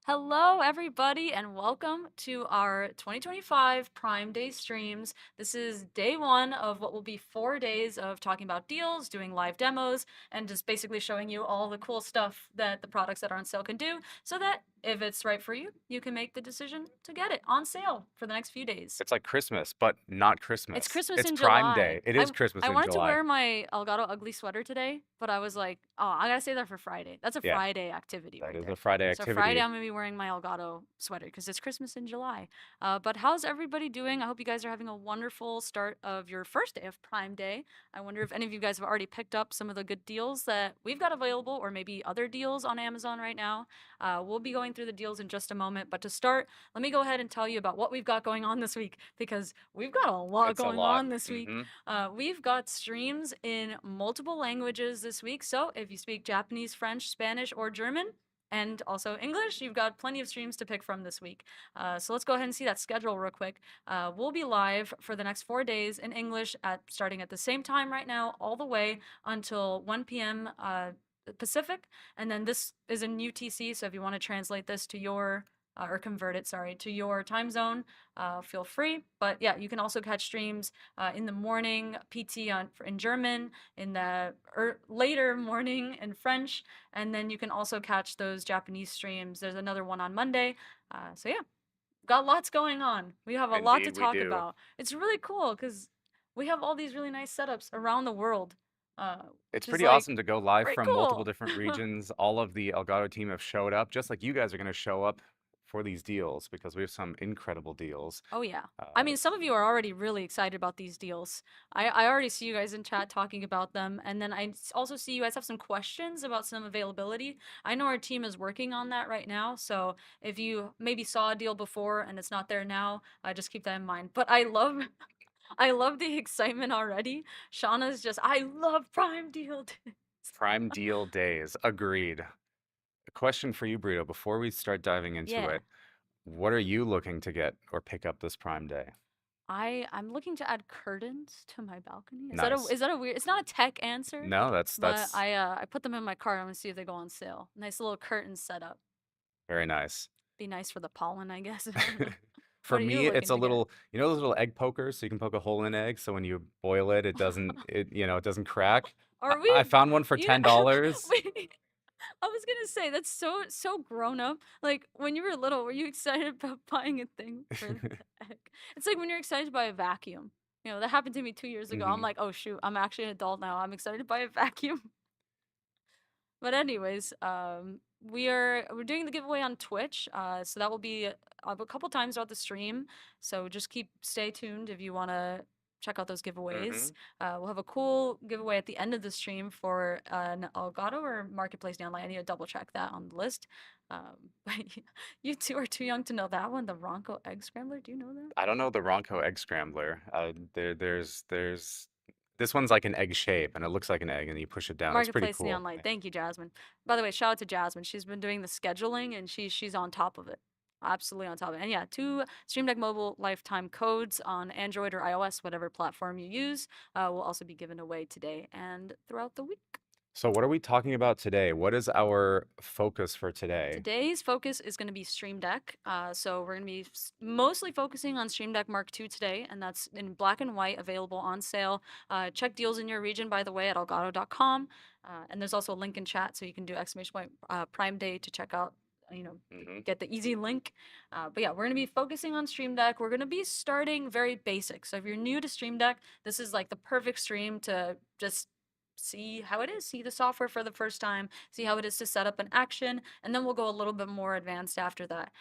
Hello, everybody, and welcome to our 2025 Prime Day streams. This is day one of what will be 4 days of talking about deals, doing live demos, and just basically showing you all the cool stuff that the products that are on sale can do so that if it's right for you, you can make the decision to get it on sale for the next few days. It's like Christmas, but not It's Christmas. Christmas It's in Prime July. Day. It I is Christmas I in wanted to July. wear my Elgato ugly sweater today, but I was like, oh, I gotta save that for Friday. That's a Yeah, Friday activity that right is a there. Friday So Friday, activity. I'm gonna be wearing my Elgato sweater because it's Christmas in July. But how's everybody doing? I hope you guys are having a wonderful start of your first day of Prime Day. I wonder if any of you guys have already picked up some of the good deals that we've got available, or maybe other deals on Amazon right now. We'll be going through the deals in just a moment, but to start, let me go ahead and tell you about what we've got going on this week because we've got a lot It's a going lot. on this week. hmm We've got streams in multiple languages this week, so if you speak Japanese, French, Spanish, or German, and also English, you've got plenty of streams to pick from this week. So let's go ahead and see that schedule real quick. We'll be live for the next 4 days in English starting at the same time right now, all the way until 1 p.m. Pacific. And then this is in UTC, so if you want to translate this to your or convert it, sorry, to your time zone, feel free. But yeah, you can also catch streams in the morning, PT in German, in the later morning in French, and then you can also catch those Japanese streams. There's another one on Monday. So yeah, got lots going on. We have a lot to Indeed, we talk do. about. It's really cool because we have all these really nice setups around the world, It's which is pretty like awesome to go live pretty from multiple cool. different regions. All of the Elgato team have showed up, just like you guys are going to show up for these deals because we have some incredible deals. Oh yeah. I Uh, mean, some of you are already really excited about these deals. I already see you guys in chat talking about them, and then also see you guys have some questions about some availability. I know our team is working on that right now, so if you maybe saw a deal before and it's not there now, just keep that in mind. But I love, I love the excitement already. Shauna's just, I love Prime Deal days. Prime deal days. Agreed. A question for you, Brito, before we start diving into Yeah. it. What are you looking to get or pick up this Prime Day? I'm looking to add curtains to my balcony. Nice. Is that a weird? It's not a tech answer, No, that's but that's I put them in my cart. I'm gonna see if they go on sale. Nice little curtain setup. very nice. Be nice for the pollen, I guess. I don't know. For What are you me, it's looking a to get? little, those little egg pokers, so you can poke a hole in an egg, so when you boil it, it doesn't crack. I, Are I we? found one for You know, $10. wait. I was gonna say that's so grown up. Like when you were little, were you excited about buying a thing for the egg? It's like when you're excited to buy a vacuum. That happened to me 2 years ago. I'm hmm like, oh shoot, I'm actually an adult now. I'm excited to buy a vacuum. But anyways, we're doing the giveaway on Twitch, so that will be a couple times throughout the stream. So just stay tuned if you want to check out those giveaways. hmm We'll have a cool giveaway at the end of the stream for an Elgato or Marketplace Downline. I need to double check that on the list. But you two are too young to know that one. The Ronco Egg Scrambler. Do you know that? I don't know the Ronco egg scrambler. There's this one's like an egg shape, and it looks like an egg, and you push it down. It's pretty Marketplace cool. Neon Light. Thank you, Jasmine. By the way, shout out to Jasmine. She's been doing the scheduling and she's on top of it. Absolutely on top of it. And yeah, two Stream Deck Mobile lifetime codes on Android or iOS, whatever platform you use, will also be given away today and throughout the week. So what are we talking about today? What is our focus for today? Today's focus is going to be Stream Deck. So we're going to be mostly focusing on Stream Deck Mark II today, and that's in black and white, available on sale. Check deals in your region, by the way, at elgato.com. And there's also a link in chat, so you can do exclamation point Prime Day to check out, hmm get the easy link. But yeah, we're going to be focusing on Stream Deck. We're going to be starting very basic. So if you're new to Stream Deck, this is like the perfect stream to just see how it is, see the software for the first time, see how it is to set up an action, and then we'll go a little bit more advanced after that.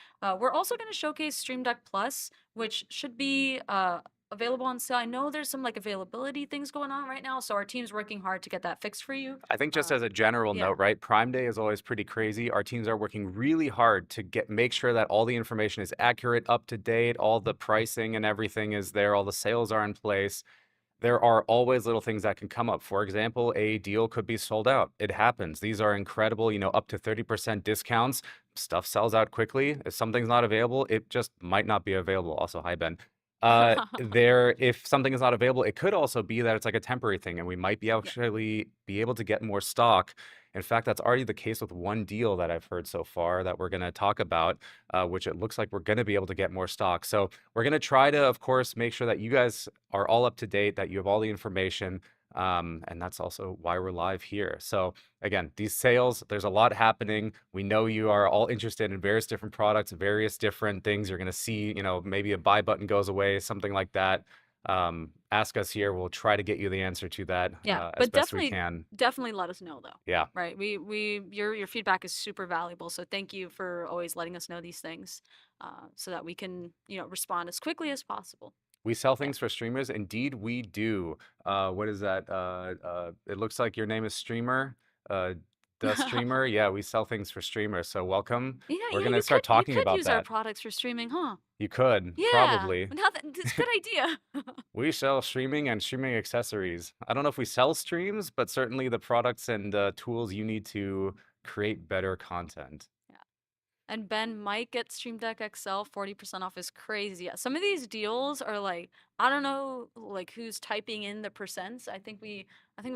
We're also going to showcase Stream Deck Plus, which should be available on sale. I know there's some like availability things going on right now, so our team's working hard to get that fixed for you. I think just Uh, as a general yeah, note, right? Prime Day is always pretty crazy. Our teams are working really hard to make sure that all the information is accurate, up to date, all the pricing and everything is there, all the sales are in place. There are always little things that can come up. For example, a deal could be sold out. It happens. These are incredible, up to 30% discounts. Stuff sells out quickly. If something's not available, it just might not be available. Also, hi, Ben. There, if something is not available, it could also be that it's like a temporary thing, and we might be Yeah. actually be able to get more stock. In fact, that's already the case with one deal that I've heard so far that we're going to talk about, which it looks like we're going to be able to get more stock. So we're going to try to, of course, make sure that you guys are all up to date, that you have all the information. And that's also why we're live here. So again, these sales, there's a lot happening. We know you are all interested in various different products, various different things. You're going to see, maybe a buy button goes away, something like that. Ask us here. We'll try to get you the answer to that Yeah, as but best we definitely can. definitely let us know though. Yeah. Right? Your feedback is super valuable. So thank you for always letting us know these things, so that we can, respond as quickly as possible. We sell Yeah. things for streamers. Indeed, we do. What is that? It looks like your name is Streamer. Uh, the Streamer. Yeah, we sell things for streamers. So welcome. Yeah, We're yeah, gonna you start could talking about use our that. products for streaming, huh? You could, Yeah. probably. Now that it's a good idea. We sell streaming and streaming accessories. I don't know if we sell streams, but certainly the products and tools you need to create better content. Yeah. And Ben might get Stream Deck XL 40% off is crazy. Yeah, some of these deals are like, I don't know like who's typing in the percents. I think we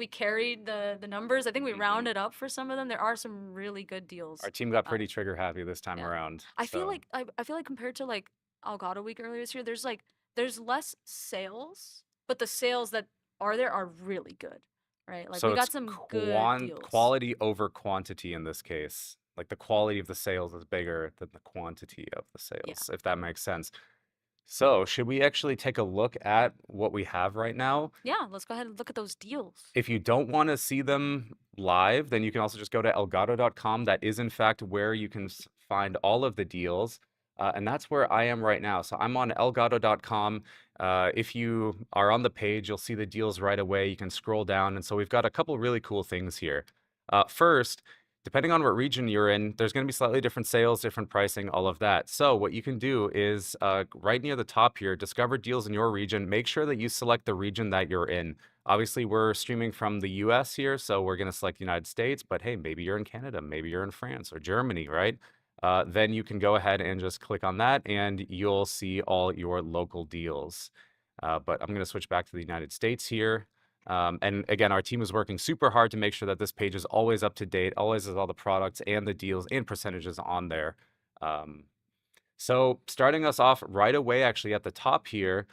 carried the numbers. I think we Hmm. rounded up for some of them. There are some really good Our deals. team got Uh pretty trigger happy this time yeah. around. I feel So, like I feel like compared to like Elgato week earlier this year, there's less sales, but the sales that are there are really good. Right? Like so we it's got some good deals. quality over quantity in this case. Like the quality of the sales is bigger than the quantity of the Yeah. sales, if that makes sense. So, should we actually take a look at what we have right now? Yeah, let's go ahead and look at those deals. If you don't want to see them live, then you can also just go to elgato.com. That is, in fact, where you can find all of the deals. And that's where I am right now. So I'm on elgato.com. If you are on the page, you'll see the deals right away. You can scroll down. And so we've got a couple really cool things here. First, depending on what region you're in, there's going to be slightly different sales, different pricing, all of that. So what you can do is right near the top here, discover deals in your region. Make sure that you select the region that you're in. Obviously, we're streaming from the US here, so we're going to select the United States, but hey, maybe you're in Canada, maybe you're in France or Germany, right? Then you can go ahead and just click on that and you'll see all your local deals. But I'm going to switch back to the United States here. And again, our team is working super hard to make sure that this page is always up to date, always has all the products and the deals and percentages on there. Um, so starting us off right away, actually at the top here,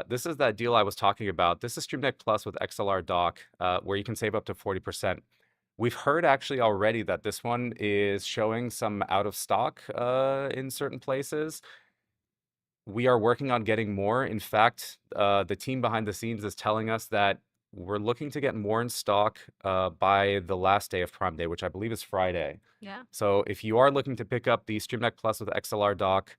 this is that deal I was talking about. This is Stream Deck Plus with XLR dock, where you can save up to 40%. We've heard actually already that this one is showing some out of stock in certain places. We are working on getting more. In fact, the team behind the scenes is telling us that we're looking to get more in stock by the last day of Prime Day, which I believe is Friday. Yeah. So if you are looking to pick up the Stream Deck Plus with XLR dock,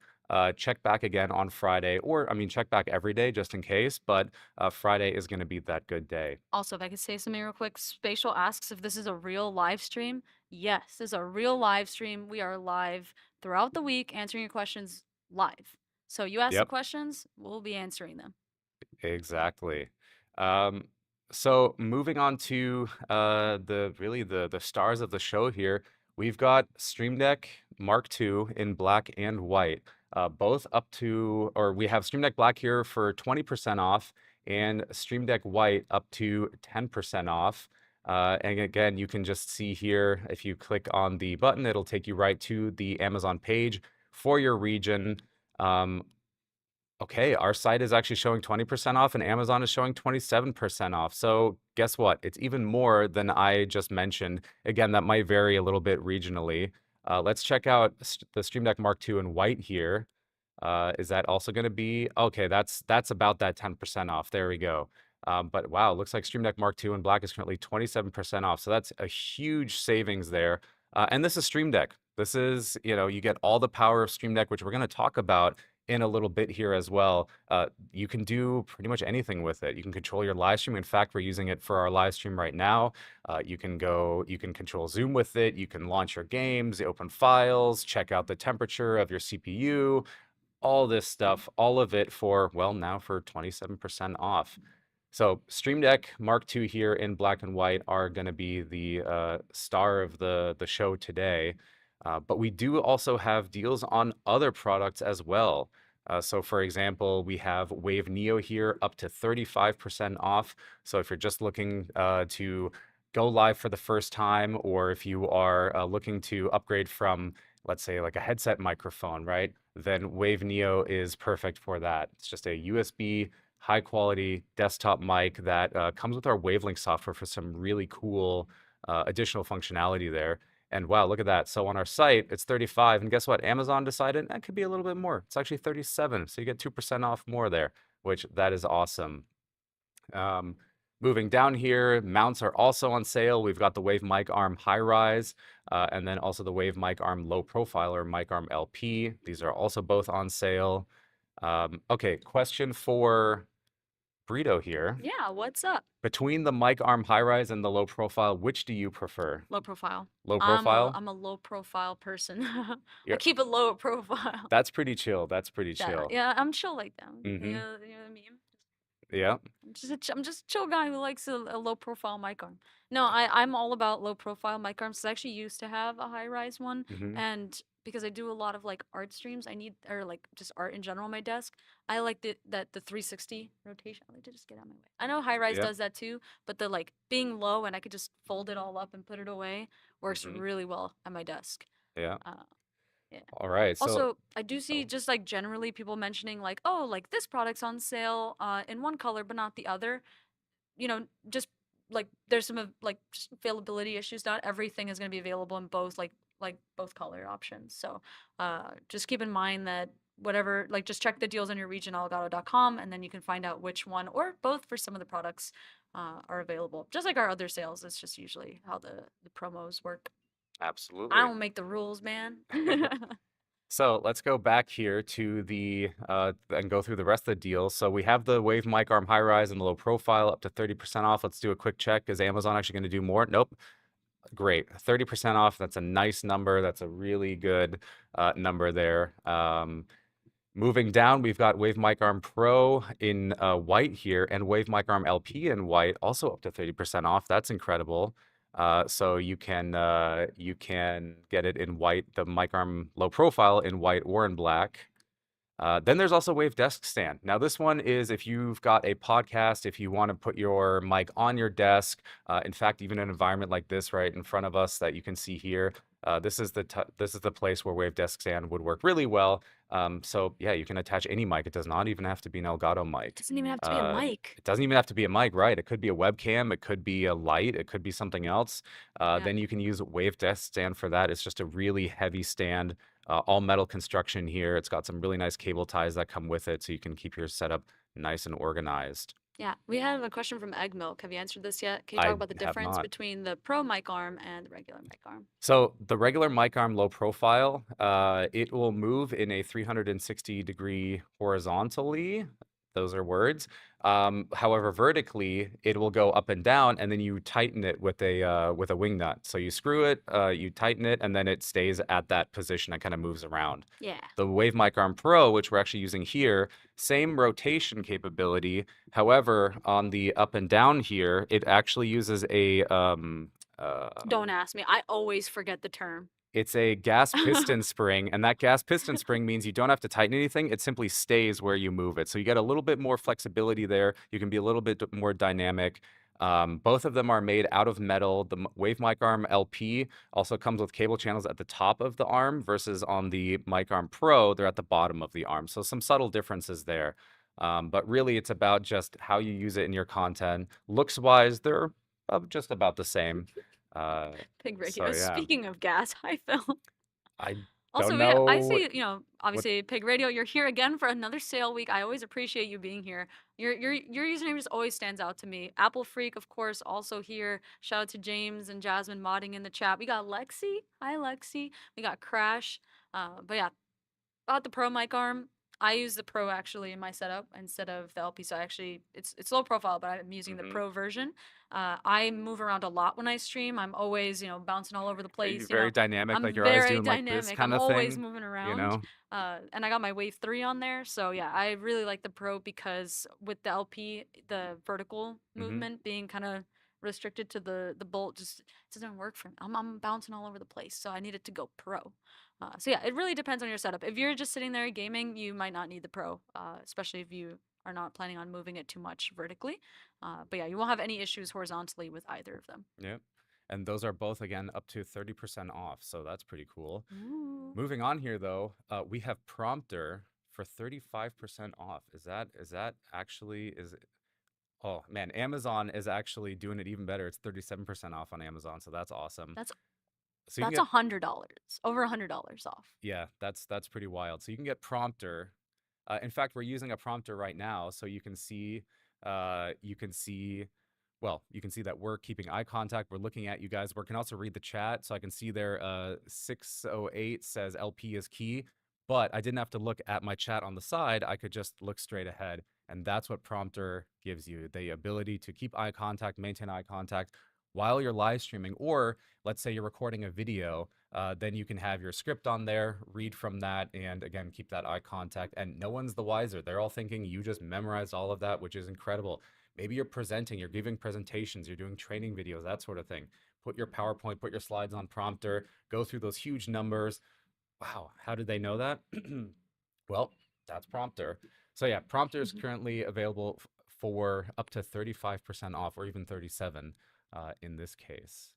check back again on Friday, or I mean, check back every day just in case. But Friday is going to be that good day. Also, if I could say something real quick, Spatial asks if this is a real live stream. Yes, this is a real live stream. We are live throughout the week answering your questions live. So you ask the Yep. questions, we'll be answering them. Exactly. Um, so moving on to the stars of the show here, we've got Stream Deck Mark II in black and white, both up to, or we have Stream Deck Black here for 20% off, and Stream Deck White up to 10% off. And again, you can just see here, if you click on the button, it'll take you right to the Amazon page for your region. Okay, our site is actually showing 20% off and Amazon is showing 27% off. So guess what? It's even more than I just mentioned. Again, that might vary a little bit regionally. Let's check out the Stream Deck Mark II in white here. Is that also going to be okay? That's about that 10% off. There we go. But wow, looks like Stream Deck Mark II in black is currently 27% off. So that's a huge savings there. And this is Stream Deck. This is, you get all the power of Stream Deck, which we're going to talk about in a little bit here as well. You can do pretty much anything with it. You can control your live stream. In fact, we're using it for our live stream right now. You can control Zoom with it. You can launch your games, open files, check out the temperature of your CPU, all this stuff, all of it for, well, now for 27% off. So Stream Deck Mark II here in black and white are going to be the star of the show today. But we do also have deals on other products as well. So for example, we have Wave Neo here up to 35% off. So if you're just looking to go live for the first time, or if you are looking to upgrade from, let's say, like a headset microphone, right? Then Wave Neo is perfect for that. It's just a USB high quality desktop mic that comes with our Wavelink software for some really cool additional functionality there. And wow, look at that. So on our site, it's 35. And guess what? Amazon decided that could be a little bit more. It's actually 37. So you get 2% off more there, which that is awesome. Um, Moving down here, mounts are also on sale. We've got the Wave Mic Arm High Rise, and then also the Wave Mic Arm Low Profile or Mic Arm LP. These are also both on sale. Okay, question for Brito here. Yeah, what's up? Between the Mic Arm High Rise and the Low Profile, which do you prefer? Low profile. Low I'm a profile? I'm a low profile person. I Yeah, keep it low profile. that's pretty chill. That's pretty Yeah, chill. yeah, I'm chill like that. Mm-hmm. You know what I mean? Yeah. I'm just a chill guy who likes a low profile mic arm. No, I'm all about low profile mic arms. I actually used to have a high rise one, Mm-hmm. and because I do a lot of like art streams, I need or like just art in general on my desk. I like the 360 rotation. I like to just get out of my way. I know high rise Yeah. does that too, but the like being low and I could just fold it all up and put it away works Mm-hmm. really well at my desk. Yeah. Uh, yeah. All right. So, Also, I do see oh, just like generally people mentioning like, oh, like this product's on sale in one color but not the other. You know, just like there's some of like just availability issues. Not everything is going to be available in both like both color options. So just keep in mind that whatever like just check the deals on your region elgato.com and then you can find out which one or both for some of the products are available. Just like our other sales, it's just usually how the promos work. I absolutely. don't make the rules, man. So let's go back here to the and go through the rest of the deals. So we have the Wave Mic Arm High Rise and the Low Profile up to 30% off. Let's do a quick check. Is Amazon actually going to do more? Nope. Great. 30% off. That's a nice number. That's a really good number there. Moving down, we've got Wave Mic Arm Pro in white here and Wave Mic Arm LP in white, also up to 30% off. That's incredible. So you can get it in white, the Mic Arm Low Profile in white or in black. Then there's also Wave Desk Stand. Now, this one is if you've got a podcast, if you want to put your mic on your desk. In fact, even an environment like this right in front of us that you can see here, this is the place where Wave Desk Stand would work really well. So yeah, you can attach any mic. It does not even have to be an Elgato mic. Doesn't even have to be a mic. It doesn't even have to be a mic, right? It could be a webcam, it could be a light, it could be something else. Yeah. Then you can use Wave Desk Stand for that. It's just a really heavy stand, all metal construction here. It's got some really nice cable ties that come with it, so you can keep your setup nice and organized. Yeah, we have a question from Egg Milk. Have you answered this yet? Can you talk I about the have difference not. between the Pro mic arm and the regular mic arm? So the regular mic arm low profile, it will move in a 360-degree horizontally. Those are words. However, vertically, it will go up and down, and then you tighten it with a wing nut. So you screw it, you tighten it, and then it stays at that position and kind of moves around. Yeah. The Wave Mic Arm Pro, which we're actually using here, same rotation capability. However, on the up and down here, it actually uses a Don't ask me. I always forget the term. it's a gas piston spring, and that gas piston spring means you don't have to tighten anything. It simply stays where you move it. So you get a little bit more flexibility there. You can be a little bit more dynamic. Both of them are made out of metal. The Wave Mic Arm LP also comes with cable channels at the top of the arm versus on the Mic Arm Pro, they're at the bottom of the arm. So some subtle differences there. But really, it's about just how you use it in your content. Looks-wise, they're just about the same. Uh, Pig so radio. yeah. Speaking of gas, hi Phil. I don't Also, yeah, I know see, what. obviously Pig Radio, you're here again for another sale week. I always appreciate you being here. Your username just always stands out to me. Apple Freak, of course, also here. Shout out to James and Jasmine modding in the chat. We got Lexi. Hi Lexi. We got Crash. But yeah, about the Pro mic arm, I use the Pro actually in my setup instead of the LP. So actually, it's low profile, but I'm using the Mhm. Pro version. I move around a lot when I stream. I'm always, bouncing all over the Are you place. very dynamic? Like I'm you're always very doing like this dynamic. kind I'm of always thing, moving you around. know? And I got my Wave 3 on there. So yeah, I really like the Pro because with the LP, the vertical Hmm. movement being kind of restricted to the bolt. Just it doesn't work for me. I'm bouncing all over the place, so I need it to go pro. So yeah, it really depends on your setup. If you're just sitting there gaming, you might not need the pro, especially if you are not planning on moving it too much vertically. But yeah, you won't have any issues horizontally with either of them. Yep. And those are both, again, up to 30% off. So that's pretty cool. Ooh. Moving on here, though, we have Prompter for 35% off. Is that actually, is it? Oh, man, Amazon is actually doing it even better. It's 37% off on Amazon. So that's awesome. That's So you can that's get, $100, over $100 off. yeah, that's pretty wild. So you can get Prompter. In fact, we're using a Prompter right now, so you can see, well, you can see that we're keeping eye contact. We're looking at you guys. We can also read the chat, so I can see there. 608 says LP is key, but I didn't have to look at my chat on the side. I could just look straight ahead, and that's what Prompter gives you: the ability to keep eye contact, maintain eye contact while you're live streaming, or let's say you're recording a video, then you can have your script on there, read from that, and again, keep that eye contact. And no one's the wiser. They're all thinking you just memorized all of that, which is incredible. Maybe you're presenting, you're giving presentations, you're doing training videos, that sort of thing. Put your PowerPoint, put your slides on Prompter, go through those huge numbers. Wow, how did they know that? Well, that's Prompter. So yeah, Prompter is Mhm. currently available for up to 35% off, or even 37 in this case.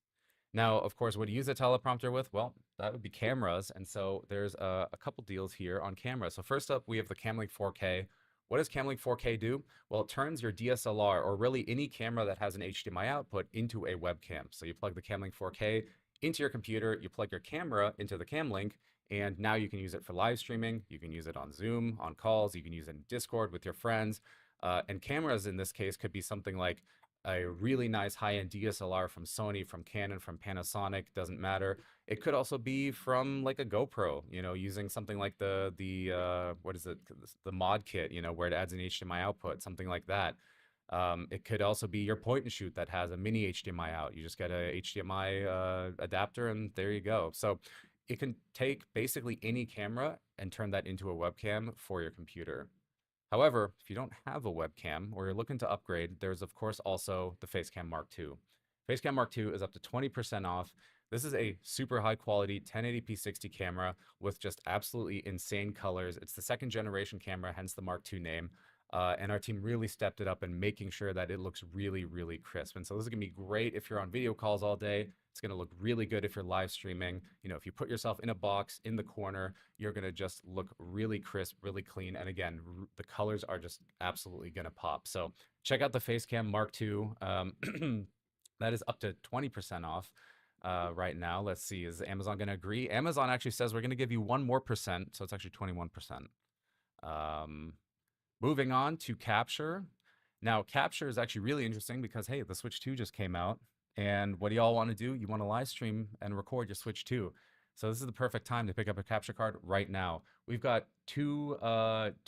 Now, of course, what do you use a teleprompter with? Well, that would be cameras. And so there's a couple deals here on cameras. So first up, we have the Camlink 4K. What does Camlink 4K do? Well, it turns your DSLR, or really any camera that has an HDMI output, into a webcam. So you plug the Camlink 4K into your computer, you plug your camera into the Camlink, and now you can use it for live streaming. You can use it on Zoom, on calls. You can use it in Discord with your friends. And cameras in this case could be something like a really nice high-end DSLR from Sony, from Canon, from Panasonic, doesn't matter. It could also be from like a GoPro, using something like the what is it, the mod kit, where it adds an HDMI output, something like that. It could also be your point and shoot that has a mini HDMI out. You just get a HDMI adapter, and there you go. So it can take basically any camera and turn that into a webcam for your computer. However, if you don't have a webcam or you're looking to upgrade, there's of course also the Facecam Mark II. Facecam Mark II is up to 20% off. This is a super high quality 1080p 60 camera with just absolutely insane colors. It's the second generation camera, hence the Mark II name. And our team really stepped it up in making sure that it looks really, really crisp. And so this is gonna be great if you're on video calls all day. It's gonna look really good if you're live streaming. If you put yourself in a box in the corner, you're going to just look really crisp, really clean. And again, the colors are just absolutely going to pop. So check out the Facecam Mark II. That is up to 20% off right now. Let's see, is Amazon going to agree? Amazon actually says we're going to give you 1 more%. So it's actually 21%. Um, Moving on to Capture. Now, Capture is actually really interesting because, hey, the Switch 2 just came out. And what do y'all want to do? You want to live stream and record your Switch 2. So this is the perfect time to pick up a capture card right now. We've got two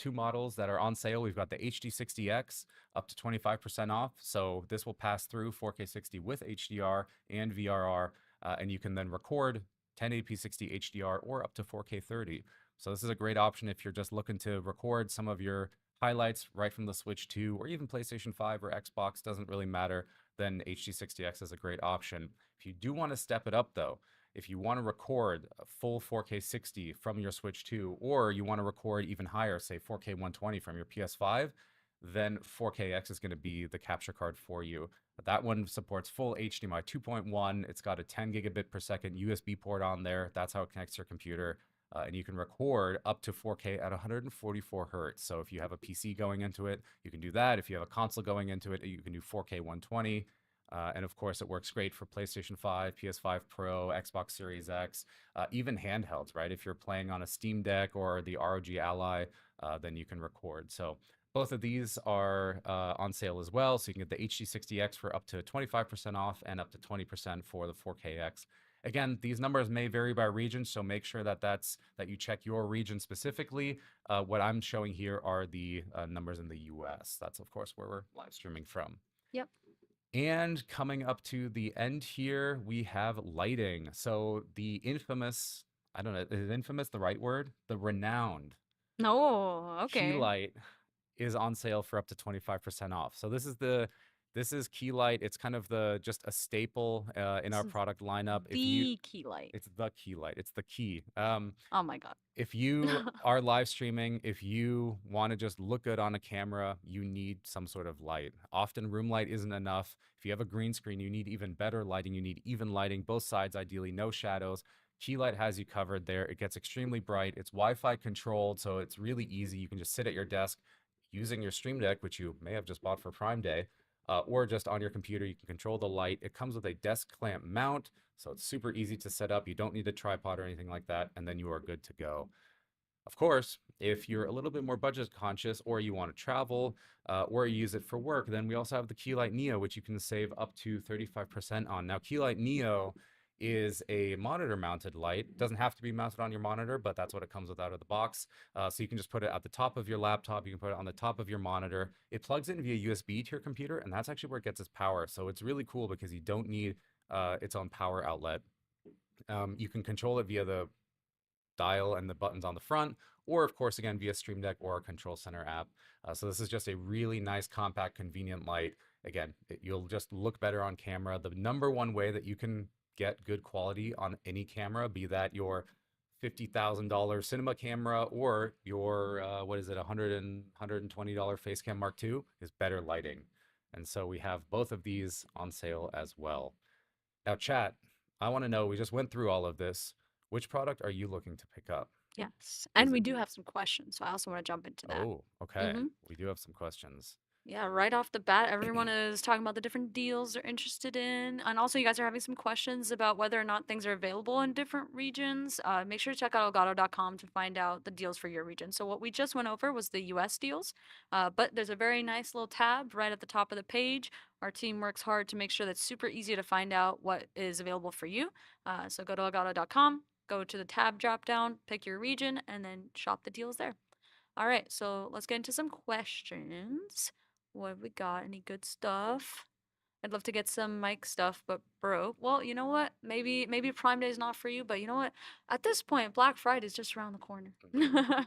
models that are on sale. We've got the HD60X up to 25% off. So this will pass through 4K 60 with HDR and VRR, and you can then record 1080p 60 HDR or up to 4K 30. So this is a great option if you're just looking to record some of your highlights right from the Switch 2 or even PlayStation 5 or Xbox, doesn't really matter. Then HD60X is a great option. If you do want to step it up though, if you want to record a full 4K 60 from your Switch 2, or you want to record even higher, say 4K 120 from your PS5, then 4KX is going to be the capture card for you. That one supports full HDMI 2.1. It's got a 10 gigabit per second USB port on there. That's how it connects to your computer. And you can record up to 4K at 144 hertz. So if you have a PC going into it, you can do that. If you have a console going into it, you can do 4K 120. And of course, it works great for PlayStation 5, PS5 Pro, Xbox Series X, even handhelds, right? If you're playing on a Steam Deck or the ROG Ally, then you can record. So both of these are on sale as well. So you can get the HD60X for up to 25% off and up to 20% for the 4KX. Again, these numbers may vary by region, so make sure that you check your region specifically. What I'm showing here are the numbers in the US. That's of course where we're live streaming from. Yep. And coming up to the end here, we have lighting. So the infamous, I don't know, is infamous the right word? The renowned No, key okay. light is on sale for up to 25% off. So this is the This is key light. It's kind of the just a staple in This our is product lineup. If you, the key light. it's the key light. It's the key. Oh my god. If you are live streaming, if you want to just look good on a camera, you need some sort of light. Often room light isn't enough. If you have a green screen, you need even better lighting. You need even lighting, both sides, ideally, no shadows. Key light has you covered there. It gets extremely bright. It's Wi-Fi controlled, so it's really easy. You can just sit at your desk using your Stream Deck, which you may have just bought for Prime Day, or just on your computer. You can control the light. It comes with a desk clamp mount, so it's super easy to set up. You don't need a tripod or anything like that, and then you are good to go. Of course, if you're a little bit more budget conscious or you want to travel or you use it for work, then we also have the Keylight Neo, which you can save up to 35% on. Now, Keylight Neo is a monitor mounted light. It doesn't have to be mounted on your monitor, but that's what it comes with out of the box. So you can just put it at the top of your laptop. You can put it on the top of your monitor. It plugs in via USB to your computer, and that's actually where it gets its power. So it's really cool because you don't need its own power outlet. You can control it via the dial and the buttons on the front, or of course, again, via Stream Deck or a Control Center app. So this is just a really nice, compact, convenient light. Again, you'll just look better on camera. The number one way that you can get good quality on any camera, be that your $50,000 cinema camera or your, what is it, $120 Facecam Mark II, is better lighting. And so we have both of these on sale as well. Now, chat, I want to know, we just went through all of this. Which product are you looking to pick up? Yes. Is And it, we do have some questions, so I also want to jump into that. oh, okay. Mm-hmm. We do have some questions. Yeah, right off the bat, everyone is talking about the different deals they're interested in. And also, you guys are having some questions about whether or not things are available in different regions. Make sure to check out elgato.com to find out the deals for your region. So, what we just went over was the US deals, but there's a very nice little tab right at the top of the page. Our team works hard to make sure that's super easy to find out what is available for you. So, go to elgato.com, go to the tab drop down, pick your region, and then shop the deals there. All right, so let's get into some questions. What have we got? Any good stuff? I'd love to get some mic stuff, but bro, well, you know what? Maybe Prime Day is not for you, but you know what? At this point, Black Friday is just around the corner. Mhm.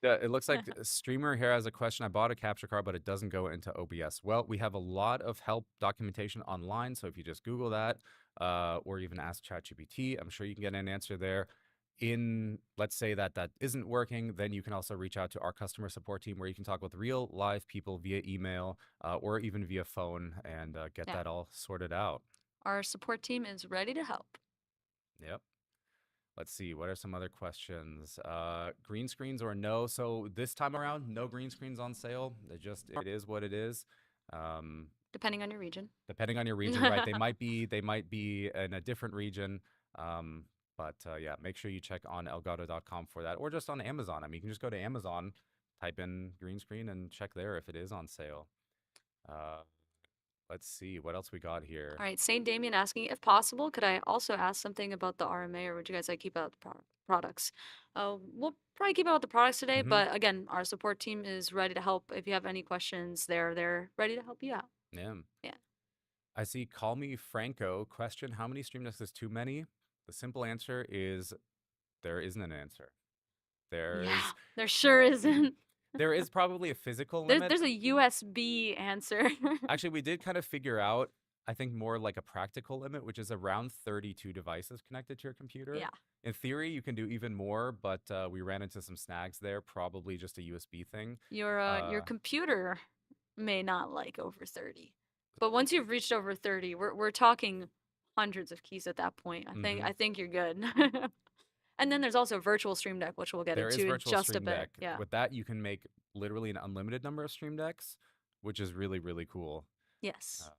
Yeah, it looks like a streamer here has a question. I bought a capture card, but it doesn't go into OBS. Well, we have a lot of help documentation online, so if you just Google that or even ask ChatGPT, I'm sure you can get an answer there. In let's say that that isn't working, then you can also reach out to our customer support team where you can talk with real live people via email or even via phone and get Yeah, that all sorted out. our support team is ready to help. Yep. Let's see, what are some other questions? Green screens or no? So this time around, no green screens on sale. It is what it is. Um, Depending on your region. Depending on your region, right? They might be in a different region. Um, but yeah, make sure you check on Elgato.com for that, or just on Amazon. I mean, you can just go to Amazon, type in green screen, and check there if it is on sale. Uh, let's see what else we got here. All right, Saint Damien asking if possible, could I also ask something about the RMA, or would you guys like keep out the products? We'll probably keep out the products today, Mm-hmm. but again, our support team is ready to help. If you have any questions, they're ready to help you out. Yeah. Yeah. I see Call Me Franco question, how many stream decks is too many? The simple answer is there isn't an answer. There Yeah, is there sure isn't. there is probably a physical There's limit. there's a USB answer. Actually, we did kind of figure out, I think, more like a practical limit, which is around 32 devices connected to your computer. Yeah. In theory, you can do even more, but we ran into some snags there, probably just a USB thing. Your Uh, computer may not like over 30. But once you've reached over 30, we're talking hundreds of keys at that point. I think mhm. I think you're good. And then there's also virtual Stream Deck, which we'll get There is into in virtual just a Stream bit. Deck. Yeah. With that, you can make literally an unlimited number of Stream Decks, which is really, really cool. Yes. Uh,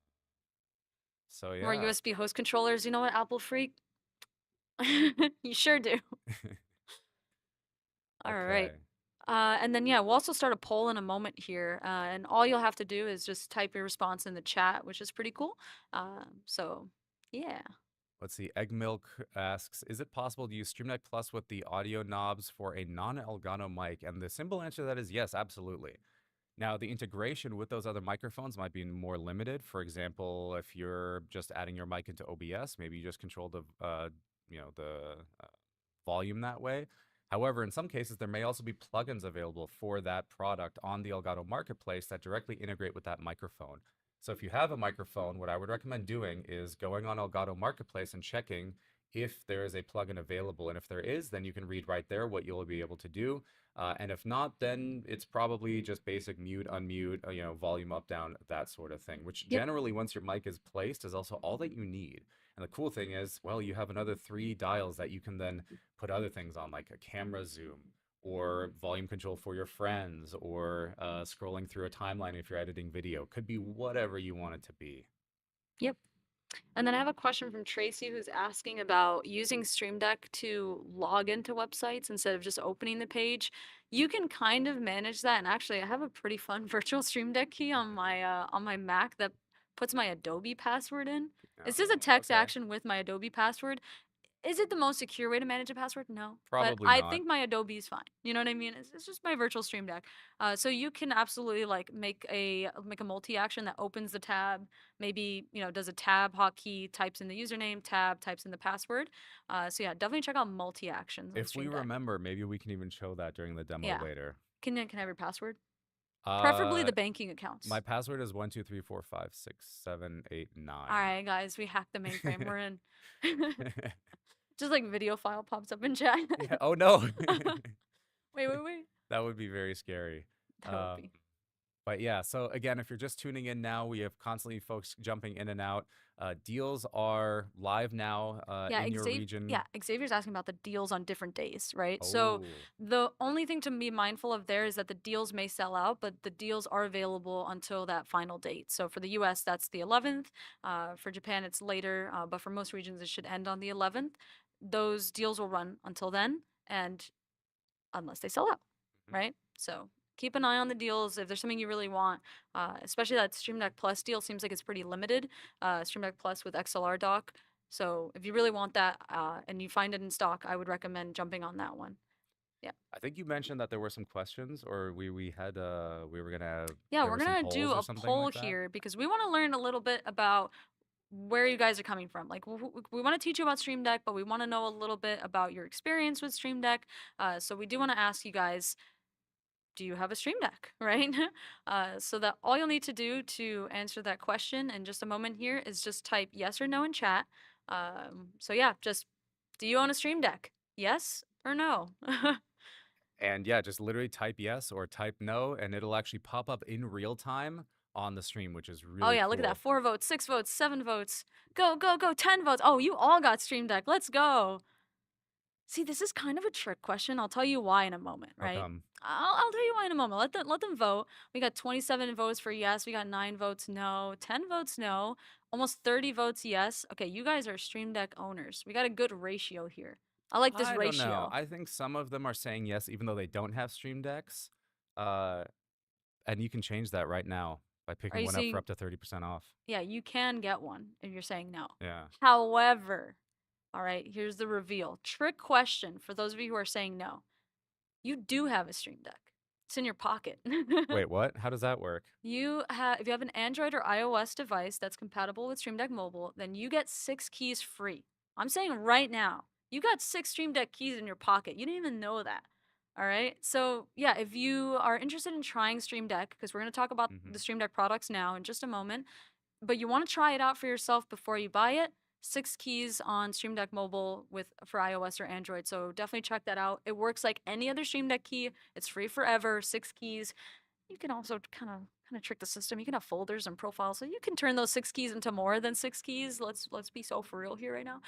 so More yeah. USB host controllers. You know what, Apple freak? You sure do. All right. Okay. And then, yeah, we'll also start a poll in a moment here. And all you'll have to do is just type your response in the chat, which is pretty cool. So, yeah. Let's see. Egg Milk asks, is it possible to use Stream Deck Plus with the audio knobs for a non-Elgato mic? And the simple answer to that is yes, absolutely. Now, the integration with those other microphones might be more limited. For example, if you're just adding your mic into OBS, maybe you just control the volume that way. However, in some cases, there may also be plugins available for that product on the Elgato marketplace that directly integrate with that microphone. So if you have a microphone, what I would recommend doing is going on Elgato Marketplace and checking if there is a plugin available. And if there is, then you can read right there what you'll be able to do. And if not, then it's probably just basic mute, unmute, volume up, down, that sort of thing, which Yep. generally, once your mic is placed, is also all that you need. And the cool thing is, well, you have another three dials that you can then put other things on, like a camera zoom or volume control for your friends or scrolling through a timeline if you're editing video. Could be whatever you want it to be. Yep. And then I have a question from Tracy who's asking about using Stream Deck to log into websites instead of just opening the page. You can kind of manage that, and actually, I have a pretty fun virtual Stream Deck key on my Mac that puts my Adobe password in. It's just a Oh, text okay. action with my Adobe password. Is it the most secure way to manage a password? No. But Probably I not. think my Adobe is fine. You know what I mean? It's just my virtual Stream Deck. So you can absolutely like make a multi-action that opens the tab, maybe, does a tab hotkey, types in the username, tab, types in the password. So yeah, definitely check out multi-actions on If we Stream Deck. remember, maybe we can even show that during the demo Yeah. later. Can I have your password? Preferably Uh, the banking my accounts. password is 1 2 3 4 5 6 7 8 9. All right, guys, we hacked the mainframe. We're in. Just like video file pops up in chat. Yeah. Oh no. Wait. That would be very scary. That would Um, be. But yeah, so again, if you're just tuning in now, we have constantly folks jumping in and out. Deals are live now Yeah, in your region. Xavier's asking about the deals on different days, right? So Oh, the only thing to be mindful of there is that the deals may sell out, but the deals are available until that final date. So for the US, that's the 11th. For Japan, it's later, but for most regions, it should end on the 11th. Those deals will run until then, and unless they sell out, mhm. right? So keep an eye on the deals if there's something you really want, especially that Stream Deck Plus deal seems like it's pretty limited. Stream Deck Plus with XLR dock. So if you really want that and you find it in stock, I would recommend jumping on that one. Yeah. I think you mentioned that there were some questions, or we were gonna Yeah, there we're were some gonna do polls or a something poll like that. here because we want to learn a little bit about where you guys are coming from. Like, we want to teach you about Stream Deck, but we want to know a little bit about your experience with Stream Deck. So we do want to ask you guys, do you have a Stream Deck, right? So that all you'll need to do to answer that question in just a moment here is just type yes or no in chat. So yeah, just do you own a Stream Deck? Yes or no? And yeah, just literally type yes or type no, and it'll actually pop up in real time on the stream, which is Oh really yeah, look at that. cool. 4 votes, 6 votes, 7 votes. Go. 10 votes. Oh, you all got Stream Deck. Let's go. See, this is kind of a trick question. I'll tell you why in a moment, How right? come? I'll tell you why in a moment. Let them vote. We got 27 votes for yes. We got 9 votes no. 10 votes no. Almost 30 votes yes. Okay, you guys are Stream Deck owners. We got a good ratio here. I like this I don't know. ratio. I think some of them are saying yes, even though they don't have stream decks. Uh, and you can change that right now by Are picking you one up for seeing? up to 30% off. Yeah, you can get one if you're saying no. Yeah. However, all right, here's the reveal. Trick question for those of you who are saying no. You do have a Stream Deck. It's in your pocket. Wait, what? How does that work? If you have an Android or iOS device that's compatible with Stream Deck Mobile, then you get 6 keys free. I'm saying right now, you got 6 Stream Deck keys in your pocket. You didn't even know that. All right. So yeah, if you are interested in trying Stream Deck, because we're going to talk about Hmm. the Stream Deck products now in just a moment, but you want to try it out for yourself before you buy it, 6 keys on Stream Deck Mobile with for iOS or Android. So definitely check that out. It works like any other Stream Deck key. It's free forever. 6 keys. You can also kind of trick the system. You can have folders and profiles, so you can turn those 6 keys into more than 6 keys. Let's be so for real here right now.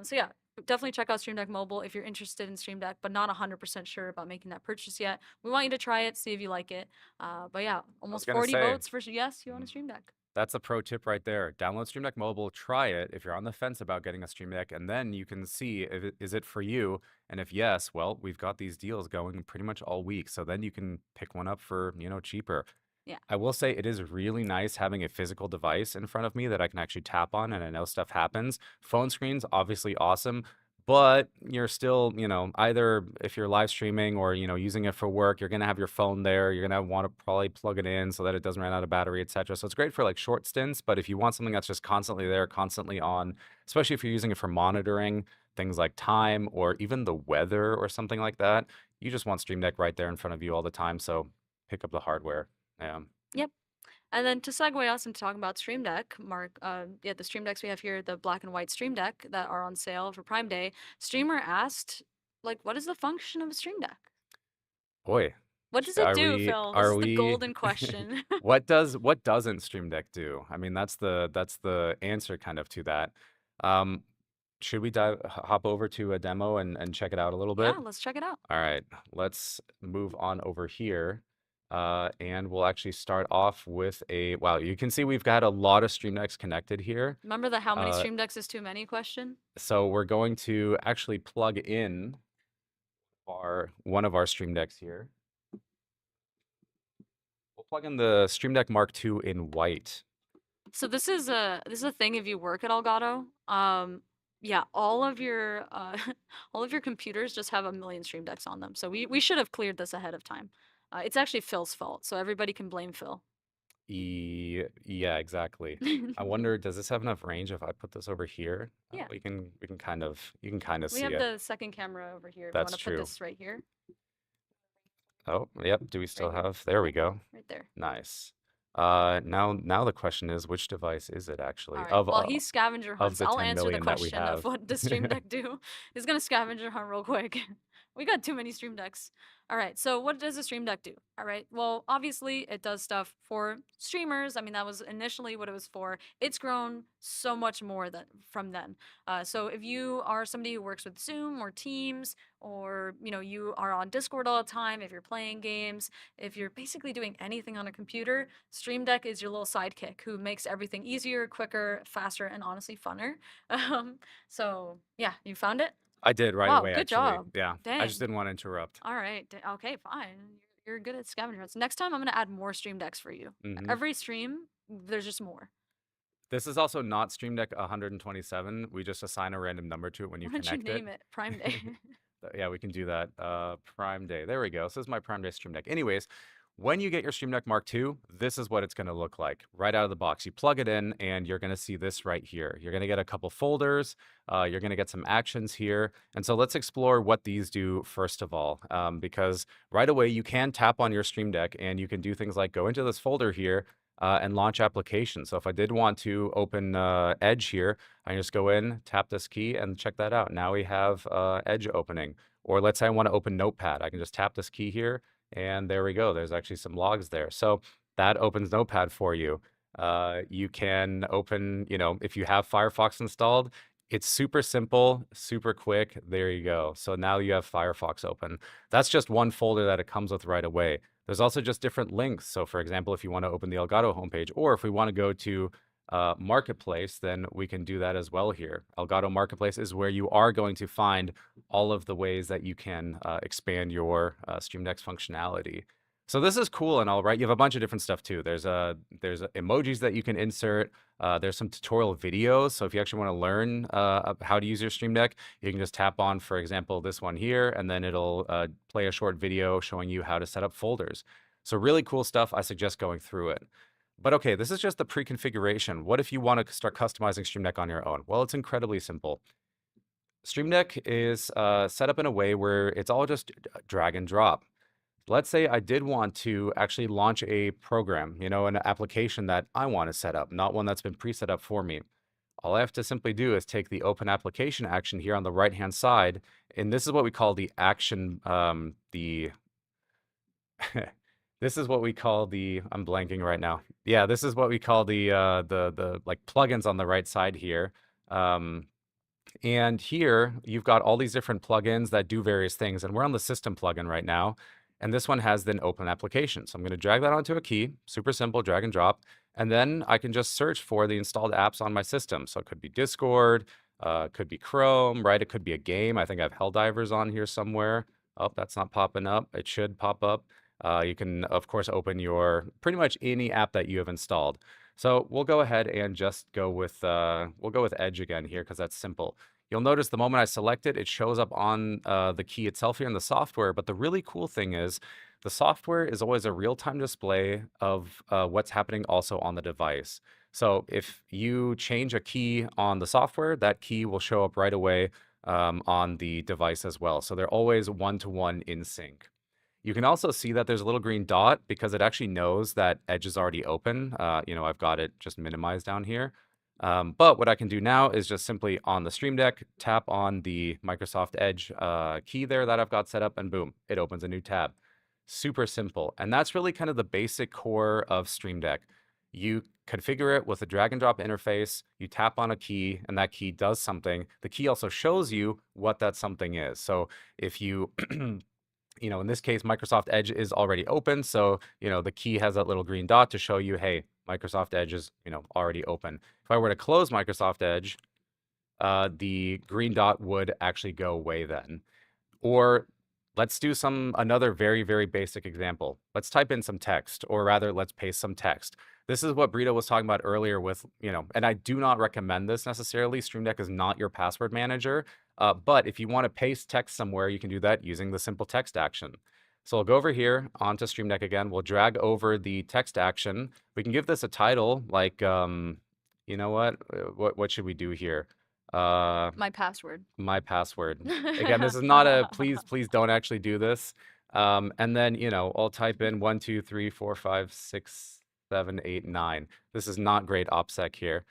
So yeah, definitely check out Stream Deck Mobile if you're interested in Stream Deck, but not 100% sure about making that purchase yet. We want you to try it, see if you like it. But yeah, I was almost gonna 40 say, votes for yes, you own a mhm, Stream Deck. that's a pro tip right there. Download Stream Deck Mobile, try it if you're on the fence about getting a Stream Deck, and then you can see if is it for you. And if yes, well, we've got these deals going pretty much all week. So then you can pick one up for, cheaper. Yeah. I will say it is really nice having a physical device in front of me that I can actually tap on and I know stuff happens. Phone screens, obviously awesome, but you're still, either if you're live streaming or, using it for work, you're going to have your phone there. You're going to want to probably plug it in so that it doesn't run out of battery, etc. So it's great for like short stints, but if you want something that's just constantly there, constantly on, especially if you're using it for monitoring things like time or even the weather or something like that, you just want Stream Deck right there in front of you all the time. So pick up the hardware. Yeah. Yep. And then to segue us into talking about Stream Deck, Mark, yeah, the Stream Decks we have here, the black and white Stream Deck that are on sale for Prime Day. Streamer asked, like, what is the function of a Stream Deck? Boy, What does it are do, we Phil? This are is the we golden question. what doesn't Stream Deck do? I mean, that's the answer kind of to that. Um, should we hop over to a demo and check it out a little Yeah, bit? let's check it out. All right, let's move on over here. And we'll actually start off with wow, you can see we've got a lot of Stream Decks connected here. Remember the how many Uh, Stream Decks is too many question? so we're going to actually plug in one of our Stream Decks here. We'll plug in the Stream Deck Mark II in white. So this is a thing if you work at Elgato. Yeah, all of your all of your computers just have a million Stream Decks on them. So we should have cleared this ahead of time. It's actually Phil's fault, so everybody can blame Phil. Yeah, exactly. I wonder, does this have enough range if I put this over here? Yeah, We can kind of you can kind of we see have it. the second camera over here. If you want That's to put true. this right here, Oh, yep. Do we right still here, have? There we go. right there. Nice. Now the question is, which device is it All actually right. While he scavenger of hunts, the I'll 10 answer the million that we question of have? what does Stream Deck do. He's gonna scavenger hunt real quick. We got too many Stream Decks. All right. So what does a Stream Deck do? All right. Well, obviously it does stuff for streamers. I mean, that was initially what it was for. It's grown so much more than from then. So if you are somebody who works with Zoom or Teams, or you are on Discord all the time, if you're playing games, if you're basically doing anything on a computer, Stream Deck is your little sidekick who makes everything easier, quicker, faster, and honestly funner. Um, so yeah, you found it? I did right Wow, away, good actually. job. Yeah, I just Dang. didn't want to interrupt. All right. Okay, fine. You're good at scavenger hunts. Next time, I'm gonna add more Stream Decks for you. Hmm. Every stream, there's just more. This is also not Stream Deck 127. We just assign a random number to it when you Why don't you connect it. name it Prime Day? Yeah, we can do that. Prime Day. There we go. So this is my Prime Day Stream Deck. Anyways, when you get your Stream Deck Mark II, this is what it's going to look like right out of the box. You plug it in, and you're going to see this right here. You're going to get a couple folders. You're going to get some actions here. And so let's explore what these do first of all, because right away you can tap on your Stream Deck, and you can do things like go into this folder here. And launch applications. So if I did want to open Edge here, I can just go in, tap this key, and check that out. Now we have Edge opening. Or let's say I want to open Notepad. I can just tap this key here, and there we go. There's actually some logs there. So that opens Notepad for you. You can open, if you have Firefox installed, it's super simple, super quick. There you go. So now you have Firefox open. That's just one folder that it comes with right away. There's also just different links. So for example, if you want to open the Elgato homepage, or if we want to go to Marketplace, then we can do that as well here. Elgato Marketplace is where you are going to find all of the ways that you can expand your Stream Deck's functionality. So this is cool and all, right? You have a bunch of different stuff too. There's emojis that you can insert. There's some tutorial videos. So if you actually want to learn how to use your Stream Deck, you can just tap on, for example, this one here, and then it'll play a short video showing you how to set up folders. So really cool stuff. I suggest going through it. But okay, this is just the pre-configuration. What if you want to start customizing Stream Deck on your own? Well, it's incredibly simple. Stream Deck is set up in a way where it's all just drag and drop. Let's say I did want to actually launch a program, an application that I want to set up, not one that's been pre-set up for me. All I have to simply do is take the open application action here on the right-hand side, and this is what we call the action, this is what we call I'm blanking right now. Yeah, this is what we call the like plugins on the right side here. And here you've got all these different plugins that do various things, and we're on the system plugin right now. And this one has then open application. So I'm going to drag that onto a key, super simple, drag and drop. And then I can just search for the installed apps on my system. So it could be Discord, could be Chrome, right? It could be a game. I think I have Helldivers on here somewhere. Oh, that's not popping up. It should pop up. You can, of course, open your pretty much any app that you have installed. So we'll go ahead and just go with Edge again here because that's simple. You'll notice the moment I select it, it shows up on the key itself here in the software. But the really cool thing is the software is always a real-time display of what's happening also on the device. So if you change a key on the software, that key will show up right away on the device as well. So they're always one-to-one in sync. You can also see that there's a little green dot because it actually knows that Edge is already open. I've got it just minimized down here. But what I can do now is just simply on the Stream Deck, tap on the Microsoft Edge key there that I've got set up, and boom, it opens a new tab. Super simple. And that's really kind of the basic core of Stream Deck. You configure it with a drag and drop interface, you tap on a key, and that key does something. The key also shows you what that something is. So if you in this case, Microsoft Edge is already open. So, the key has that little green dot to show you, hey, Microsoft Edge is, already open. If I were to close Microsoft Edge, the green dot would actually go away then. Or let's do another very, very basic example. Let's type in some text, or rather, let's paste some text. This is what Brito was talking about earlier with, and I do not recommend this necessarily. Stream Deck is not your password manager. But if you want to paste text somewhere, you can do that using the simple text action. So I'll go over here onto Stream Deck again. We'll drag over the text action. We can give this a title like, you know what? What should we do here? My password. My password. Again, this is not a please don't actually do this. And then, I'll type in 1, 2, 3, 4, 5, 6, 7, 8, 9. This is not great OPSEC here.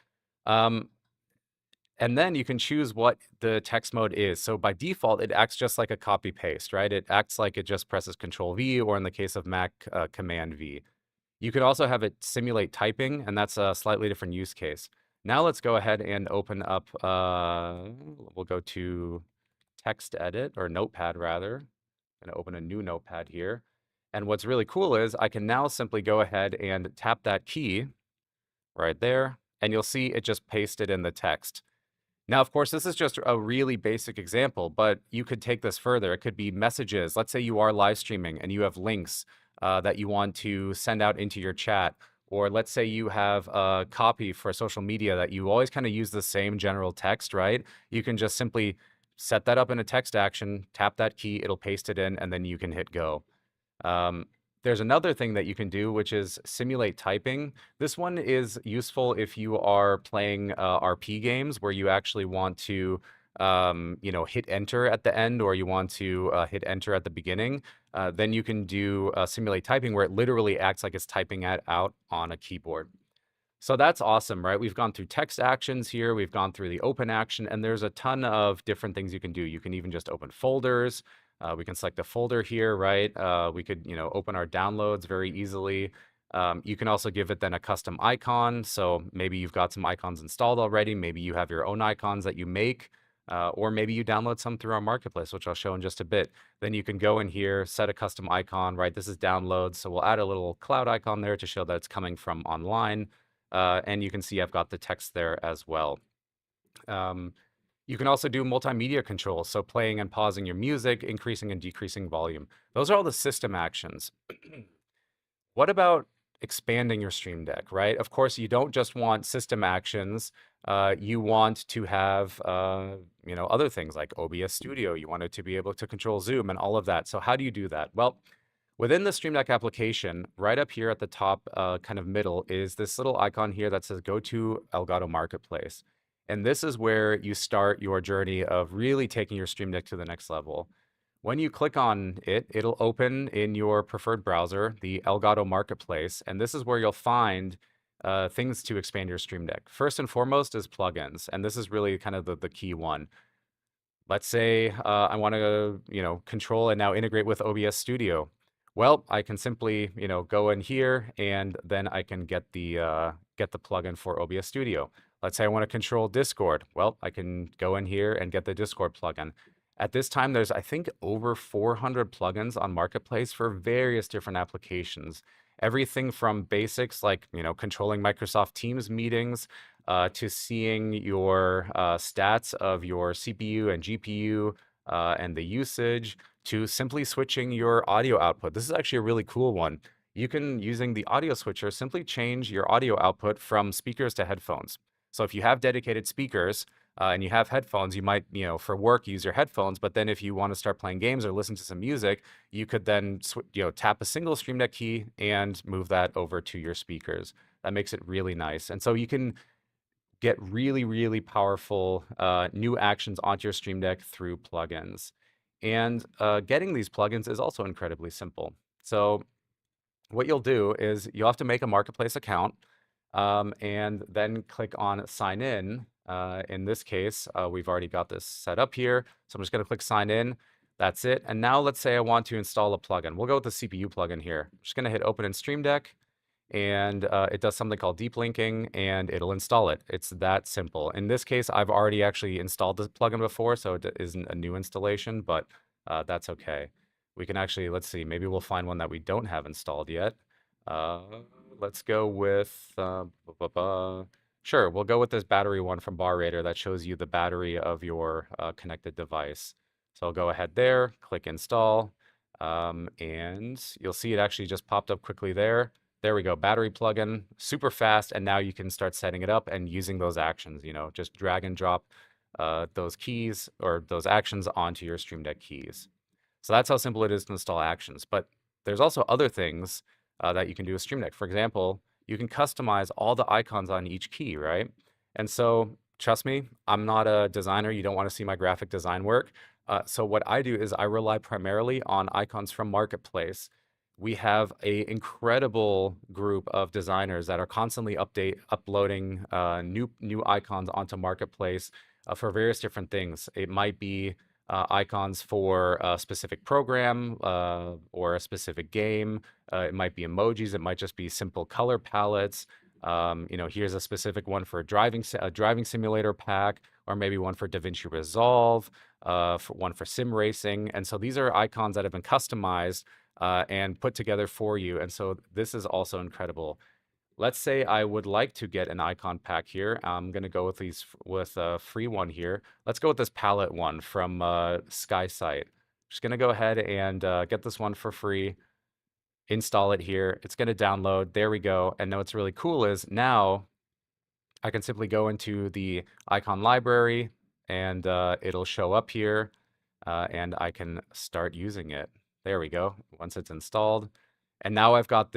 And then you can choose what the text mode is. So by default, it acts just like a copy paste, right? It acts like it just presses Control V, or in the case of Mac, Command V. You could also have it simulate typing, and that's a slightly different use case. Now let's go ahead and open up, we'll go to text edit, or notepad rather. I'm gonna open a new notepad here. And what's really cool is I can now simply go ahead and tap that key right there, and you'll see it just pasted in the text. Now, of course, this is just a really basic example, but you could take this further. It could be messages. Let's say you are live streaming and you have links that you want to send out into your chat. Or let's say you have a copy for social media that you always kind of use the same general text, right? You can just simply set that up in a text action, tap that key, it'll paste it in, and then you can hit go. There's another thing that you can do, which is simulate typing. This one is useful if you are playing RP games where you actually want to, hit enter at the end, or you want to hit enter at the beginning. Then you can do simulate typing, where it literally acts like it's typing it out on a keyboard. So that's awesome, right? We've gone through text actions here, we've gone through the open action, and there's a ton of different things you can do. You can even just open folders. We can select a folder here, right? We could, open our downloads very easily. You can also give it then a custom icon. So maybe you've got some icons installed already. Maybe you have your own icons that you make, or maybe you download some through our marketplace, which I'll show in just a bit. Then you can go in here, set a custom icon, right? This is downloads. So we'll add a little cloud icon there to show that it's coming from online. And you can see I've got the text there as well. You can also do multimedia control, so playing and pausing your music, increasing and decreasing volume. Those are all the system actions. What about expanding your Stream Deck, right? Of course, you don't just want system actions. You want to have, other things like OBS Studio. You want it to be able to control Zoom and all of that. So how do you do that? Well, within the Stream Deck application, right up here at the top, kind of middle, is this little icon here that says Go to Elgato Marketplace. And this is where you start your journey of really taking your Stream Deck to the next level. When you click on it, it'll open in your preferred browser, the Elgato Marketplace, and this is where you'll find things to expand your Stream Deck. First and foremost is plugins, and this is really kind of the key one. Let's say I want to, control and now integrate with OBS Studio. Well, I can simply, go in here and then I can get the plugin for OBS Studio. Let's say I want to control Discord. Well, I can go in here and get the Discord plugin. At this time, there's, I think, over 400 plugins on Marketplace for various different applications. Everything from basics like, controlling Microsoft Teams meetings, to seeing your stats of your CPU and GPU and the usage, to simply switching your audio output. This is actually a really cool one. You can, using the audio switcher, simply change your audio output from speakers to headphones. So if you have dedicated speakers and you have headphones, you might, for work, use your headphones. But then if you want to start playing games or listen to some music, you could then, tap a single Stream Deck key and move that over to your speakers. That makes it really nice. And so you can get really, really powerful new actions onto your Stream Deck through plugins. And getting these plugins is also incredibly simple. So what you'll do is you'll have to make a marketplace account and then click on sign in. In this case, we've already got this set up here. So I'm just going to click sign in. That's it. And now let's say I want to install a plugin. We'll go with the CPU plugin here. I'm just going to hit open in Stream Deck and it does something called deep linking and it'll install it. It's that simple. In this case, I've already actually installed this plugin before, so it isn't a new installation, but that's okay. We can actually, let's see, maybe we'll find one that we don't have installed yet. Uh, let's go with, sure, we'll go with this battery one from Bar Raider that shows you the battery of your connected device. So I'll go ahead there, click install, and you'll see it actually just popped up quickly there. There we go, battery plugin, super fast, and now you can start setting it up and using those actions, just drag and drop those keys or those actions onto your Stream Deck keys. So that's how simple it is to install actions. But there's also other things that you can do with Stream Deck. For example, you can customize all the icons on each key, right? And so, trust me, I'm not a designer. You don't want to see my graphic design work. So what I do is I rely primarily on icons from Marketplace. We have a incredible group of designers that are constantly uploading new icons onto Marketplace for various different things. It might be icons for a specific program or a specific game. It might be emojis. It might just be simple color palettes. Here's a specific one for a driving simulator pack, or maybe one for DaVinci Resolve, one for sim racing. And so these are icons that have been customized and put together for you. And so this is also incredible. Let's say I would like to get an icon pack here. I'm going to go with a free one here. Let's go with this palette one from SkySight. Just going to go ahead and get this one for free, install it here. It's going to download. There we go. And now what's really cool is now I can simply go into the icon library and it'll show up here and I can start using it. There we go. Once it's installed. And now I've got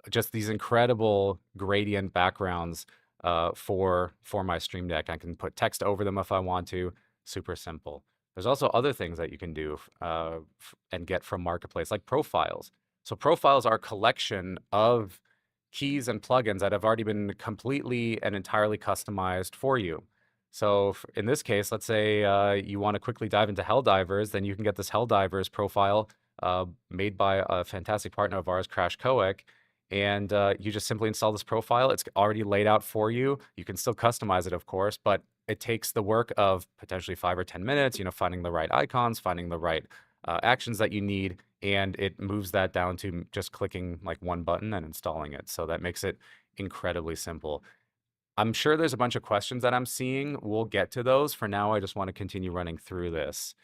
just these incredible gradient backgrounds for my Stream Deck. I can put text over them if I want to. Super simple. There's also other things that you can do and get from Marketplace, like profiles. So profiles are a collection of keys and plugins that have already been completely and entirely customized for you. So in this case, let's say you want to quickly dive into Helldivers, then you can get this Helldivers profile made by a fantastic partner of ours, Crash Coek, and you just simply install this profile. It's already laid out for you. You can still customize it, of course, but it takes the work of potentially 5 or 10 minutes, finding the right icons, finding the right actions that you need, and it moves that down to just clicking like one button and installing it. So that makes it incredibly simple. I'm sure there's a bunch of questions that I'm seeing. We'll get to those. For now, I just want to continue running through this.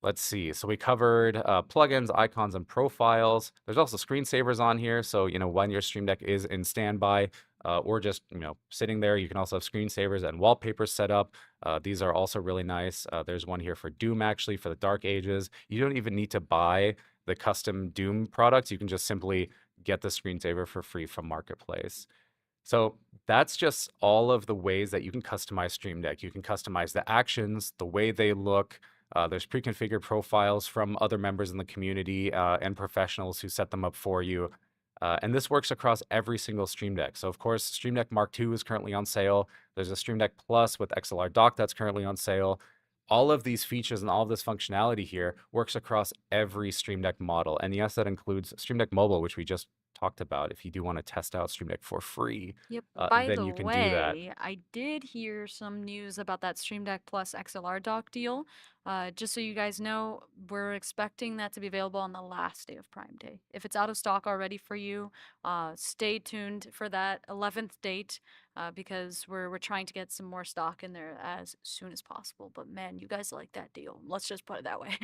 Let's see. So we covered plugins, icons, and profiles. There's also screensavers on here. So, when your Stream Deck is in standby or just, sitting there, you can also have screensavers and wallpapers set up. These are also really nice. There's one here for Doom, actually, for the Dark Ages. You don't even need to buy the custom Doom products. You can just simply get the screensaver for free from Marketplace. So that's just all of the ways that you can customize Stream Deck. You can customize the actions, the way they look. There's pre-configured profiles from other members in the community and professionals who set them up for you. And this works across every single Stream Deck. So of course, Stream Deck Mark II is currently on sale. There's a Stream Deck Plus with XLR dock that's currently on sale. All of these features and all of this functionality here works across every Stream Deck model. And yes, that includes Stream Deck Mobile, which we just talked about. If you do want to test out Stream Deck for free, Yep. By then the you can do that. way, I did hear some news about that Stream Deck Plus XLR dock deal. Just so you guys know, we're expecting that to be available on the last day of Prime Day. If it's out of stock already for you, stay tuned for that 11th date because we're trying to get some more stock in there as soon as possible. But man, you guys like that deal. Let's just put it that way.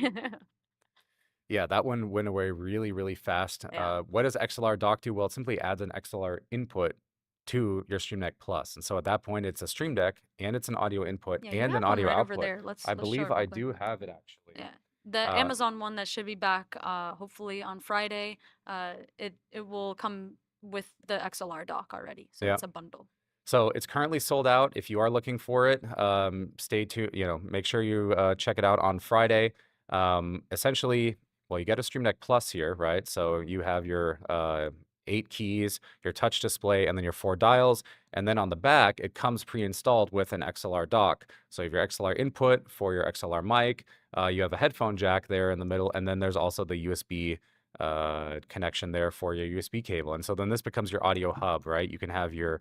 Yeah, that one went away really, really fast. Yeah. What does XLR dock do? Well, it simply adds an XLR input to your Stream Deck Plus. And so at that point, it's a Stream Deck and it's an audio input Yeah, you and an have one audio right over output. there. Let's I show believe it real I quick. do have it actually. Yeah. The Uh, Amazon one that should be back hopefully on Friday. It will come with the XLR dock already. So yeah. it's a bundle. So it's currently sold out. If you are looking for it, stay tuned. Make sure you check it out on Friday. Essentially, well, you get a Stream Deck Plus here, right? So you have your 8 keys, your touch display, and then your 4 dials. And then on the back, it comes pre-installed with an XLR dock. So you have your XLR input for your XLR mic. You have a headphone jack there in the middle, and then there's also the USB connection there for your USB cable. And so then this becomes your audio hub, right? You can have your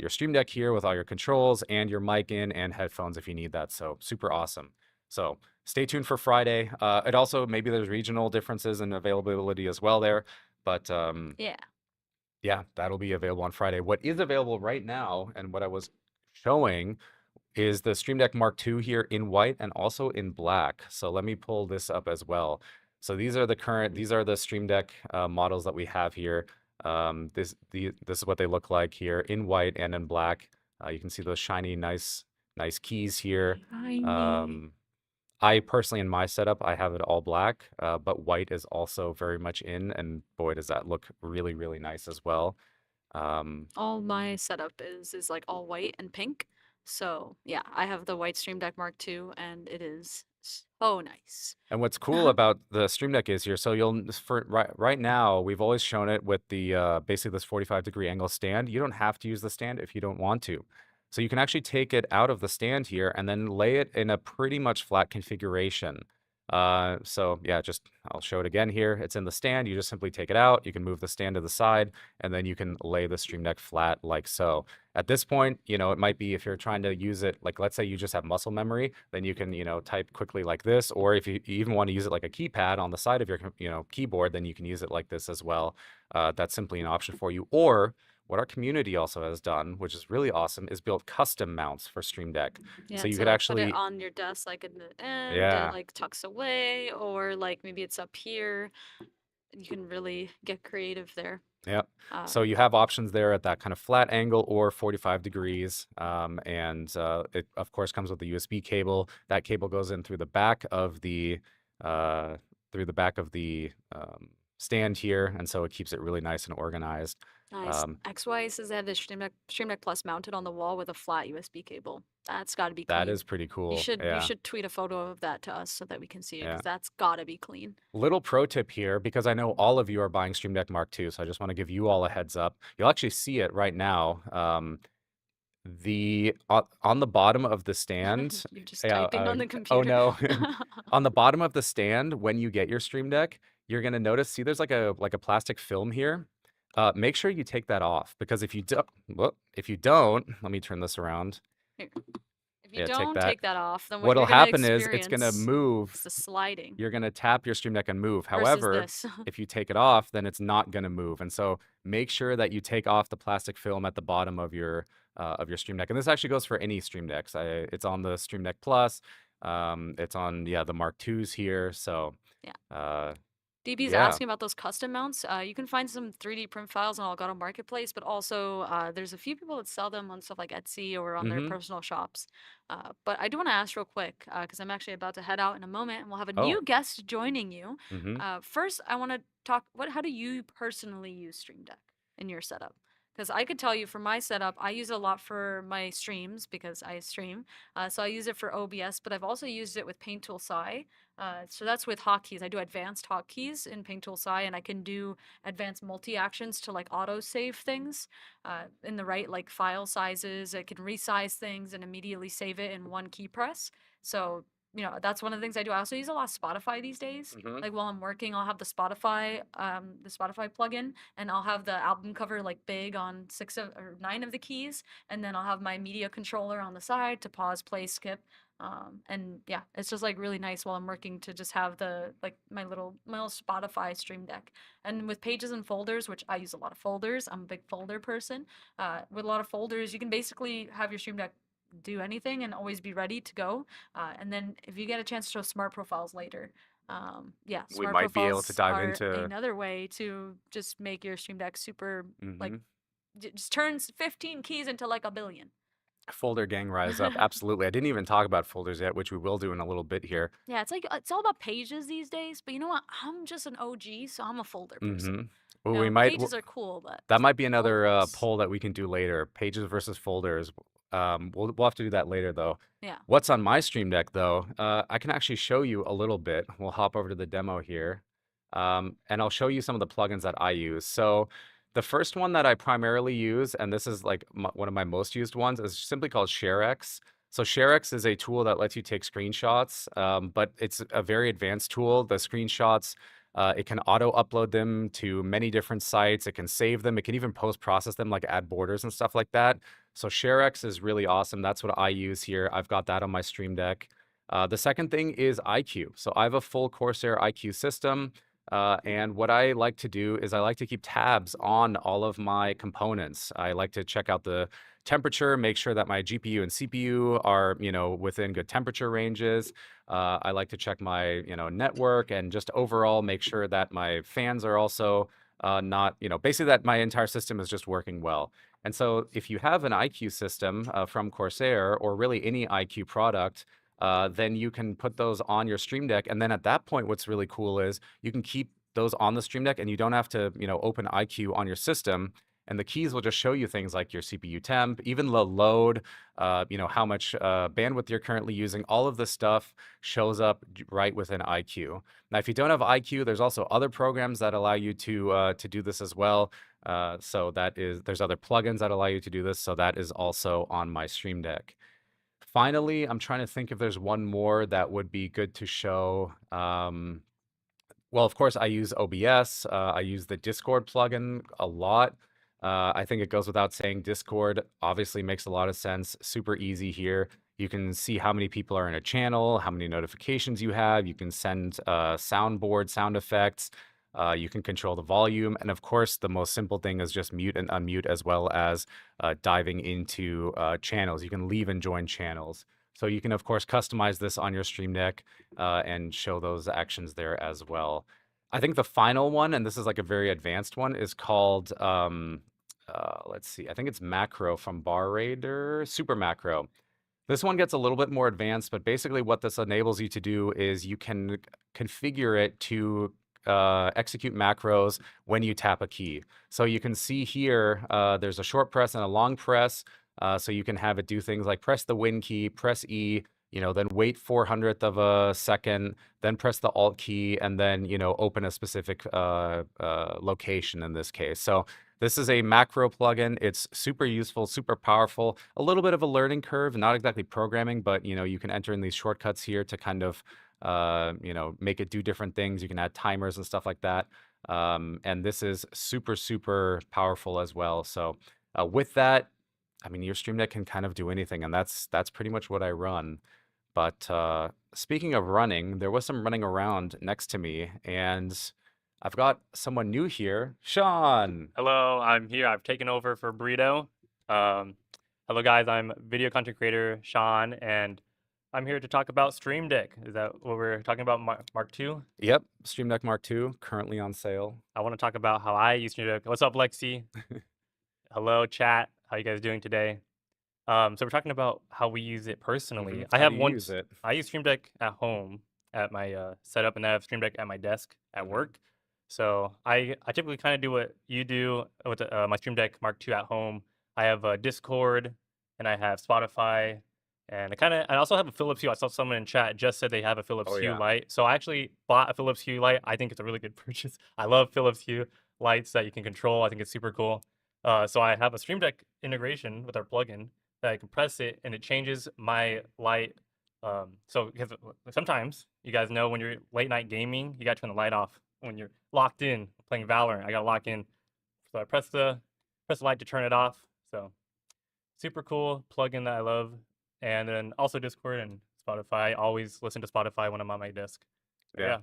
Stream Deck here with all your controls and your mic in and headphones if you need that. So super awesome. So stay tuned for Friday. It also maybe there's regional differences in availability as well there, but Yeah. yeah, that'll be available on Friday. What is available right now and what I was showing is the Stream Deck Mark II here in white and also in black. So let me pull this up as well. So these are the Stream Deck models that we have here. This is what they look like here in white and in black. You can see those shiny, nice keys here. Shiny. Um, I personally, in my setup, I have it all black, but white is also very much in, and boy, does that look really, really nice as well. Um, All my setup is like all white and pink. So yeah, I have the white Stream Deck Mark II, and it is so nice. And what's cool about the Stream Deck is here, so for right now, we've always shown it with the basically this 45-degree angle stand. You don't have to use the stand if you don't want to. So you can actually take it out of the stand here and then lay it in a pretty much flat configuration. So yeah, I'll show it again here. It's in the stand. You just simply take it out. You can move the stand to the side, and then you can lay the Stream Deck flat like so. At this point, it might be if you're trying to use it, like let's say you just have muscle memory, then you can, type quickly like this, or if you even want to use it like a keypad on the side of your, keyboard, then you can use it like this as well. That's simply an option for you. Or what our community also has done, which is really awesome, is build custom mounts for Stream Deck. Yeah, So you to could like put it actually, on your desk like in the end, it yeah, like tucks away, or like maybe it's up here. You can really get creative there. yeah. Uh, So you have options there at that kind of flat angle or 45 degrees. And it, of course, comes with the USB cable. That cable goes in uh, through the back of the stand here. And so it keeps it really nice and organized. Nice. Um, XY says they have this Stream Deck Plus mounted on the wall with a flat USB cable. That's got to be that clean. is pretty You cool. should you Yeah. should tweet a photo of that to us so that we can see it Yeah. because that's got to be clean. Little pro tip here, because I know all of you are buying Stream Deck Mark II, so I just want to give you all a heads up. You'll actually see it right now. The on the bottom of the stand, You're just yeah, typing on the oh computer. no, on the bottom of the stand when you get your Stream Deck, you're gonna notice. See, there's like a plastic film here. Make sure you take that off because if you don't, let me turn this around. Here. If you Yeah, take don't that. take that off, then what What'll you're gonna happen is it's gonna experience move. is the sliding You're gonna tap your Stream Deck and move. versus However, this. if you take it off, then it's not gonna move. And so make sure that you take off the plastic film at the bottom of your Stream Deck. And this actually goes for any Stream Decks. It's on the Stream Deck Plus. It's on the Mark IIs here. So Yeah. uh, DB's yeah. asking about those custom mounts. You can find some 3D print files on Elgato Marketplace, but also there's a few people that sell them on stuff like Etsy or on their Mm-hmm. personal shops. But I do want to ask real quick because I'm actually about to head out in a moment, and we'll have a Oh. new guest joining you. Mm-hmm. First, I want to talk. How do you personally use Stream Deck in your setup? Because I could tell you for my setup, I use it a lot for my streams because I stream. So I use it for OBS, but I've also used it with Paint Tool Sci. So that's with hotkeys. I do advanced hotkeys in Paint Tool Sci, and I can do advanced multi-actions to like auto-save things in the right like file sizes. I can resize things and immediately save it in one key press. So that's one of the things I do. I also use a lot of Spotify these days. Mm-hmm. Like while I'm working, I'll have the Spotify plugin, and I'll have the album cover like big on 9 of the keys, and then I'll have my media controller on the side to pause, play, skip. And yeah, it's just like really nice while I'm working to just have the like my little Spotify Stream Deck. And with pages and folders, which I use a lot of folders, I'm a big folder person. With a lot of folders, you can basically have your Stream Deck do anything and always be ready to go. And then if you get a chance to show smart profiles later, yeah, We smart might be able to profiles dive are into. another way to just make your Stream Deck super like Mm-hmm. just turns 15 keys into like a billion. Folder gang rise up. Absolutely. I didn't even talk about folders yet, which we will do in a little bit here. Yeah, it's like it's all about pages these days. But you know what? I'm just an OG, so I'm a folder Mm-hmm. person. Well, You we know, might. pages are cool, but That might be another folders. poll that we can do later. Pages versus folders. We'll have to do that later though. Yeah. What's on my Stream Deck though? I can actually show you a little bit. We'll hop over to the demo here, and I'll show you some of the plugins that I use. So the first one that I primarily use, and this is like one of my most used ones, is simply called ShareX. So ShareX is a tool that lets you take screenshots, but it's a very advanced tool. The screenshots it can auto upload them to many different sites. It can save them. It can even post process them, like add borders and stuff like that. So ShareX is really awesome. That's what I use here. I've got that on my Stream Deck. The second thing is iQue. So I have a full Corsair iQue system. And what I like to do is I like to keep tabs on all of my components. I like to check out the temperature, make sure that my GPU and CPU are, within good temperature ranges. I like to check my, network and just overall make sure that my fans are also not, basically that my entire system is just working well. And so if you have an iQue system from Corsair or really any iQue product, then you can put those on your Stream Deck. And then at that point, what's really cool is you can keep those on the Stream Deck and you don't have to, open iQue on your system. And the keys will just show you things like your CPU temp, even the load, how much bandwidth you're currently using. All of this stuff shows up right within iQue. Now, if you don't have iQue, there's also other programs that allow you to do this as well. So there's other plugins that allow you to do this. So that is also on my Stream Deck. Finally, I'm trying to think if there's one more that would be good to show. Well, of course, I use OBS. I use the Discord plugin a lot. I think it goes without saying, Discord obviously makes a lot of sense. Super easy here. You can see how many people are in a channel, how many notifications you have. You can send soundboard sound effects. You can control the volume. And of course, the most simple thing is just mute and unmute, as well as diving into channels. You can leave and join channels. So you can, of course, customize this on your Stream Deck and show those actions there as well. I think the final one, and this is like a very advanced one, is called, let's see, I think it's Macro from Bar Raider, Super Macro. This one gets a little bit more advanced, but basically what this enables you to do is you can configure it to execute macros when you tap a key. So you can see here, there's a short press and a long press. So you can have it do things like press the Win key, press E, then wait 400th of a second, then press the Alt key, and then, open a specific location in this case. So this is a macro plugin. It's super useful, super powerful, a little bit of a learning curve, not exactly programming, but you can enter in these shortcuts here to kind of make it do different things. You can add timers and stuff like that. And this is super, super powerful as well. So with that, I mean, your Stream Deck can kind of do anything, and that's pretty much what I run. But speaking of running, there was some running around next to me, and I've got someone new here, Sean. Hello, I'm here. I've taken over for Burrito. Um, Hello, guys. I'm video content creator Sean, and I'm here to talk about Stream Deck. Is that what we're talking about, Mark II? Yep, Stream Deck Mark II, currently on sale. I want to talk about how I use Stream Deck. What's up, Lexi? Hello, chat. How you guys doing today? So we're talking about how we use it personally. I How have do you use it? I use Stream Deck at home at my setup, and then I have Stream Deck at my desk at work. So I typically kind of do what you do with my Stream Deck Mark II at home. I have Discord, and I have Spotify, and I also have a Philips Hue. I saw someone in chat just said they have a Philips Oh, Hue yeah. light. So I actually bought a Philips Hue light. I think it's a really good purchase. I love Philips Hue lights that you can control. I think it's super cool. So I have a Stream Deck integration with our plugin that I can press it and it changes my light. So because sometimes you guys know when you're late night gaming, you got to turn the light off when you're locked in playing Valorant. I got to lock in, so I press the light to turn it off. So super cool plugin that I love, and then also Discord and Spotify. I always listen to Spotify when I'm on my desk. So, yeah.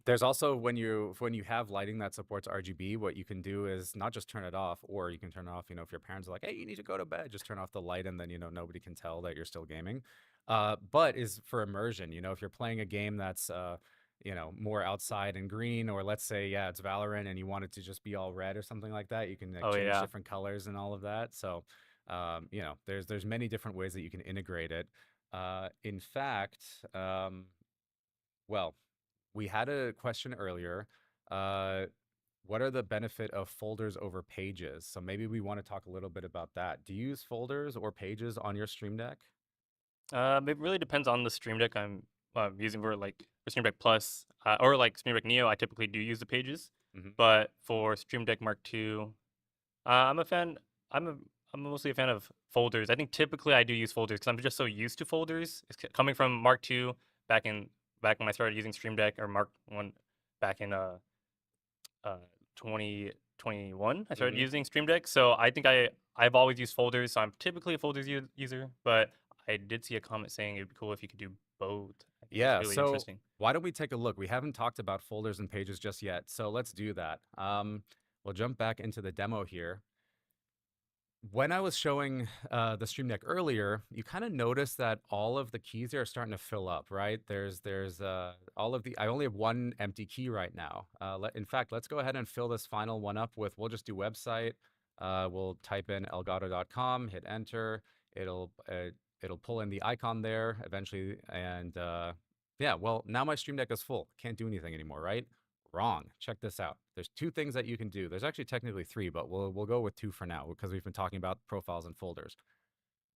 There's also when you have lighting that supports RGB, what you can do is not just turn it off, or you can turn it off, if your parents are like, hey, you need to go to bed, just turn off the light and then, nobody can tell that you're still gaming. But is for immersion, if you're playing a game that's, more outside and green, or let's say, yeah, it's Valorant and you want it to just be all red or something like that, you can Oh, change yeah. different colors and all of that. So, there's many different ways that you can integrate it. In fact, well, we had a question earlier. Uh, what are the benefit of folders over pages? So maybe we want to talk a little bit about that. Do you use folders or pages on your Stream Deck? It really depends on the Stream Deck I'm using for Stream Deck Plus or like Stream Deck Neo. I typically do use the pages, Hmm. but for Stream Deck Mark II, I'm a fan. I'm a I'm mostly a fan of folders. I think typically I do use folders because I'm just so used to folders. Coming from Mark II back in back when I started using Stream Deck or Mark One back in uh 2021 I started Hmm. using Stream Deck. So I think I've always used folders. So I'm typically a folders user, but I did see a comment saying it'd be cool if you could do both. I think that's Yeah, really so interesting. why don't we take a look? We haven't talked about folders and pages just yet, so let's do that. We'll jump back into the demo here. When I was showing the Stream Deck earlier, you kind of notice that all of the keys here are starting to fill up, right? There's all of the. I only have one empty key right now. In fact, let's go ahead and fill this final one up with. We'll just do website. We'll type in elgato.com, hit enter. It'll it'll pull in the icon there eventually, and yeah. Well, now my Stream Deck is full. Can't do anything anymore, right? Wrong. Check this out. There's two things that you can do. There's actually technically three, but we'll go with two for now because we've been talking about profiles and folders.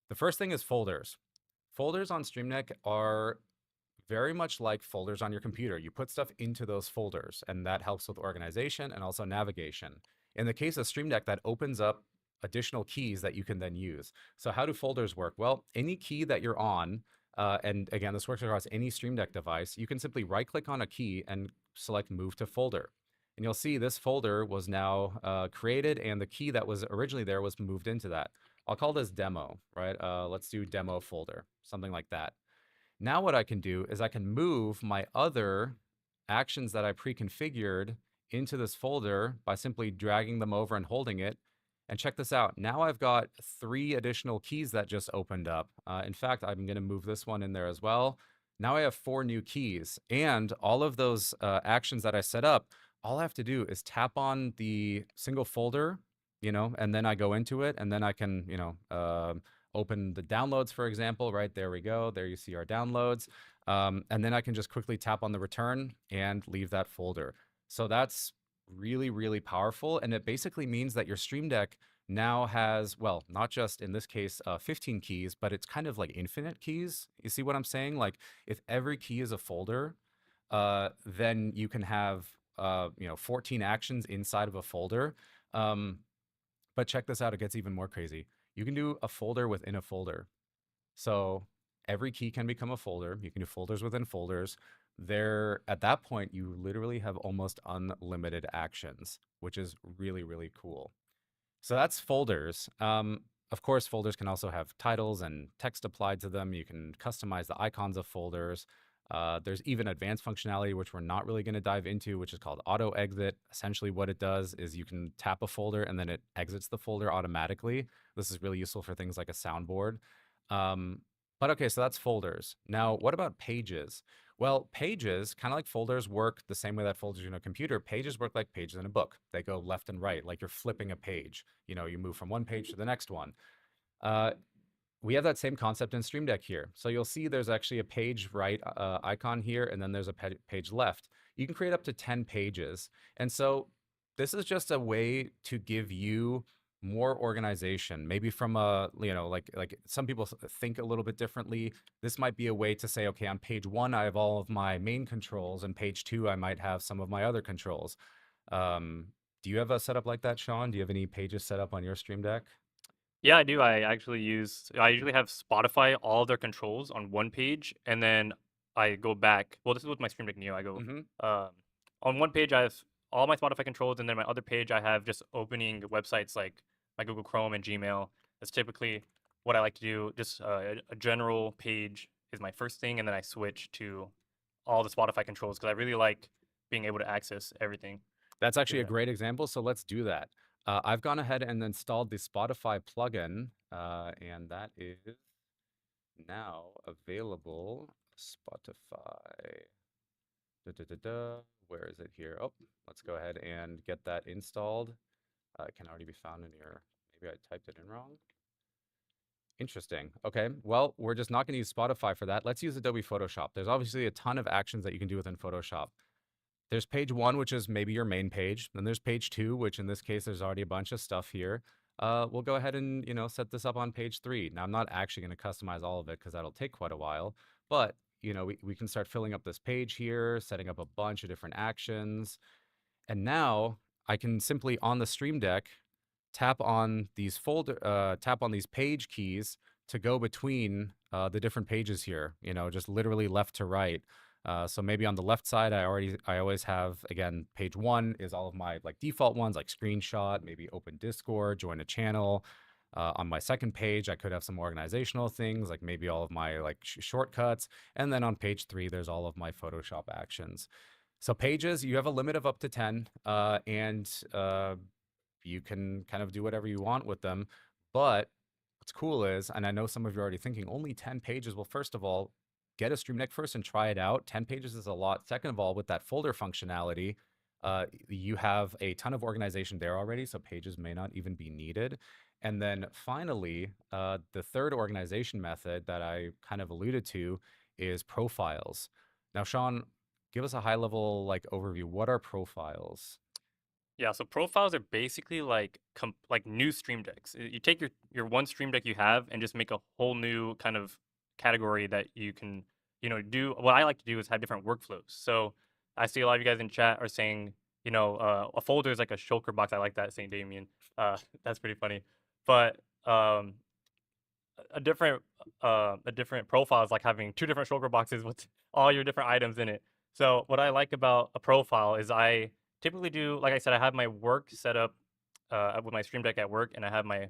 The first thing is folders. Folders on Stream Deck are very much like folders on your computer. You put stuff into those folders, and that helps with organization and also navigation. In the case of Stream Deck, that opens up additional keys that you can then use. So how do folders work? Well, any key that you're on, and again, this works across any Stream Deck device, you can simply right-click on a key and select Move to Folder. And you'll see this folder was now created, and the key that was originally there was moved into that. I'll call this demo, right? Let's do demo folder, something like that. Now what I can do is I can move my other actions that I pre-configured into this folder by simply dragging them over and holding it. And check this out. Now I've got 3 additional keys that just opened up. In fact, I'm going to move this one in there as well. Now I have 4 new keys, and all of those actions that I set up, all I have to do is tap on the single folder, and then I go into it, and then I can, open the downloads, for example, right? There we go. There you see our downloads. And then I can just quickly tap on the return and leave that folder. So that's really, really powerful. And it basically means that your Stream Deck now has, well, not just in this case, 15 keys, but it's kind of like infinite keys. You see what I'm saying? Like if every key is a folder, then you can have, 14 actions inside of a folder. But check this out, it gets even more crazy. You can do a folder within a folder. So every key can become a folder. You can do folders within folders. There, at that point, you literally have almost unlimited actions, which is really, really cool. So that's folders. Of course, folders can also have titles and text applied to them. You can customize the icons of folders. There's even advanced functionality, which we're not really going to dive into, which is called auto exit. Essentially, what it does is you can tap a folder and then it exits the folder automatically. This is really useful for things like a soundboard. But okay, so that's folders. Now, what about pages? Well, pages, kind of like folders, work the same way that folders in a computer. Pages work like pages in a book. They go left and right, like you're flipping a page. You move from one page to the next one. Uh, we have that same concept in Stream Deck here. So you'll see there's actually a page right icon here, and then there's a page left. You can create up to 10 pages. And so this is just a way to give you more organization, maybe from like some people think a little bit differently. This might be a way to say, okay, on page 1 I have all of my main controls, and page 2 I might have some of my other controls. Do you have a setup like that, Sean? Do you have any pages set up on your Stream Deck? Yeah, I do. I usually have Spotify, all of their controls on one page, and then I go back. Well, this is with my Stream Deck Neo. I go Mm-hmm. um, on one page, I have all my Spotify controls, and then my other page, I have just opening websites like my Google Chrome and Gmail. That's typically what I like to do. Just a general page is my first thing, and then I switch to all the Spotify controls because I really like being able to access everything That's through actually a there. great example. So let's do that. I've gone ahead and installed the Spotify plugin, and that is now available. Spotify. Da, da, da, da. Where is it here? Oh, let's go ahead and get that installed. It can already be found in your. Maybe I typed it in wrong. Interesting. Okay. Well, we're just not going to use Spotify for that. Let's use Adobe Photoshop. There's obviously a ton of actions that you can do within Photoshop. There's page one, which is maybe your main page. Then there's page two, which in this case, there's already a bunch of stuff here. We'll go ahead and, set this up on page three. Now, I'm not actually going to customize all of it because that'll take quite a while. But, we can start filling up this page here, setting up a bunch of different actions. And now I can simply on the Stream Deck tap on these page keys to go between the different pages here. Just literally left to right. So maybe on the left side, I always have, again, page one is all of my like default ones, like screenshot, maybe open Discord, join a channel. On my second page, I could have some organizational things, like maybe all of my like shortcuts. And then on page three, there's all of my Photoshop actions. So pages, you have a limit of up to 10, and you can kind of do whatever you want with them. But what's cool is, and I know some of you are already thinking, only 10 pages. Well, first of all, get a Stream Deck first and try it out. 10 pages is a lot. Second of all, with that folder functionality, you have a ton of organization there already, so pages may not even be needed. And then finally, the third organization method that I kind of alluded to is profiles. Now, Sean, give us a high level like overview. What are profiles? Yeah, so profiles are basically like like new Stream Decks. You take your one Stream Deck you have and just make a whole new kind of category that you can, do. What I like to do is have different workflows. So I see a lot of you guys in chat are saying, a folder is like a shulker box. I like that, St. Damien. That's pretty funny. But a different profile is like having two different shulker boxes with all your different items in it. So what I like about a profile is I typically do, like I said, I have my work set up with my Stream Deck at work, and I have my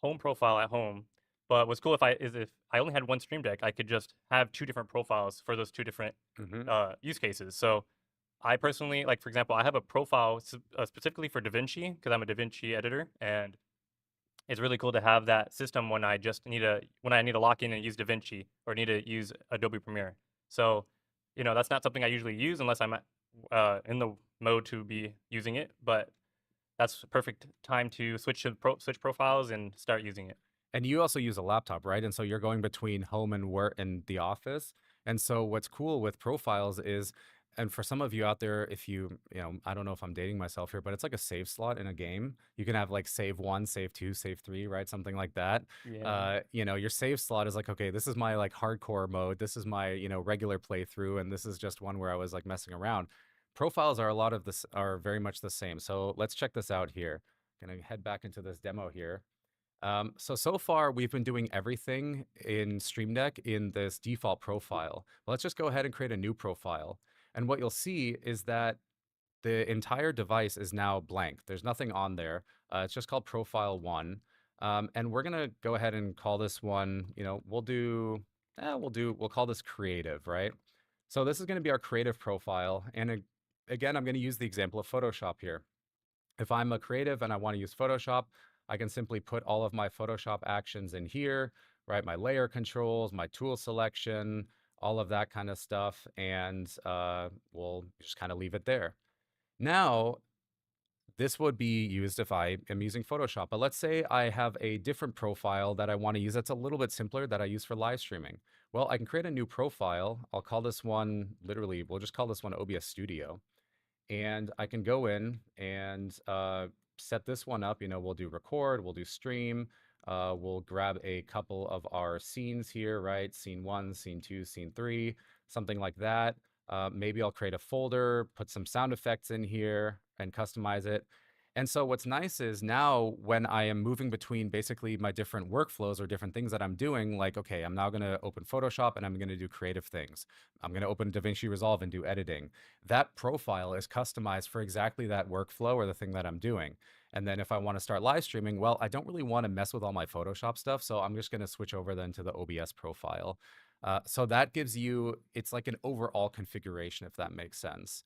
home profile at home. But what's cool if I only had one Stream Deck, I could just have two different profiles for those two different Mm-hmm. use cases. So I personally, like for example, I have a profile specifically for DaVinci because I'm a DaVinci editor, and it's really cool to have that system when I need to lock in and use DaVinci or need to use Adobe Premiere. So, that's not something I usually use unless I'm in the mode to be using it. But that's a perfect time to switch profiles and start using it. And you also use a laptop, right? And so you're going between home and work and the office. And so what's cool with profiles is, and for some of you out there, if I don't know if I'm dating myself here, but it's like a save slot in a game. You can have like save one, save two, save three, right? Something like that. Yeah. Your save slot is like, okay, this is my like hardcore mode. This is my, regular playthrough. And this is just one where I was like messing around. Profiles are very much the same. So let's check this out here. Gonna head back into this demo here. So far, we've been doing everything in Stream Deck in this default profile. Let's just go ahead and create a new profile. And what you'll see is that the entire device is now blank. There's nothing on there. It's just called Profile 1. And we're going to go ahead and call this one, we'll call this Creative, right? So this is going to be our creative profile. And again, I'm going to use the example of Photoshop here. If I'm a creative and I want to use Photoshop, I can simply put all of my Photoshop actions in here, right? My layer controls, my tool selection, all of that kind of stuff. And we'll just kind of leave it there. Now, this would be used if I am using Photoshop. But let's say I have a different profile that I want to use that's a little bit simpler that I use for live streaming. Well, I can create a new profile. I'll call this one, literally, we'll just call this one OBS Studio. And I can go in and set this one up. We'll do record, we'll do stream. We'll grab a couple of our scenes here, right? Scene 1, scene 2, scene 3, something like that. Maybe I'll create a folder, put some sound effects in here and customize it. And so what's nice is now when I am moving between basically my different workflows or different things that I'm doing, like, okay, I'm now going to open Photoshop and I'm going to do creative things. I'm going to open DaVinci Resolve and do editing. That profile is customized for exactly that workflow or the thing that I'm doing. And then if I want to start live streaming, well, I don't really want to mess with all my Photoshop stuff. So I'm just going to switch over then to the OBS profile. So that gives you, it's like an overall configuration, if that makes sense.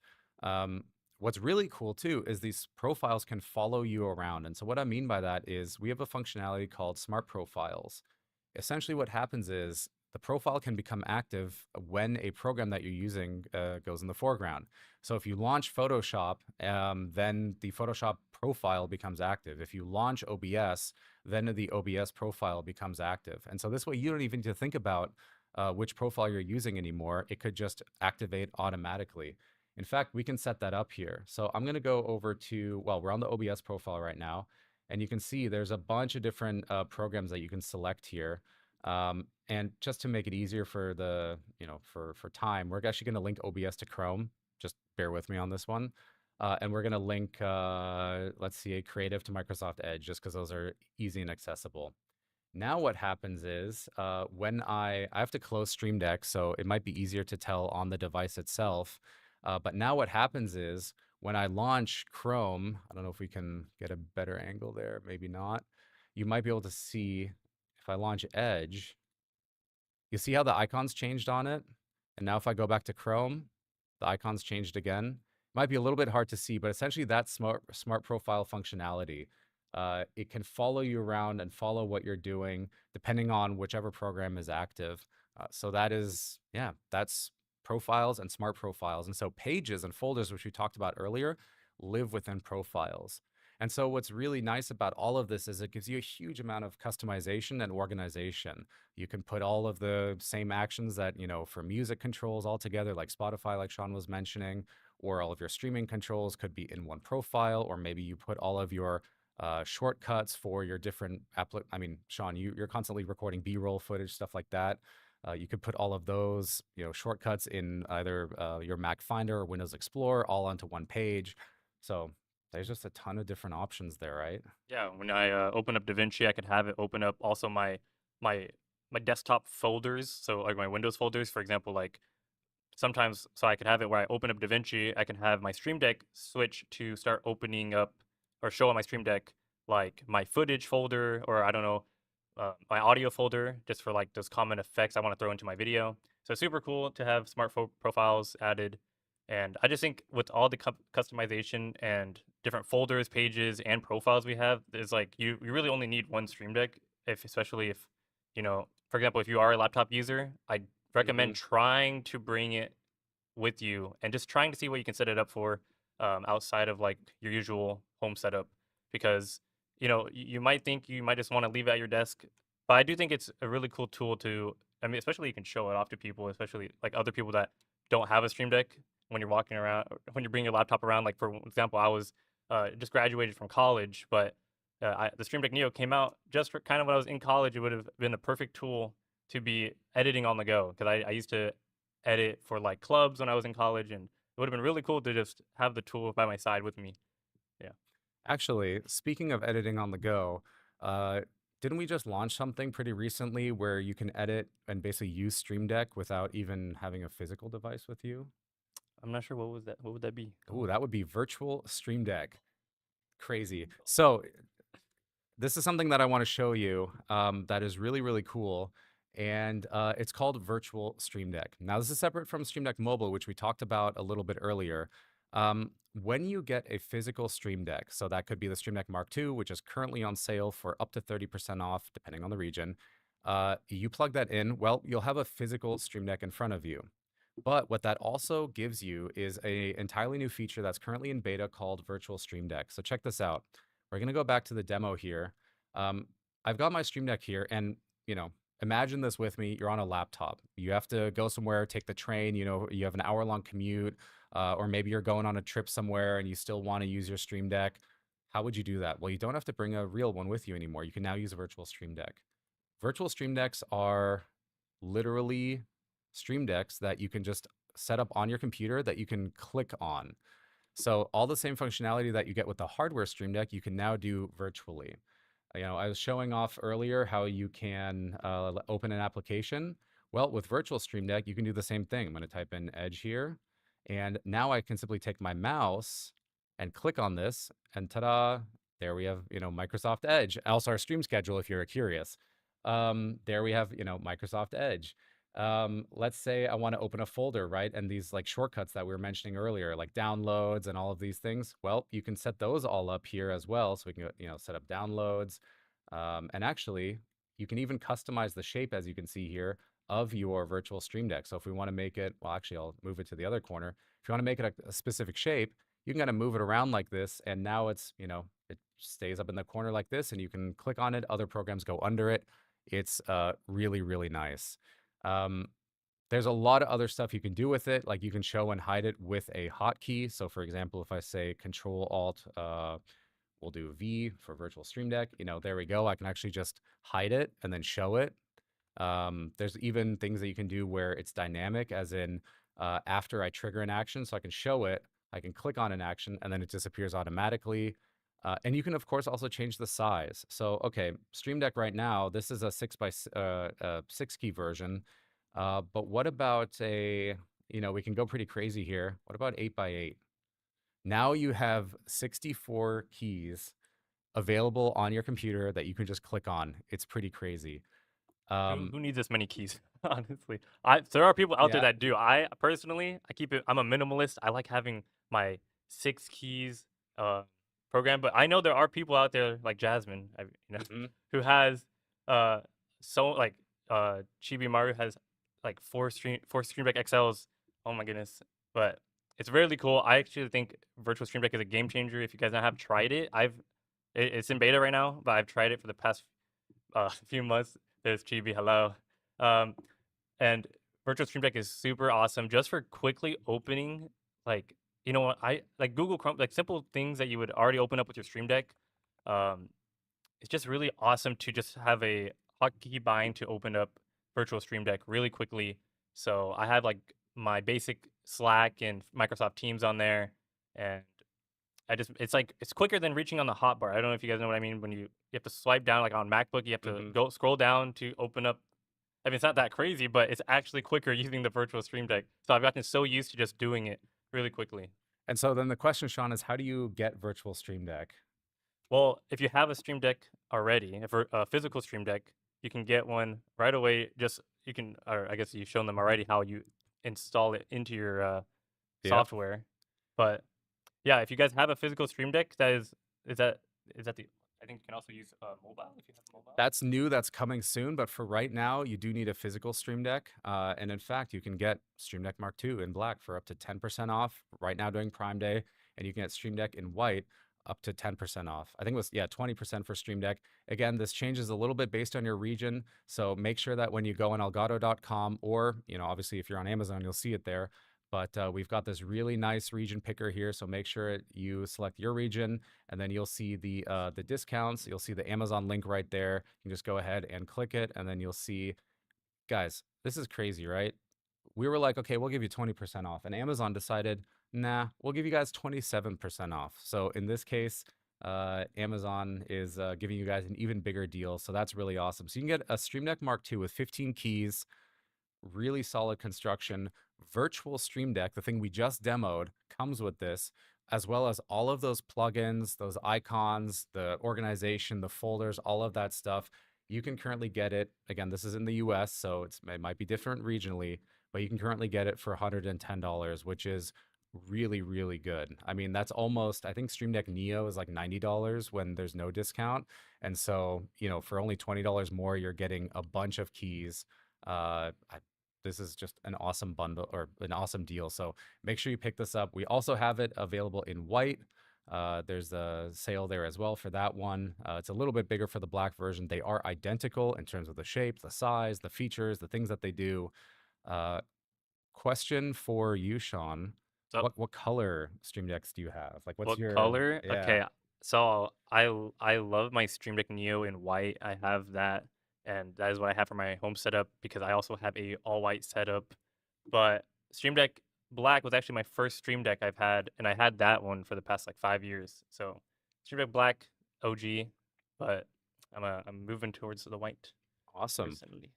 What's really cool too is these profiles can follow you around. And so what I mean by that is we have a functionality called Smart Profiles. Essentially what happens is the profile can become active when a program that you're using goes in the foreground. So if you launch Photoshop, then the Photoshop profile becomes active. If you launch OBS, then the OBS profile becomes active. And so this way you don't even need to think about which profile you're using anymore. It could just activate automatically. In fact, we can set that up here. So I'm going to go over to, well, we're on the OBS profile right now, and you can see there's a bunch of different programs that you can select here. And just to make it easier for the, for time, we're actually going to link OBS to Chrome. Just bear with me on this one. And we're going to link, let's see, a Creative to Microsoft Edge, just because those are easy and accessible. Now what happens is when I have to close Stream Deck, so it might be easier to tell on the device itself. But now what happens is when I launch Chrome, I don't know if we can get a better angle there, maybe not. You might be able to see if I launch Edge, you see how the icons changed on it? And now if I go back to Chrome, the icons changed again. Might be a little bit hard to see, but essentially that's smart profile functionality. It can follow you around and follow what you're doing depending on whichever program is active. So that is, yeah, that's profiles and smart profiles. And so pages and folders, which we talked about earlier, live within profiles. And so what's really nice about all of this is it gives you a huge amount of customization and organization. You can put all of the same actions that, for music controls all together, like Spotify, like Sean was mentioning, or all of your streaming controls could be in one profile, or maybe you put all of your shortcuts for your different I mean, Sean, you're constantly recording B-roll footage, stuff like that. You could put all of those, shortcuts in either your Mac Finder or Windows Explorer all onto one page. So there's just a ton of different options there, right? Yeah, when I open up DaVinci, I could have it open up also my my desktop folders. So like my Windows folders, for example, like sometimes, so I could have it where I open up DaVinci, I can have my Stream Deck switch to start opening up or show on my Stream Deck like my footage folder, or I don't know, my audio folder, just for like those common effects I want to throw into my video. So super cool to have smart profiles added. And I just think with all the customization and different folders, pages, and profiles we have, is like you really only need one Stream Deck, if especially if, for example, if you are a laptop user, I recommend trying to bring it with you and just trying to see what you can set it up for, outside of like your usual home setup, because you might think you might just want to leave it at your desk, but I do think it's a really cool tool to, I mean, especially you can show it off to people, especially like other people that don't have a Stream Deck, when you're walking around, or when you bring your laptop around. Like for example, I was just graduated from college, but the Stream Deck Neo came out just for kind of when I was in college. It would have been a perfect tool to be editing on the go, because I used to edit for like clubs when I was in college, and it would have been really cool to just have the tool by my side with me. Yeah. Actually, speaking of editing on the go, uh, didn't we just launch something pretty recently where you can edit and basically use Stream Deck without even having a physical device with you? I'm not sure what was that. What would that be? Go Ooh, on. that would be virtual Stream Deck. Crazy. So this is something that I want to show you that is really, really cool. And it's called Virtual Stream Deck. Now, this is separate from Stream Deck Mobile, which we talked about a little bit earlier. When you get a physical Stream Deck, so that could be the Stream Deck Mark II, which is currently on sale for up to 30% off, depending on the region. You plug that in, well, you'll have a physical Stream Deck in front of you. But what that also gives you is a entirely new feature that's currently in beta called Virtual Stream Deck. So check this out. We're going to go back to the demo here. I've got my Stream Deck here, and imagine this with me. You're on a laptop. You have to go somewhere, take the train. You have an hour-long commute, or maybe you're going on a trip somewhere and you still want to use your Stream Deck. How would you do that? Well, you don't have to bring a real one with you anymore. You can now use a virtual Stream Deck. Virtual Stream Decks are literally Stream Decks that you can just set up on your computer that you can click on. So all the same functionality that you get with the hardware Stream Deck, you can now do virtually. I was showing off earlier how you can open an application. Well, with Virtual Stream Deck, you can do the same thing. I'm going to type in Edge here. And now I can simply take my mouse and click on this, and ta-da, there we have, Microsoft Edge. Also our stream schedule, if you're curious. There we have, Microsoft Edge. Let's say I want to open a folder, right? And these like shortcuts that we were mentioning earlier, like downloads and all of these things. Well, you can set those all up here as well. So we can, set up downloads. And actually, you can even customize the shape, as you can see here, of your virtual Stream Deck. So if we want to make it, well, actually, I'll move it to the other corner. If you want to make it a specific shape, you can kind of move it around like this. And now it's, it stays up in the corner like this, and you can click on it. Other programs go under it. It's really, really nice. Um, There's a lot of other stuff you can do with it. Like you can show and hide it with a hotkey. So for example, if I say Control Alt, we'll do V for Virtual Stream Deck. There we go. I can actually just hide it and then show it. There's even things that you can do where it's dynamic, as in after I trigger an action, so I can show it, I can click on an action, and then it disappears automatically. And you can, of course, also change the size. So, okay, Stream Deck right now, this is a 6 key version. But what about we can go pretty crazy here. What about 8x8? Now you have 64 keys available on your computer that you can just click on. It's pretty crazy. Who needs this many keys? Honestly, there are people out there Yeah. that do. I personally, I keep it. I'm a minimalist. I like having my 6 keys program, but I know there are people out there like Jasmine, Mhm. who has uh so like Chibi Maru has like four Stream Deck XLs. Oh my goodness! But it's really cool. I actually think Virtual Stream Deck is a game changer. If you guys have tried it, it's in beta right now, but I've tried it for the past few months. There's Chibi, hello. Um, and Virtual Stream Deck is super awesome just for quickly opening, like, you know what, I like Google Chrome, like simple things that you would already open up with your Stream Deck. Um, it's just really awesome to just have a hotkey bind to open up Virtual Stream Deck really quickly. So I have like my basic Slack and Microsoft Teams on there, and it's like it's quicker than reaching on the hotbar. I don't know if you guys know what I mean. When you have to swipe down, like on MacBook, you have to Mhm. go scroll down to open up. I mean, it's not that crazy, but it's actually quicker using the virtual Stream Deck. So I've gotten so used to just doing it really quickly. And so then the question, Sean, is how do you get Virtual Stream Deck? Well, if you have a Stream Deck already, if a physical Stream Deck, you can get one right away. Just you can, or I guess you've shown them already how you install it into your Yep. software. But yeah, if you guys have a physical Stream Deck, is that is that the I think you can also use mobile if you have mobile. That's new. That's coming soon. But for right now, you do need a physical Stream Deck. And in fact, you can get Stream Deck Mark II in black for up to 10% off right now during Prime Day. And you can get Stream Deck in white up to 10% off. I think it was, yeah, 20% for Stream Deck. Again, this changes a little bit based on your region. So make sure that when you go on elgato.com, or, obviously if you're on Amazon, you'll see it there. But we've got this really nice region picker here. So make sure you select your region, and then you'll see the discounts. You'll see the Amazon link right there. You can just go ahead and click it, and then you'll see, guys, this is crazy, right? We were like, okay, we'll give you 20% off, and Amazon decided, nah, we'll give you guys 27% off. So in this case, Amazon is giving you guys an even bigger deal. So that's really awesome. So you can get a Stream Deck Mark II with 15 keys, really solid construction. Virtual Stream Deck, the thing we just demoed, comes with this, as well as all of those plugins, those icons, the organization, the folders, all of that stuff. You can currently get it. Again, this is in the US, so it might be different regionally, but you can currently get it for $110, which is really, really good. I mean, that's almost, I think Stream Deck Neo is like $90 when there's no discount. And so, for only $20 more, you're getting a bunch of keys. This is just an awesome bundle, or an awesome deal. So make sure you pick this up. We also have it available in white. There's a sale there as well for that one. It's a little bit bigger for the black version. They are identical in terms of the shape, the size, the features, the things that they do. Uh, Question for you, Sean. So What color Stream Decks do you have? Like, what's what your, color? yeah. Okay, so I love my Stream Deck Neo in white. I have that, and that is what I have for my home setup because I also have a all white setup. But Stream Deck Black was actually my first Stream Deck I've had, and I had that one for the past like 5 years. So Stream Deck Black OG, but I'm moving towards the white Awesome. recently.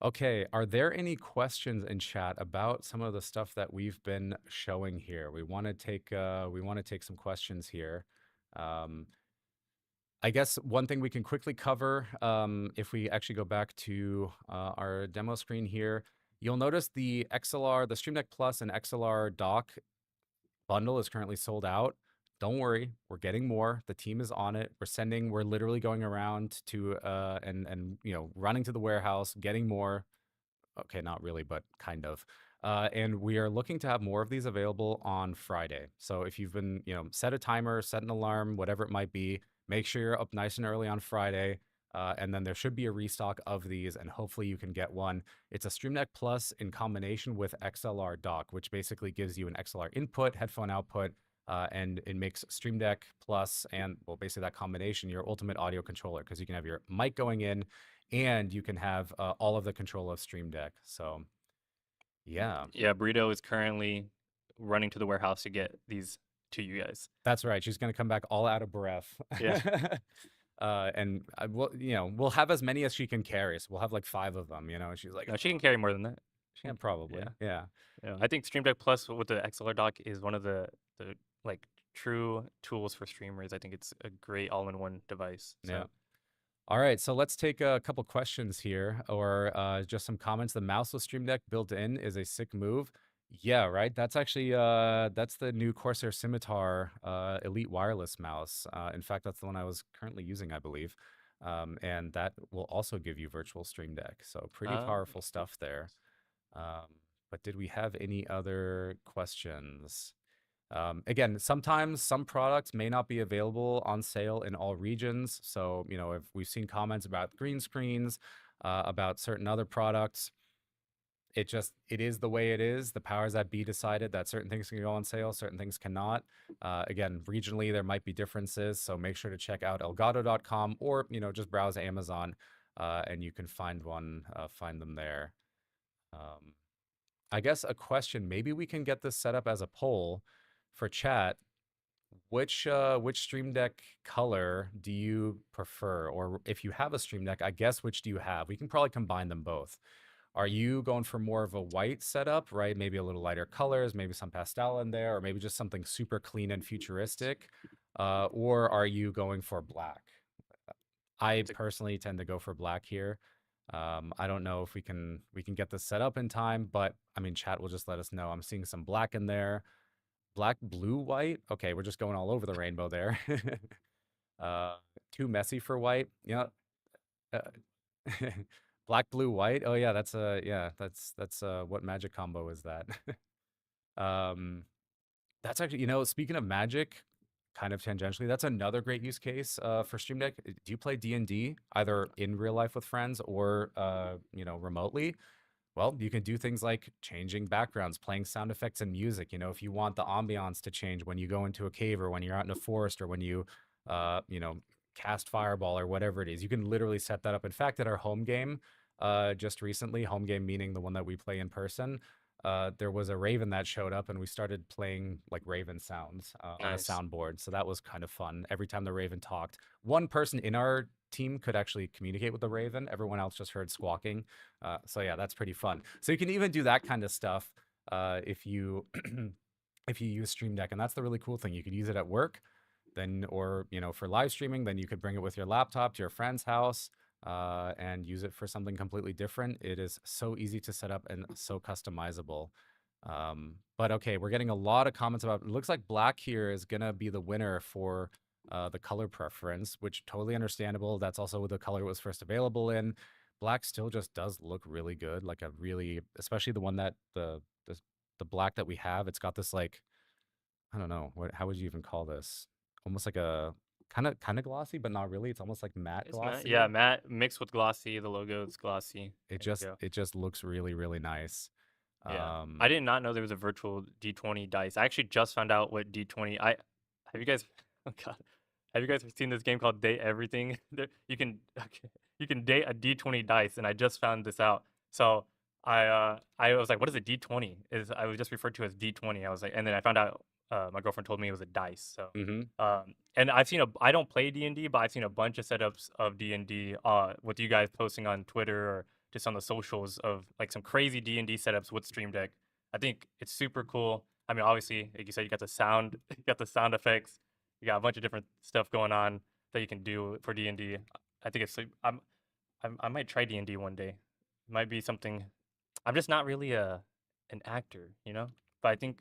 Okay, are there any questions in chat about some of the stuff that we've been showing here? We want to take some questions here. Um, I guess one thing we can quickly cover, if we actually go back to our demo screen here, you'll notice the XLR, the Stream Deck Plus and XLR dock bundle is currently sold out. Don't worry, we're getting more. The team is on it. We're literally going around to and running to the warehouse, getting more. Okay, not really, but kind of. And we are looking to have more of these available on Friday. So if you've been, set a timer, set an alarm, whatever it might be, make sure you're up nice and early on Friday. And then there should be a restock of these, and hopefully you can get one. It's a Stream Deck Plus in combination with XLR dock, which basically gives you an XLR input, headphone output, and it makes Stream Deck Plus and, well, basically that combination your ultimate audio controller, because you can have your mic going in and you can have all of the control of Stream Deck. So, yeah. Yeah, Burrito is currently running to the warehouse to get these to you guys. That's right. She's going to come back all out of breath. Yeah. And we'll have as many as she can carry. So we'll have like 5 of them, and she's like, No, she can carry more than that. She yeah, can, probably. yeah. Yeah. I think Stream Deck Plus with the XLR dock is one of the like true tools for streamers. I think it's a great all-in-one device. So. Yeah. All right, so let's take a couple questions here, or just some comments. The mouse with Stream Deck built in is a sick move. Yeah, right. That's actually that's the new Corsair Scimitar Elite wireless mouse. In fact, that's the one I was currently using, I believe. And that will also give you virtual Stream Deck. So pretty powerful stuff there. But did we have any other questions? Again, sometimes some products may not be available on sale in all regions. So, if we've seen comments about green screens, about certain other products, it is the way it is. The powers that be decided that certain things can go on sale, certain things cannot. Again, regionally, there might be differences. So make sure to check out elgato.com, or, just browse Amazon, and you can find them there. I guess a question, maybe we can get this set up as a poll for chat. Which Stream Deck color do you prefer? Or if you have a Stream Deck, I guess which do you have? We can probably combine them both. Are you going for more of a white setup, right? Maybe a little lighter colors, maybe some pastel in there, or maybe just something super clean and futuristic? Or are you going for black? I personally tend to go for black here. I don't know if we can get this set up in time, but I mean, chat will just let us know. I'm seeing some black in there. Black, blue, white. Okay, we're just going all over the rainbow there. Too messy for white. Yeah. Black, blue, white. Oh yeah, that's what magic combo is that? That's actually, speaking of magic, kind of tangentially, that's another great use case for Stream Deck. Do you play D&D either in real life with friends or remotely? Well, you can do things like changing backgrounds, playing sound effects and music. If you want the ambiance to change when you go into a cave, or when you're out in a forest, or when you, cast fireball, or whatever it is, you can literally set that up. In fact, at our home game, just recently, home game meaning the one that we play in person, there was a raven that showed up, and we started playing like raven sounds on a Nice. soundboard. So that was kind of fun. Every time the raven talked, one person in our team could actually communicate with the raven. Everyone else just heard squawking. So yeah, that's pretty fun. So you can even do that kind of stuff if you if you use Stream Deck, and that's the really cool thing. You could use it at work, then, or for live streaming. Then you could bring it with your laptop to your friend's house and use it for something completely different. It is so easy to set up and so customizable. But okay, we're getting a lot of comments about. It looks like black here is gonna be the winner for the color preference, which totally understandable. That's also the color it was first available in. Black still just does look really good, like especially the one that the black that we have. It's got this, like, I don't know, how would you even call this? Almost like a kind of glossy, but not really. It's almost like matte It's glossy. yeah, matte mixed with glossy. The logo is glossy. It There you just go. it just looks really, really nice. Yeah. I did not know there was a virtual D20 dice. I actually just found out what D20. Have you guys? Oh God, have you guys seen this game called Date Everything? You can you can date a D20 dice, and I just found this out. So I was like, what is a D20? I was just referred to as D20. I was like, and then I found out my girlfriend told me it was a dice. So and I don't play D&D, but I've seen a bunch of setups of D&D with you guys posting on Twitter or just on the socials of like some crazy D&D setups with Stream Deck. I think it's super cool. I mean, obviously, like you said, you got the sound, you got the sound effects, you got a bunch of different stuff going on that you can do for D&D. I think I might try D&D one day. It might be something. I'm just not really an actor. But I think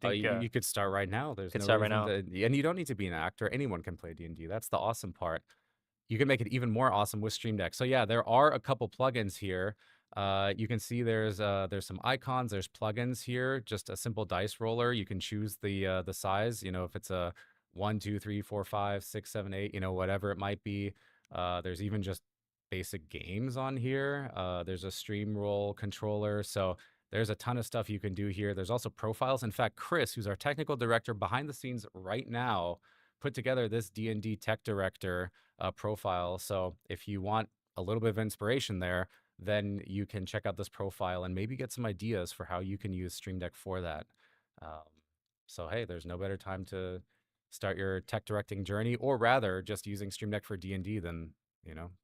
you could start right now. There's could no start right reason now. and you don't need to be an actor. Anyone can play D&D. That's the awesome part. You can make it even more awesome with Stream Deck. So yeah, there are a couple plugins here. You can see there's some icons, there's plugins here, just a simple dice roller. You can choose the size, if it's a 1, 2, 3, 4, 5, 6, 7, 8, whatever it might be. There's even just basic games on here. There's a stream roll controller. So there's a ton of stuff you can do here. There's also profiles. In fact, Chris, who's our technical director behind the scenes right now, put together this D&D tech director profile. So if you want a little bit of inspiration there, then you can check out this profile and maybe get some ideas for how you can use Stream Deck for that. Um, so hey, there's no better time to start your tech directing journey, or rather, just using Stream Deck for D&D than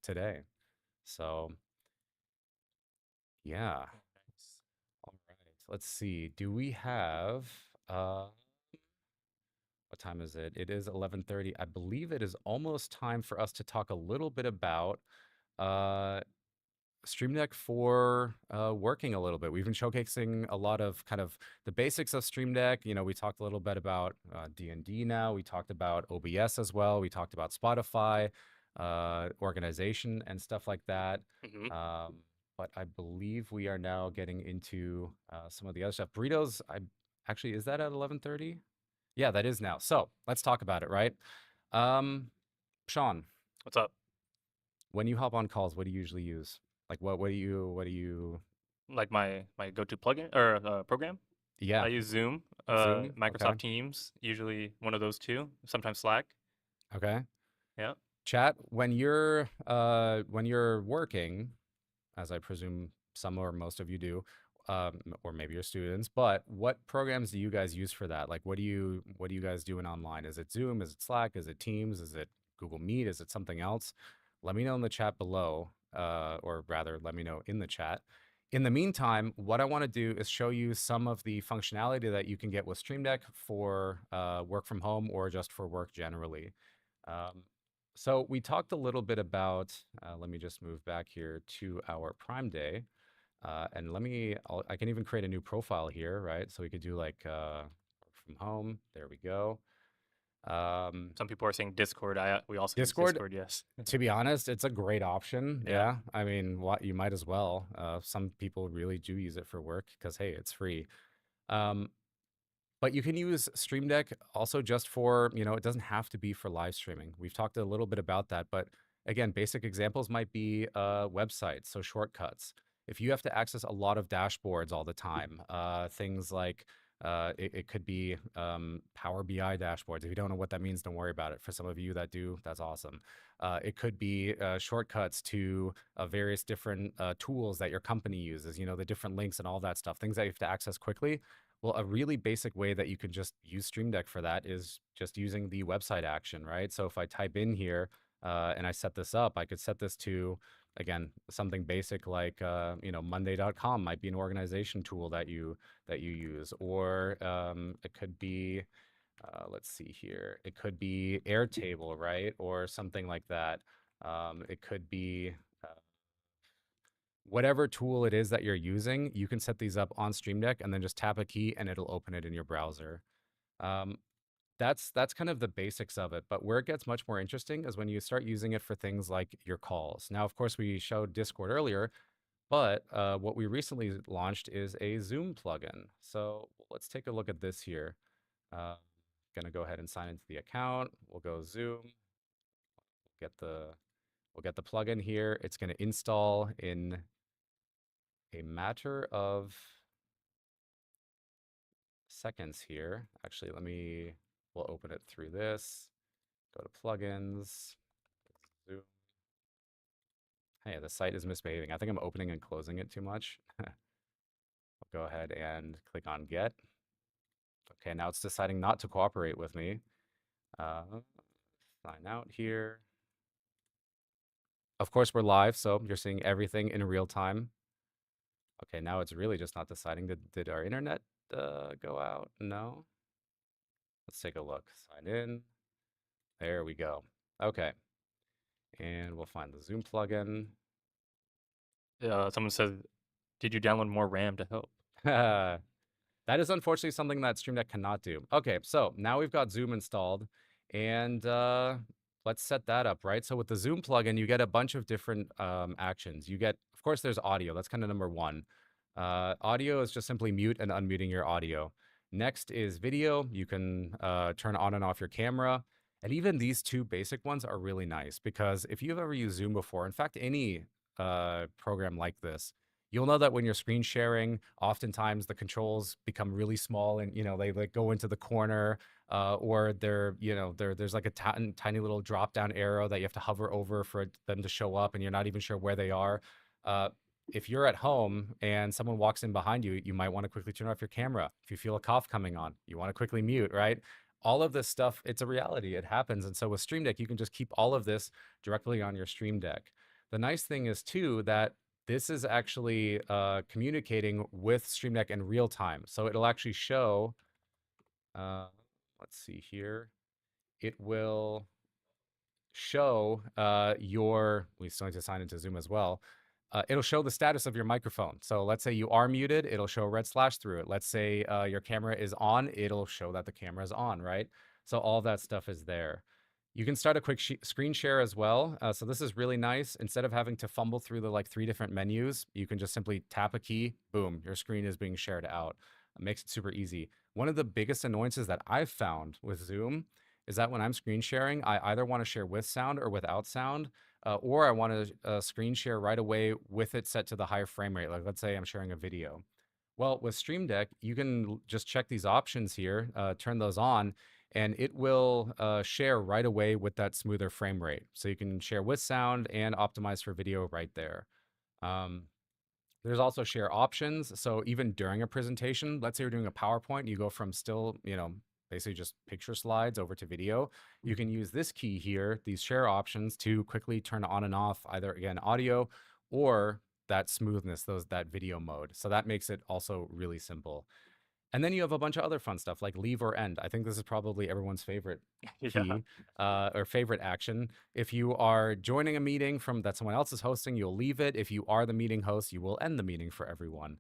today. So yeah. Nice. All right. Let's see. Do we have what time is it? It is 11:30. I believe it is almost time for us to talk a little bit about uh Stream Deck for working a little bit. We've been showcasing a lot of kind of the basics of Stream Deck. We talked a little bit about D&D now. We talked about OBS as well. We talked about Spotify, organization, and stuff like that. Hmm. But I believe we are now getting into some of the other stuff. Burritos, actually, is that at 11:30? Yeah, that is now. So let's talk about it, right? Um, Sean, What's up? when you hop on calls, what do you usually use? Like what do you Like my go-to plugin or program? yeah, I use Zoom, Zoom? Okay. Microsoft Teams, usually one of those two, sometimes Slack. Okay. Yeah. Chat, when you're working, as I presume some or most of you do, or maybe you're students, but what programs do you guys use for that? Like what do you guys doing online? Is it Zoom? Is it Slack? Is it Teams? Is it Google Meet? Is it something else? Let me know in the chat below, or rather, let me know in the chat. In the meantime, what I want to do is show you some of the functionality that you can get with Stream Deck for work from home or just for work generally. Um, so we talked a little bit about, let me just move back here to our Prime Day. And I can even create a new profile here, right? So we could do like work from home. There we go. Some people are saying Discord. We also use Discord, Discord. Yes. to be honest, it's a great option. Yeah. Yeah. I mean, what you might as well. Some people really do use it for work because, hey, it's free. Um, But you can use Stream Deck also just for, it doesn't have to be for live streaming. We've talked a little bit about that, but again, basic examples might be websites, so shortcuts. If you have to access a lot of dashboards all the time, things like it could be Power BI dashboards. If you don't know what that means, don't worry about it. For some of you that do, that's awesome. It could be shortcuts to various different tools that your company uses, the different links and all that stuff, things that you have to access quickly. Well, a really basic way that you can just use Stream Deck for that is just using the website action, right? So if I type in here and I set this up, I could set this to, again, something basic like, Monday.com might be an organization tool that you use, or it could be, let's see here, it could be Airtable, right, or something like that. It could be whatever tool it is that you're using, you can set these up on Stream Deck and then just tap a key and it'll open it in your browser. Um, that's kind of the basics of it. But where it gets much more interesting is when you start using it for things like your calls. Now, of course, we showed Discord earlier, but what we recently launched is a Zoom plugin. So let's take a look at this here. Gonna go ahead and sign into the account. We'll go Zoom. Get the we'll get the plugin here. It's gonna install in a matter of seconds here. Actually, we'll open it through this. Go to plugins. Zoom. Hey, the site is misbehaving. I think I'm opening and closing it too much. I'll go ahead and click on get. Okay, now it's deciding not to cooperate with me. Sign out here. Of course, we're live, so you're seeing everything in real time. Okay, now it's really just not deciding. Did our internet go out? No. Let's take a look. Sign in. There we go. Okay. And we'll find the Zoom plugin. Someone says, "Did you download more RAM to help?" That is unfortunately something that Stream Deck cannot do. Okay, so now we've got Zoom installed, and let's set that up, right? So with the Zoom plugin, you get a bunch of different actions. You get, of course, there's audio. That's kind of number one. Audio is just simply mute and unmuting your audio. Next is video. You can turn on and off your camera. And even these two basic ones are really nice because if you've ever used Zoom before, in fact, any program like this, you'll know that when you're screen sharing, oftentimes the controls become really small and they like go into the corner, or there's like a tiny little drop down arrow that you have to hover over for them to show up, and you're not even sure where they are. Uh, if you're at home and someone walks in behind you, you might want to quickly turn off your camera. If you feel a cough coming on, you want to quickly mute, right? All of this stuff, it's a reality. It happens. And so with Stream Deck, you can just keep all of this directly on your Stream Deck. The nice thing is, too, that this is actually communicating with Stream Deck in real time. So it'll actually show, let's see here. It will show we still need to sign into Zoom as well. It'll show the status of your microphone. So let's say you are muted, it'll show a red slash through it. Let's say your camera is on, it'll show that the camera is on, right? So all that stuff is there. You can start a quick screen share as well. So this is really nice. Instead of having to fumble through the like 3 different menus, you can just simply tap a key, boom, your screen is being shared out. It makes it super easy. One of the biggest annoyances that I've found with Zoom is that when I'm screen sharing, I either want to share with sound or without sound, or I want to screen share right away with it set to the higher frame rate. Like let's say I'm sharing a video. Well, with Stream Deck, you can just check these options here, turn those on, and it will share right away with that smoother frame rate. So you can share with sound and optimize for video right there. There's also share options. So even during a presentation, let's say you're doing a PowerPoint, you go from still, basically just picture slides over to video. You can use this key here, these share options, to quickly turn on and off either, again, audio or that smoothness, that video mode. So that makes it also really simple. And then you have a bunch of other fun stuff like leave or end. I think this is probably everyone's favorite Yeah. key, or favorite action. If you are joining a meeting that someone else is hosting, you'll leave it. If you are the meeting host, you will end the meeting for everyone.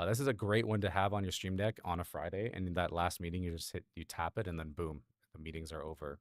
This is a great one to have on your Stream Deck on a Friday. And in that last meeting, you tap it, and then boom, the meetings are over.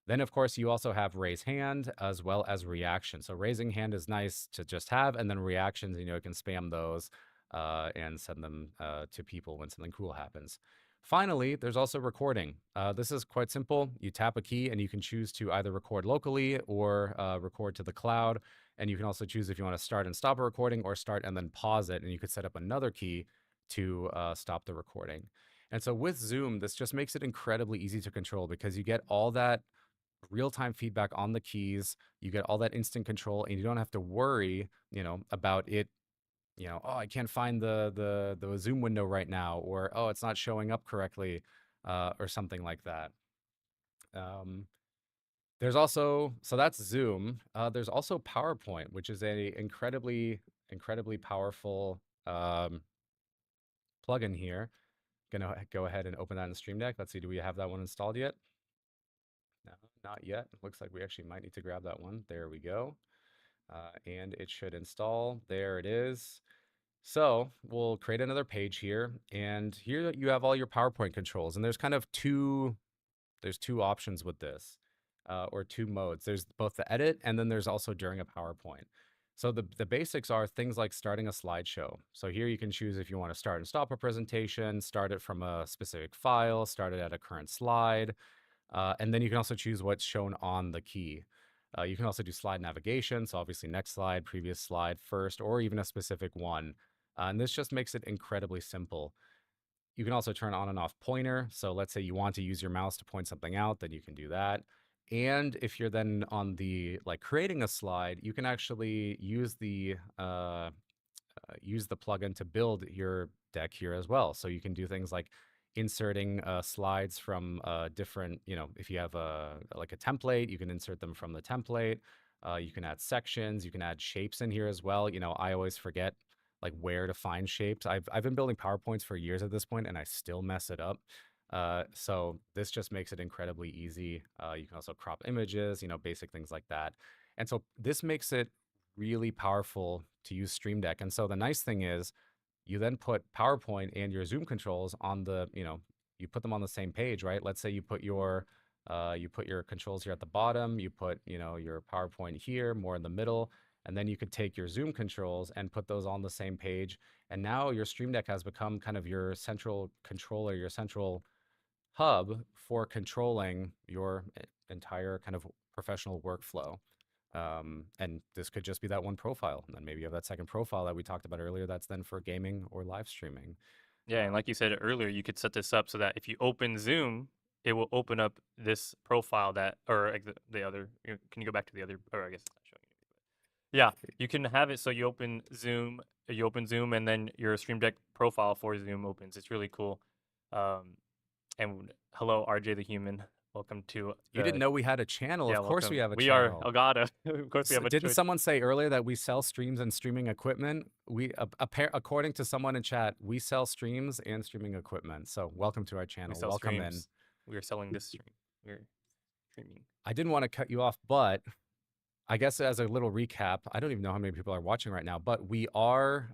Then, of course, you also have raise hand as well as reaction. So raising hand is nice to just have, and then reactions, you can spam those and send them to people when something cool happens. Finally, there's also recording. This is quite simple. You tap a key, and you can choose to either record locally or record to the cloud. And you can also choose if you want to start and stop a recording, or start and then pause it. And you could set up another key to stop the recording. And so with Zoom, this just makes it incredibly easy to control because you get all that real-time feedback on the keys. You get all that instant control, and you don't have to worry, about it. Oh, I can't find the Zoom window right now, or oh, it's not showing up correctly, or something like that. There's also, so that's Zoom. There's also PowerPoint, which is a incredibly powerful plugin here. Gonna go ahead and open that in Stream Deck. Let's see, do we have that one installed yet? No, not yet. Looks like we actually might need to grab that one. There we go. And it should install. There it is. So we'll create another page here. And here you have all your PowerPoint controls. And there's kind of two options with this, or two modes. There's both the edit, and then there's also during a PowerPoint. So the basics are things like starting a slideshow. So here you can choose if you want to start and stop a presentation, start it from a specific file, start it at a current slide. And then you can also choose what's shown on the key. You can also do slide navigation. So obviously next slide, previous slide, first, or even a specific one. And this just makes it incredibly simple. You can also turn on and off pointer. So let's say you want to use your mouse to point something out, then you can do that. And if you're then on the creating a slide, you can actually use the plugin to build your deck here as well. So you can do things like inserting slides from different, if you have a template, you can insert them from the template. You can add sections, you can add shapes in here as well. I always forget where to find shapes. I've been building PowerPoints for years at this point, and I still mess it up. So this just makes it incredibly easy. You can also crop images, basic things like that. And so this makes it really powerful to use Stream Deck. And so the nice thing is you then put PowerPoint and your Zoom controls on you put them on the same page, right? Let's say you put your controls here at the bottom, you put, your PowerPoint here, more in the middle, and then you could take your Zoom controls and put those on the same page. And now your Stream Deck has become kind of your central controller, your central hub for controlling your entire kind of professional workflow. And this could just be that one profile. And then maybe you have that second profile that we talked about earlier that's then for gaming or live streaming. Yeah, and like you said earlier, you could set this up so that if you open Zoom, it will open up this profile that, or like the other. Can you go back to the other? Or I guess it's not showing you. Yeah, you can have it so you open Zoom, and then your Stream Deck profile for Zoom opens. It's really cool. Um, and hello, RJ the Human. Welcome to You didn't the know we had a channel. yeah, Of course we welcome. have a We are channel. Elgato. Of course, we have a Didn't Twitch. someone say earlier that we sell streams and streaming equipment? According to someone in chat, we sell streams and streaming equipment. So welcome to our We channel. sell Welcome in. streams. We are selling this stream. We're streaming. I didn't want to cut you off, but I guess as a little recap, I don't even know how many people are watching right now, but we are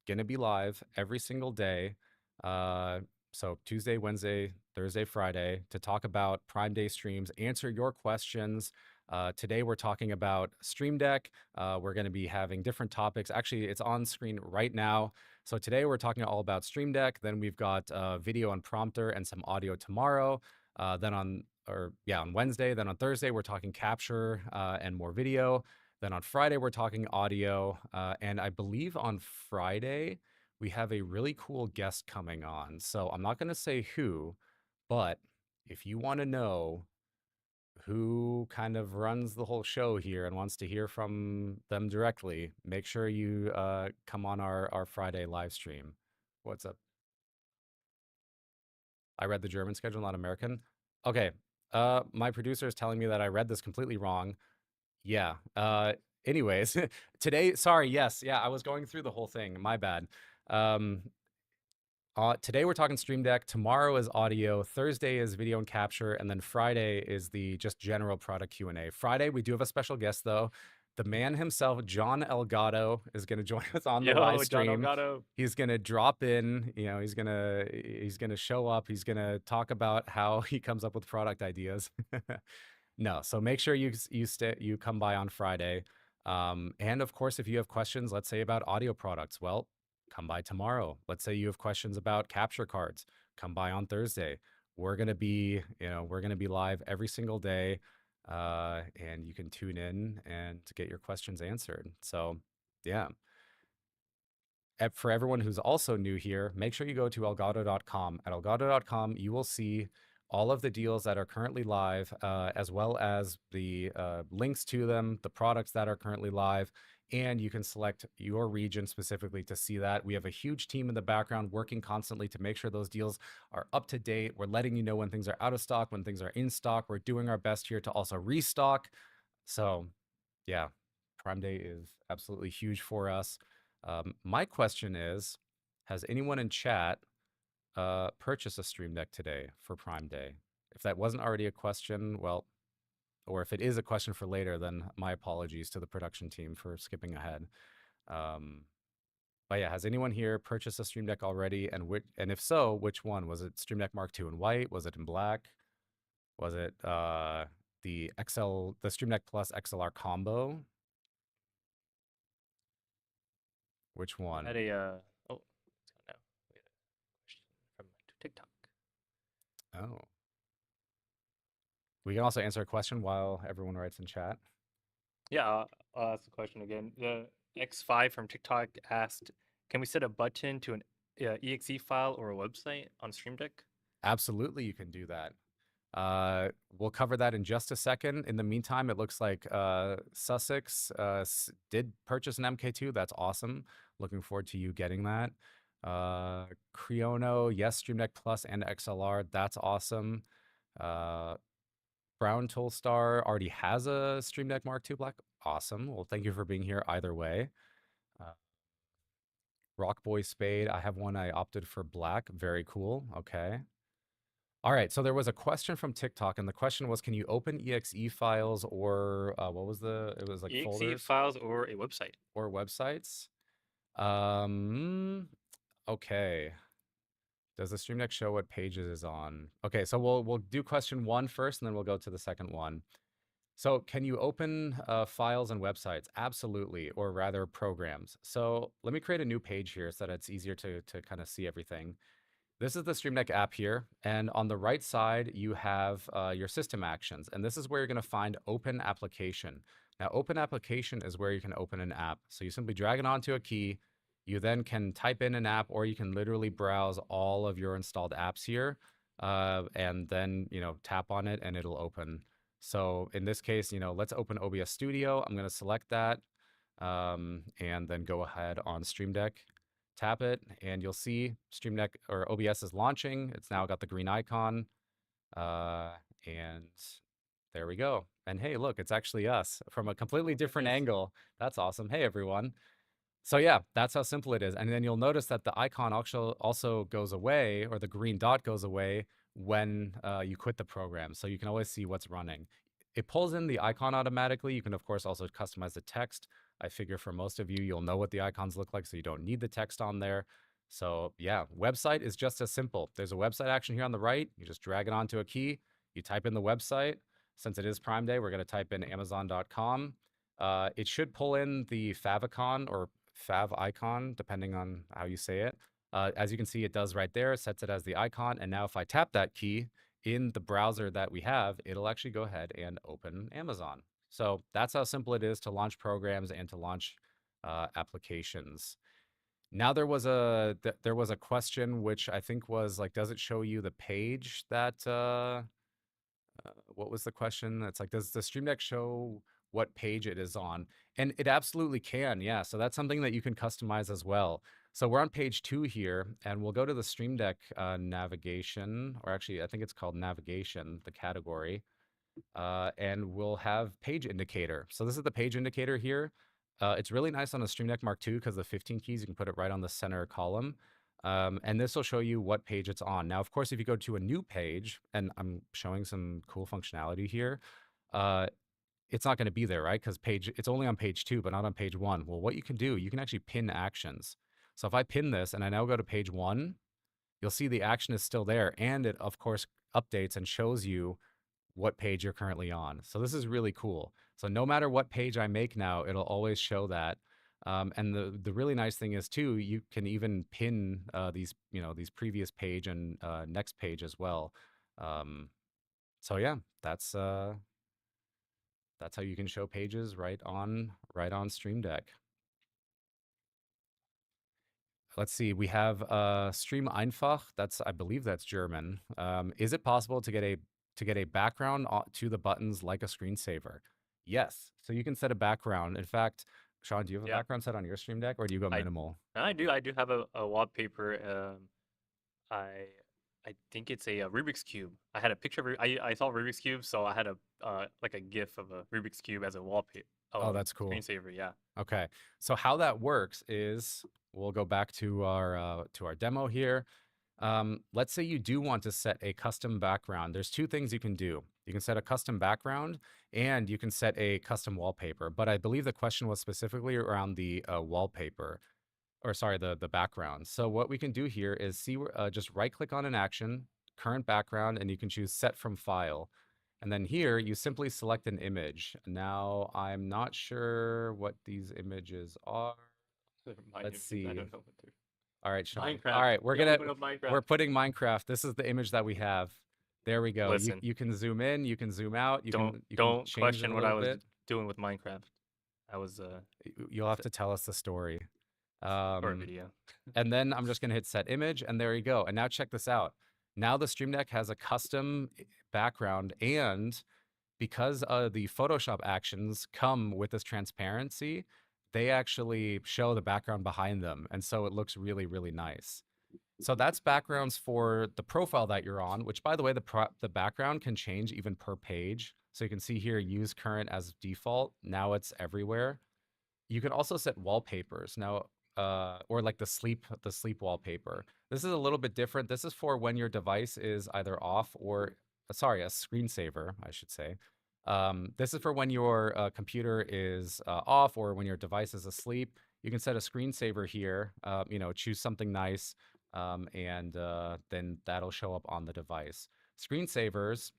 gonna be live every single day. So Tuesday, Wednesday, Thursday, Friday to talk about Prime Day streams, answer your questions. Today we're talking about Stream Deck. We're going to be having different topics. Actually, it's on screen right now. So today we're talking all about Stream Deck. Then we've got video and prompter and some audio tomorrow. Then on Wednesday. Then on Thursday we're talking capture and more video. Then on Friday we're talking audio. And I believe on Friday we have a really cool guest coming on. So I'm not going to say who, but if you want to know who kind of runs the whole show here and wants to hear from them directly, make sure you come on our Friday live stream. What's up? I read the German schedule, not American. Okay. My producer is telling me that I read this completely wrong. Yeah. Anyways, today, sorry, yes, yeah, I was going through the whole thing. My bad. Today we're talking Stream Deck. Tomorrow is audio. Thursday is video and capture, and then Friday is the just general product Q&A. Friday we do have a special guest though. The man himself, John Elgato, is going to join us on the live Yo, John stream. Elgato. He's going to drop in. You know, he's gonna show up. He's going to talk about how he comes up with product ideas. No, so make sure you come by on Friday. And of course, if you have questions, let's say about audio products, well, come by tomorrow. Let's say you have questions about capture cards, come by on Thursday. We're gonna be live every single day, and you can tune in and get your questions answered. So, yeah. For everyone who's also new here, make sure you go to elgato.com. At elgato.com, you will see all of the deals that are currently live, as well as the links to them, the products that are currently live, and you can select your region specifically to see that. We have a huge team in the background working constantly to make sure those deals are up to date. We're letting you know when things are out of stock, when things are in stock. We're doing our best here to also restock. So, yeah, Prime Day is absolutely huge for us. My question is, has anyone in chat purchased a Stream Deck today for Prime Day? If that wasn't already a question, well, or if it is a question for later, then my apologies to the production team for skipping ahead. But yeah, has anyone here purchased a Stream Deck already? And if so, which one? Was it Stream Deck Mark II in white? Was it in black? Was it the Stream Deck Plus XLR combo? Which one? Had a oh, it's gone now. We had a question from TikTok. Oh. We can also answer a question while everyone writes in chat. Yeah, I'll ask the question again. The X5 from TikTok asked, "Can we set a button to an exe file or a website on Stream Deck?" Absolutely, you can do that. We'll cover that in just a second. In the meantime, it looks like Sussex did purchase an MK2. That's awesome. Looking forward to you getting that. Creono, yes, Stream Deck Plus and XLR. That's awesome. Brown Toolstar already has a Stream Deck Mark II Black. Awesome. Well, thank you for being here either way. Rockboy Spade, I have one. I opted for black. Very cool. Okay. All right. So there was a question from TikTok, and the question was, can you open exe files or what was it was like exe folders files or a website. or websites? Okay. Does the Stream Deck show what pages is on? Okay, so we'll do question one first, and then we'll go to the second one. So can you open files and websites? Absolutely, or rather programs. So let me create a new page here so that it's easier to kind of see everything. This is the Stream Deck app here, and on the right side, you have your system actions, and this is where you're going to find Open Application. Now, Open Application is where you can open an app. So you simply drag it onto a key. You then can type in an app, or you can literally browse all of your installed apps here, and then tap on it, and it'll open. So in this case, let's open OBS Studio. I'm going to select that, and then go ahead on Stream Deck. Tap it, and you'll see Stream Deck or OBS is launching. It's now got the green icon, and there we go. And hey, look, it's actually us from a completely different angle. That's awesome. Hey, everyone. So yeah, that's how simple it is. And then you'll notice that the icon also goes away, or the green dot goes away when you quit the program. So you can always see what's running. It pulls in the icon automatically. You can, of course, also customize the text. I figure for most of you, you'll know what the icons look like, so you don't need the text on there. So yeah, website is just as simple. There's a website action here on the right. You just drag it onto a key. You type in the website. Since it is Prime Day, we're going to type in Amazon.com. It should pull in the favicon or fav icon, depending on how you say it. As you can see, it does right there. It sets it as the icon. And now if I tap that key in the browser that we have, it'll actually go ahead and open Amazon. So that's how simple it is to launch programs and to launch applications. Now there was a question which I think was like, does it show you the page that what was the question? It's like, does the Stream Deck show what page it is on? And it absolutely can, yeah. So that's something that you can customize as well. So we're on page 2 here, and we'll go to the Stream Deck navigation, or actually, I think it's called navigation, the category, and we'll have page indicator. So this is the page indicator here. It's really nice on a Stream Deck Mark II because the 15 keys, you can put it right on the center column. And this will show you what page it's on. Now, of course, if you go to a new page, and I'm showing some cool functionality here, it's not going to be there, right? Because it's only on page 2, but not on page 1. Well, what you can do, you can actually pin actions. So if I pin this and I now go to page 1, you'll see the action is still there. And it, of course, updates and shows you what page you're currently on. So this is really cool. So no matter what page I make now, it'll always show that. And the really nice thing is too, you can even pin these previous page and next page as well. So yeah, that's how you can show pages right on Stream Deck. Let's see, we have Stream Einfach. I believe that's German. Is it possible to get a background to the buttons like a screensaver? Yes. So you can set a background. In fact, Sean, do you have a background set on your Stream Deck, or do you go minimal? I do have a wallpaper. I think it's a Rubik's Cube. I had a picture of I saw Rubik's Cube, so I had a like a GIF of a Rubik's Cube as a wallpaper. Oh, that's cool. Screensaver, yeah. Okay. So how that works is we'll go back to our demo here. Let's say you do want to set a custom background. There's 2 things you can do. You can set a custom background, and you can set a custom wallpaper. But I believe the question was specifically around the wallpaper, or sorry, the background. So what we can do here is just right-click on an action, current background, and you can choose Set from File. And then here, you simply select an image. Now, I'm not sure what these images are. Let's see. I don't know what they're... All right, Sean. Minecraft. All right, Minecraft. we're putting Minecraft. This is the image that we have. There we go. Listen. You can zoom in, you can zoom out. You Don't can change question it a what I little was bit. doing with Minecraft. I was You'll have to tell us the story. or a video. And then I'm just going to hit set image, and there you go. And now check this out. Now the Stream Deck has a custom background, and because the Photoshop actions come with this transparency, they actually show the background behind them. And so it looks really, really nice. So that's backgrounds for the profile that you're on, which, by the way, the background can change even per page. So you can see here, use current as default. Now it's everywhere. You can also set wallpapers now, or like the sleep wallpaper. This is a little bit different. This is for when your device is either off or, sorry, a screensaver, I should say. This is for when your computer is off or when your device is asleep. You can set a screensaver here, choose something nice, and then that'll show up on the device. Screensavers,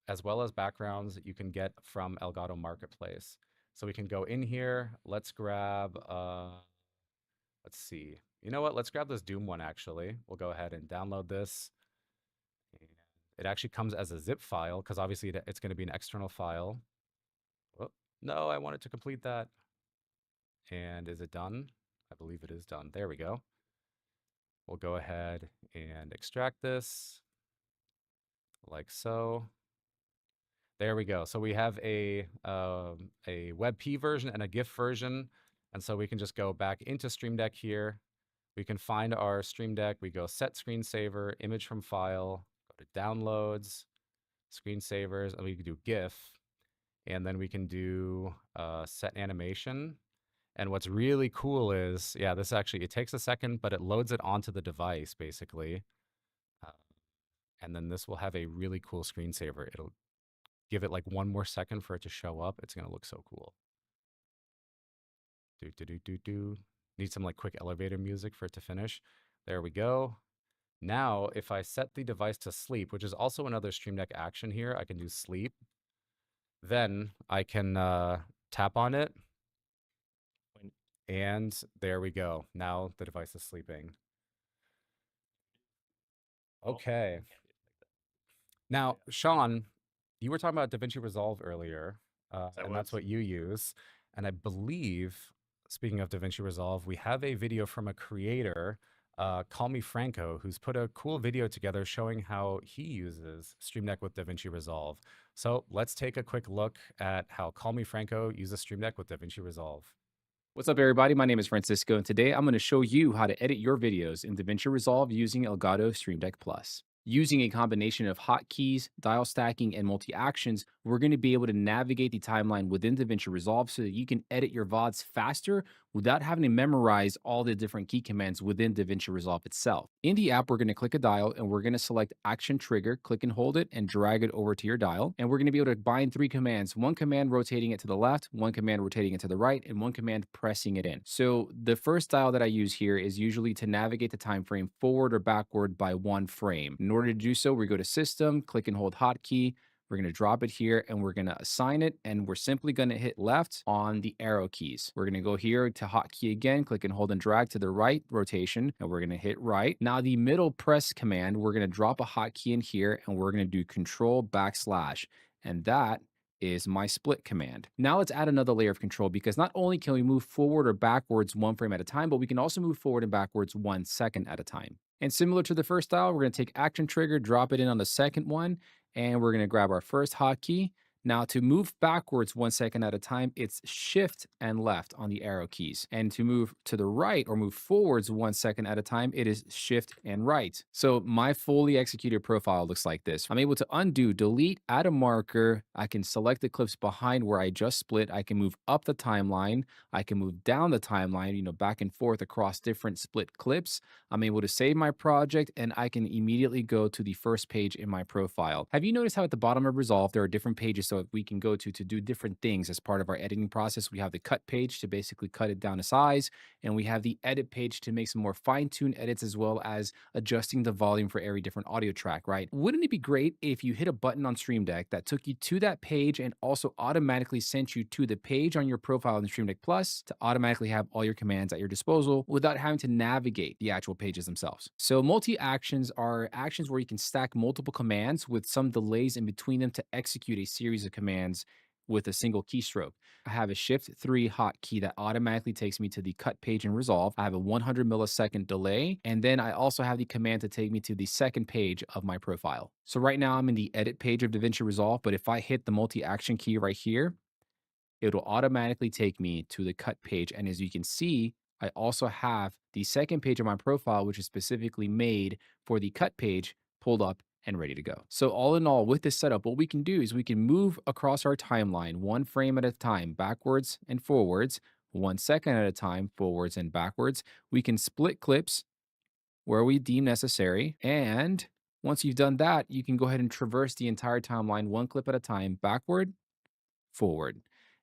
as well as backgrounds, you can get from Elgato Marketplace. So we can go in here. Let's grab, let's see. You know what? Let's grab this Doom one, actually. We'll go ahead and download this. And it actually comes as a zip file, because obviously it's going to be an external file. Oh, no, I wanted to complete that. And is it done? I believe it is done. There we go. We'll go ahead and extract this like so. There we go. So we have a WebP version and a GIF version. And so we can just go back into Stream Deck here. We can find our Stream Deck. We go set screensaver, image from file, go to downloads, screensavers, and we can do GIF. And then we can do set animation. And what's really cool is, yeah, this actually, it takes a second, but it loads it onto the device, basically. And then this will have a really cool screensaver. It'll give it like one more second for it to show up. It's going to look so cool. Need some like quick elevator music for it to finish. There we go. Now, if I set the device to sleep, which is also another Stream Deck action here, I can do sleep. Then I can tap on it. And there we go. Now the device is sleeping. Okay. Now, Sean, you were talking about DaVinci Resolve earlier, and that's what you use. And I believe, speaking of DaVinci Resolve, we have a video from a creator, Call Me Franco, who's put a cool video together showing how he uses Stream Deck with DaVinci Resolve. So let's take a quick look at how Call Me Franco uses Stream Deck with DaVinci Resolve. What's up, everybody? My name is Francisco, and today I'm going to show you how to edit your videos in DaVinci Resolve using Elgato Stream Deck Plus. Using a combination of hotkeys, dial stacking, and multi-actions, we're going to be able to navigate the timeline within DaVinci Resolve so that you can edit your VODs faster without having to memorize all the different key commands within DaVinci Resolve itself. In the app, we're going to click a dial, and we're going to select Action Trigger, click and hold it, and drag it over to your dial. And we're going to be able to bind 3 commands, one command rotating it to the left, one command rotating it to the right, and one command pressing it in. So the first dial that I use here is usually to navigate the time frame forward or backward by 1 frame. In order to do so, we go to System, click and hold Hotkey. We're going to drop it here and we're going to assign it, and we're simply going to hit left on the arrow keys. We're going to go here to hotkey again, click and hold and drag to the right rotation, and we're going to hit right. Now the middle press command, we're going to drop a hotkey in here and we're going to do Control \, and that is my split command. Now let's add another layer of control, because not only can we move forward or backwards 1 frame at a time, but we can also move forward and backwards 1 second at a time. And similar to the first dial, we're going to take Action Trigger, drop it in on the second one, and we're going to grab our first hotkey. Now to move backwards 1 second at a time, it's Shift and left on the arrow keys. And to move to the right or move forwards 1 second at a time, it is Shift and right. So my fully executed profile looks like this. I'm able to undo, delete, add a marker. I can select the clips behind where I just split. I can move up the timeline. I can move down the timeline, back and forth across different split clips. I'm able to save my project, and I can immediately go to the first page in my profile. Have you noticed how at the bottom of Resolve, there are different pages so we can go to do different things as part of our editing process? We have the cut page to basically cut it down to size, and we have the edit page to make some more fine-tuned edits, as well as adjusting the volume for every different audio track, right? Wouldn't it be great if you hit a button on Stream Deck that took you to that page and also automatically sent you to the page on your profile in Stream Deck Plus to automatically have all your commands at your disposal without having to navigate the actual pages themselves? So multi-actions are actions where you can stack multiple commands with some delays in between them to execute a series of commands with a single keystroke. I have a Shift 3 hotkey that automatically takes me to the cut page in Resolve. I have a 100 millisecond delay, and then I also have the command to take me to the second page of my profile. So right now I'm in the edit page of DaVinci Resolve, but if I hit the multi-action key right here, it'll automatically take me to the cut page. And as you can see, I also have the second page of my profile, which is specifically made for the cut page, pulled up and ready to go. So all in all, with this setup, what we can do is we can move across our timeline 1 frame at a time, backwards and forwards, 1 second at a time, forwards and backwards. We can split clips where we deem necessary. And once you've done that, you can go ahead and traverse the entire timeline 1 clip at a time, backward, forward.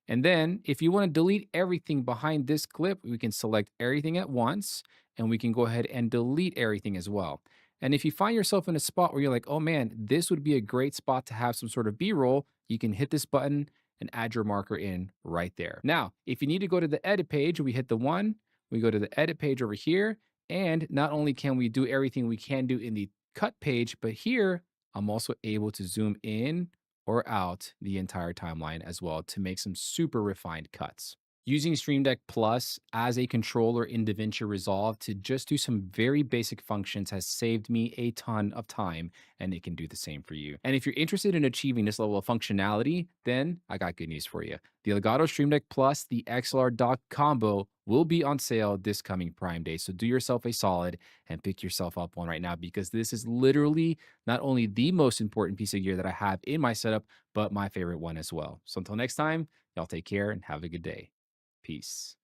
And then if you want to delete everything behind this clip, we can select everything at once, and we can go ahead and delete everything as well. And if you find yourself in a spot where you're like, oh man, this would be a great spot to have some sort of B-roll, you can hit this button and add your marker in right there. Now, if you need to go to the edit page, we hit the 1, we go to the edit page over here, And not only can we do everything we can do in the cut page, but here I'm also able to zoom in or out the entire timeline as well to make some super refined cuts. Using Stream Deck Plus as a controller in DaVinci Resolve to just do some very basic functions has saved me a ton of time, and it can do the same for you. And if you're interested in achieving this level of functionality, then I got good news for you. The Elgato Stream Deck Plus, the XLR dock combo, will be on sale this coming Prime Day. So do yourself a solid and pick yourself up one right now, because this is literally not only the most important piece of gear that I have in my setup, but my favorite one as well. So until next time, y'all take care and have a good day. Peace.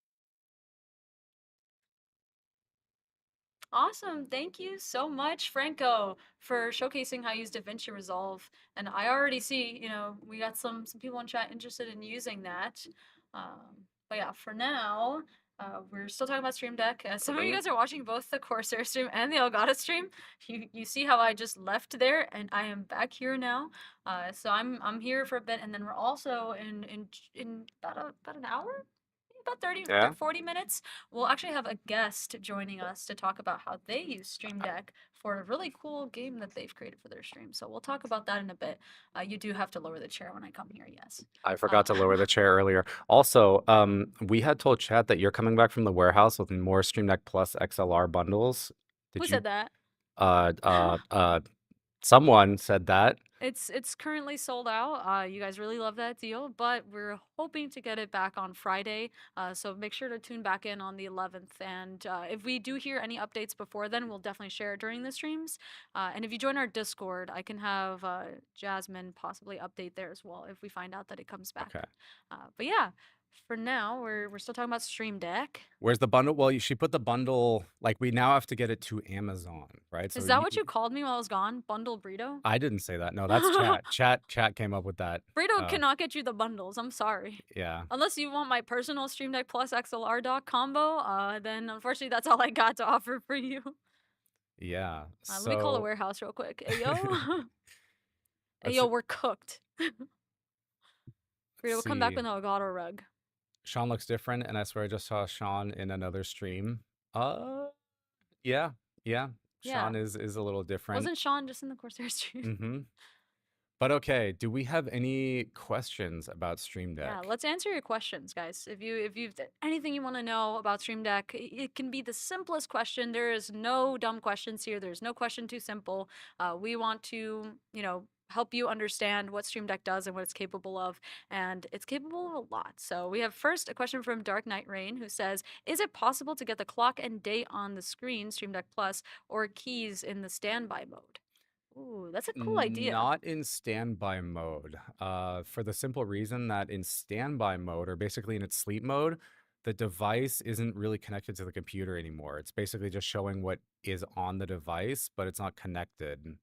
Awesome. Thank you so much, Franco, for showcasing how you use DaVinci Resolve. And I already see, we got some people in chat interested in using that. But yeah, for now, we're still talking about Stream Deck. Some of you guys are watching both the Corsair stream and the Elgato stream. You see how I just left there, and I am back here now. So I'm here for a bit, and then we're also in about an hour, about 30 Yeah. 40 minutes, we'll actually have a guest joining us to talk about how they use Stream Deck for a really cool game that they've created for their stream. So we'll talk about that in a bit. You do have to lower the chair when I come here, yes. I forgot to lower the chair earlier. Also, we had told chat that you're coming back from the warehouse with more Stream Deck Plus XLR bundles. Who Did you? said that? Someone said that. It's currently sold out. You guys really love that deal, but we're hoping to get it back on Friday. So make sure to tune back in on the 11th. And if we do hear any updates before then, we'll definitely share it during the streams. And if you join our Discord, I can have Jasmine possibly update there as well if we find out that it comes back. Okay. But yeah, for now, we're still talking about Stream Deck. Where's the bundle? Well, she put the bundle, like, we now have to get it to Amazon, right? Is that what you called me while I was gone? Bundle burrito? I didn't say that. No, that's chat. Chat came up with that. Burrito cannot get you the bundles. I'm sorry. Yeah. Unless you want my personal Stream Deck Plus XLR dock combo, then unfortunately that's all I got to offer for you. Yeah. Let me call the warehouse real quick. Hey yo, hey yo, we're cooked. Burrito, we'll come back with an Elgato rug. Sean looks different, and I swear I just saw Sean in another stream. Yeah. Sean is a little different. Wasn't Sean just in the Corsair stream? Mm-hmm. But okay, do we have any questions about Stream Deck? Yeah, let's answer your questions, guys. If you've anything you want to know about Stream Deck, it can be the simplest question. There is no dumb questions here. There's no question too simple. We want to, help you understand what Stream Deck does and what it's capable of, and it's capable of a lot. So we have first a question from Dark Knight Rain, who says, is it possible to get the clock and date on the screen, Stream Deck Plus, or keys in the standby mode? Ooh, that's a cool idea. Not in standby mode, for the simple reason that in standby mode, or basically in its sleep mode, the device isn't really connected to the computer anymore. It's basically just showing what is on the device, but it's not connected.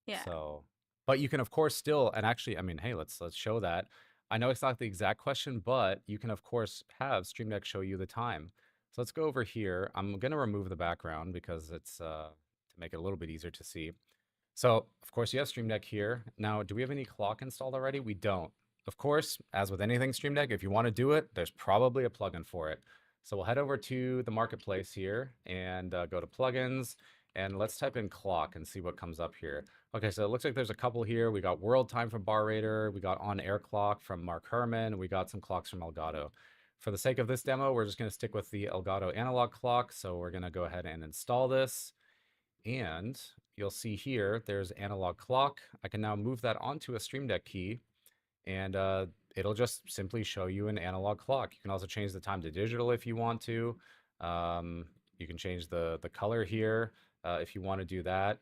Yeah. So, but you can of course still, and actually, I mean, hey, let's show that. I know it's not the exact question, but you can of course have Stream Deck show you the time. So let's go over here. I'm gonna remove the background because it's to make it a little bit easier to see. So, of course, you have Stream Deck here. Now, do we have any clock installed already? We don't. Of course, as with anything Stream Deck, if you want to do it, there's probably a plugin for it. So we'll head over to the marketplace here and go to plugins, and let's type in clock and see what comes up here. Okay, so it looks like there's a couple here. We got World Time from Bar Raider. We got On Air Clock from Mark Herman. We got some clocks from Elgato. For the sake of this demo, we're just going to stick with the Elgato analog clock. So we're going to go ahead and install this. And you'll see here, there's analog clock. I can now move that onto a Stream Deck key, and it'll just simply show you an analog clock. You can also change the time to digital if you want to. You can change the color here if you want to do that.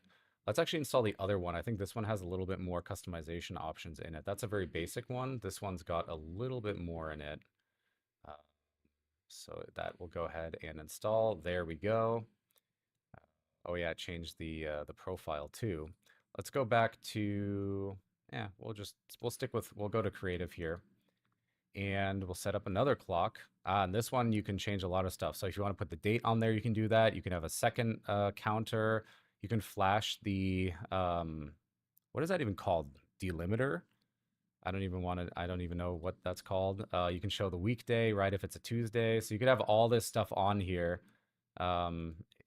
Let's actually install the other one. I think this one has a little bit more customization options in it. That's a very basic one. This one's got a little bit more in it. So that will go ahead and install. There we go. Oh yeah, it changed the profile too. Let's go back to, we'll go to creative here, and we'll set up another clock. And this one you can change a lot of stuff. So if you want to put the date on there, you can do that. You can have a second counter. You can flash the what is that even called? Delimiter? I don't even know what that's called. You can show the weekday, right? If it's a Tuesday. So you could have all this stuff on here.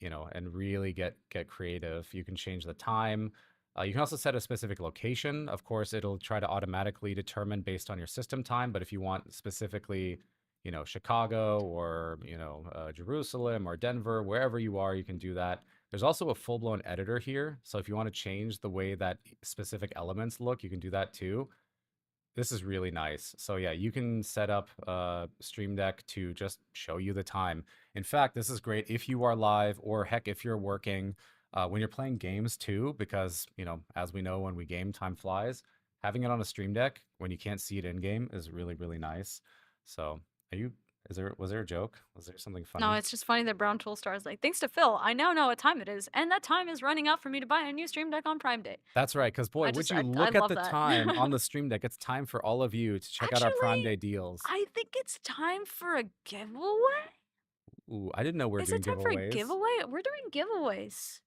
you know, and really get creative. You can change the time. You can also set a specific location. Of course, it'll try to automatically determine based on your system time. But if you want specifically, you know, Chicago or, you know, Jerusalem or Denver, wherever you are, you can do that. There's also a full-blown editor here. So if you want to change the way that specific elements look, you can do that too. This is really nice. So yeah, you can set up Stream Deck to just show you the time. In fact, this is great if you are live or heck, if you're working when you're playing games too, because, you know, as we know, when we game, time flies. Having it on a Stream Deck when you can't see it in game is really, really nice. So was there a joke? Was there something No, funny? it's just funny that Brown Tool Star is like, thanks to Phil, I now know what time it is, and that time is running out for me to buy a new Stream Deck on Prime Day. That's right, because boy, I would just, you I look at love the that. time on the Stream Deck? It's time for all of you to check out our Prime Day Actually, deals. I think it's time for a giveaway. Ooh, I didn't know we're Is doing it time for a giveaways. giveaway? We're doing giveaways.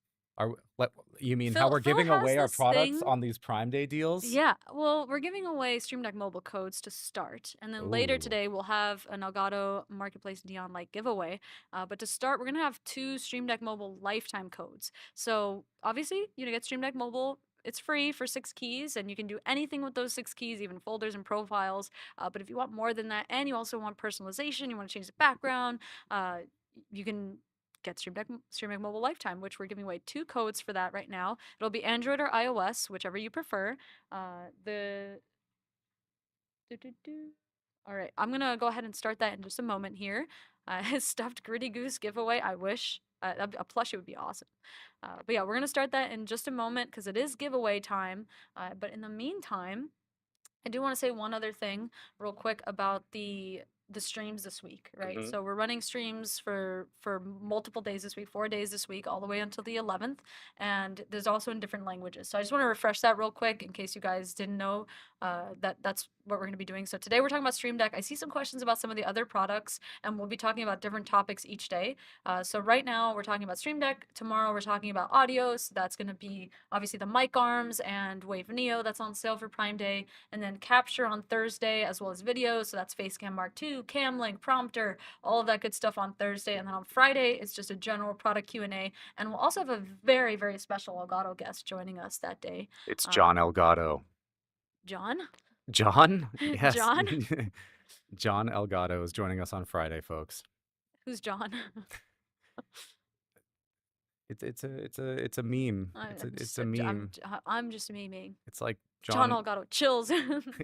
You mean how we're Phil giving has away our this products thing. on these Prime Day deals? Yeah, well, we're giving away Stream Deck mobile codes to start, and then later Ooh. today we'll have an Elgato Marketplace Neon Light giveaway. But to start, we're gonna have 2 Stream Deck mobile lifetime codes. So obviously, you get Stream Deck mobile. It's free for 6 keys, and you can do anything with those 6 keys, even folders and profiles. But if you want more than that, and you also want personalization, you want to change the background, you can get Stream Deck Mobile Lifetime, which we're giving away 2 codes for that right now. It'll be Android or iOS, whichever you prefer. The All right, I'm gonna go ahead and start that in just a moment here. His stuffed Gritty Goose giveaway. I wish a plushie would be awesome. But yeah, we're gonna start that in just a moment because it is giveaway time. But in the meantime, I do want to say one other thing real quick about the streams this week, right? Mhm. So we're running streams for multiple days this week, 4 days this week, all the way until the 11th, and there's also in different languages. So I just want to refresh that real quick in case you guys didn't know that that's what we're going to be doing. So today we're talking about Stream Deck. I see some questions about some of the other products, and we'll be talking about different topics each day. So right now we're talking about Stream Deck. Tomorrow we're talking about audio. So that's going to be obviously the mic arms and Wave Neo that's on sale for Prime Day, and then capture on Thursday as well as video. So that's Facecam Mark II, Cam Link, Prompter, all of that good stuff on Thursday. And then on Friday, it's just a general product Q&A. And we'll also have a very, very special Elgato guest joining us that day. It's John Elgato. John? John? Yes. John? John Elgato is joining us on Friday, folks. Who's John? It's a meme. It's a meme. I'm just memeing. It's like John John Elgato, chills.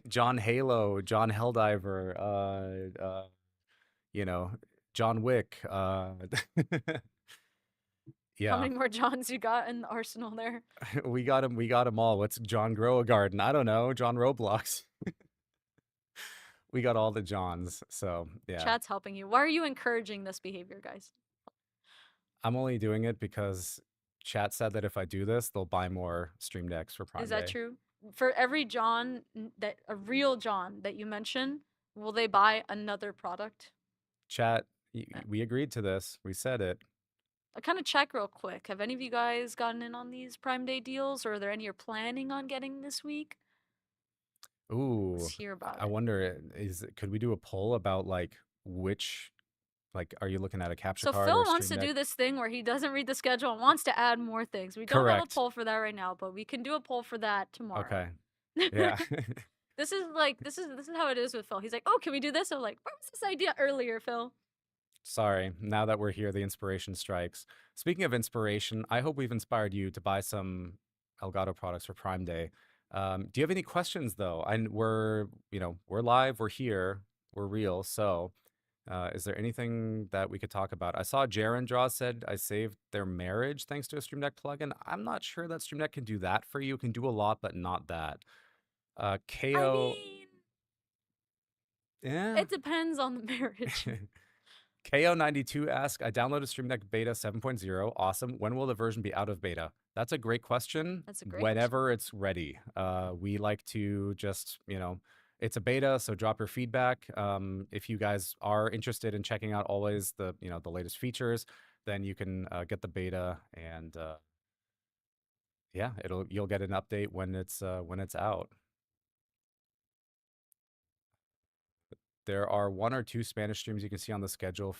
John Halo, John Helldiver, you know, John Wick. How Yeah, many more Johns you got in the arsenal there? we got him. We got him all. What's John Grow a Garden? I don't know. John Roblox. We got all the Johns. So yeah, Chat's helping you. Why are you encouraging this behavior, guys? I'm only doing it because chat said that if I do this, they'll buy more Stream Decks for Prime Is that Day. true? For every John that a real John that you mention, will they buy another product? Chat, we agreed to this. We said it. I kind of check real quick. Have any of you guys gotten in on these Prime Day deals, or are there any you're planning on getting this week? Ooh, Let's hear about I it. wonder, could we do a poll about like which, like, are you looking at a capture So card Phil or wants Stream to do Deck? this thing where he doesn't read the schedule and wants to add more things. We don't have a Correct. poll for that right now, but we can do a poll for that tomorrow. Okay. Yeah. This is how it is with Phil. He's like, "Oh, can we do this?" I'm like, "Where was this idea earlier, Phil?" Sorry. Now that we're here, the inspiration strikes. Speaking of inspiration, I hope we've inspired you to buy some Elgato products for Prime Day. Do you have any questions though? And we're live, we're here, we're real. So, is there anything that we could talk about? I saw Jaren Draw said I saved their marriage thanks to a Stream Deck plugin. I'm not sure that Stream Deck can do that for you. It can do a lot, but not that. I KO, mean, yeah. it depends on the marriage. KO92 asks, I downloaded Stream Deck Beta 7.0. Awesome. When will the version be out of beta? That's a great question. That's a great Whenever it's ready. We like to just, it's a beta, so drop your feedback. If you guys are interested in checking out always the latest features, then you can get the beta, and yeah, you'll get an update when it's out. There are 1 or 2 Spanish streams you can see on the schedule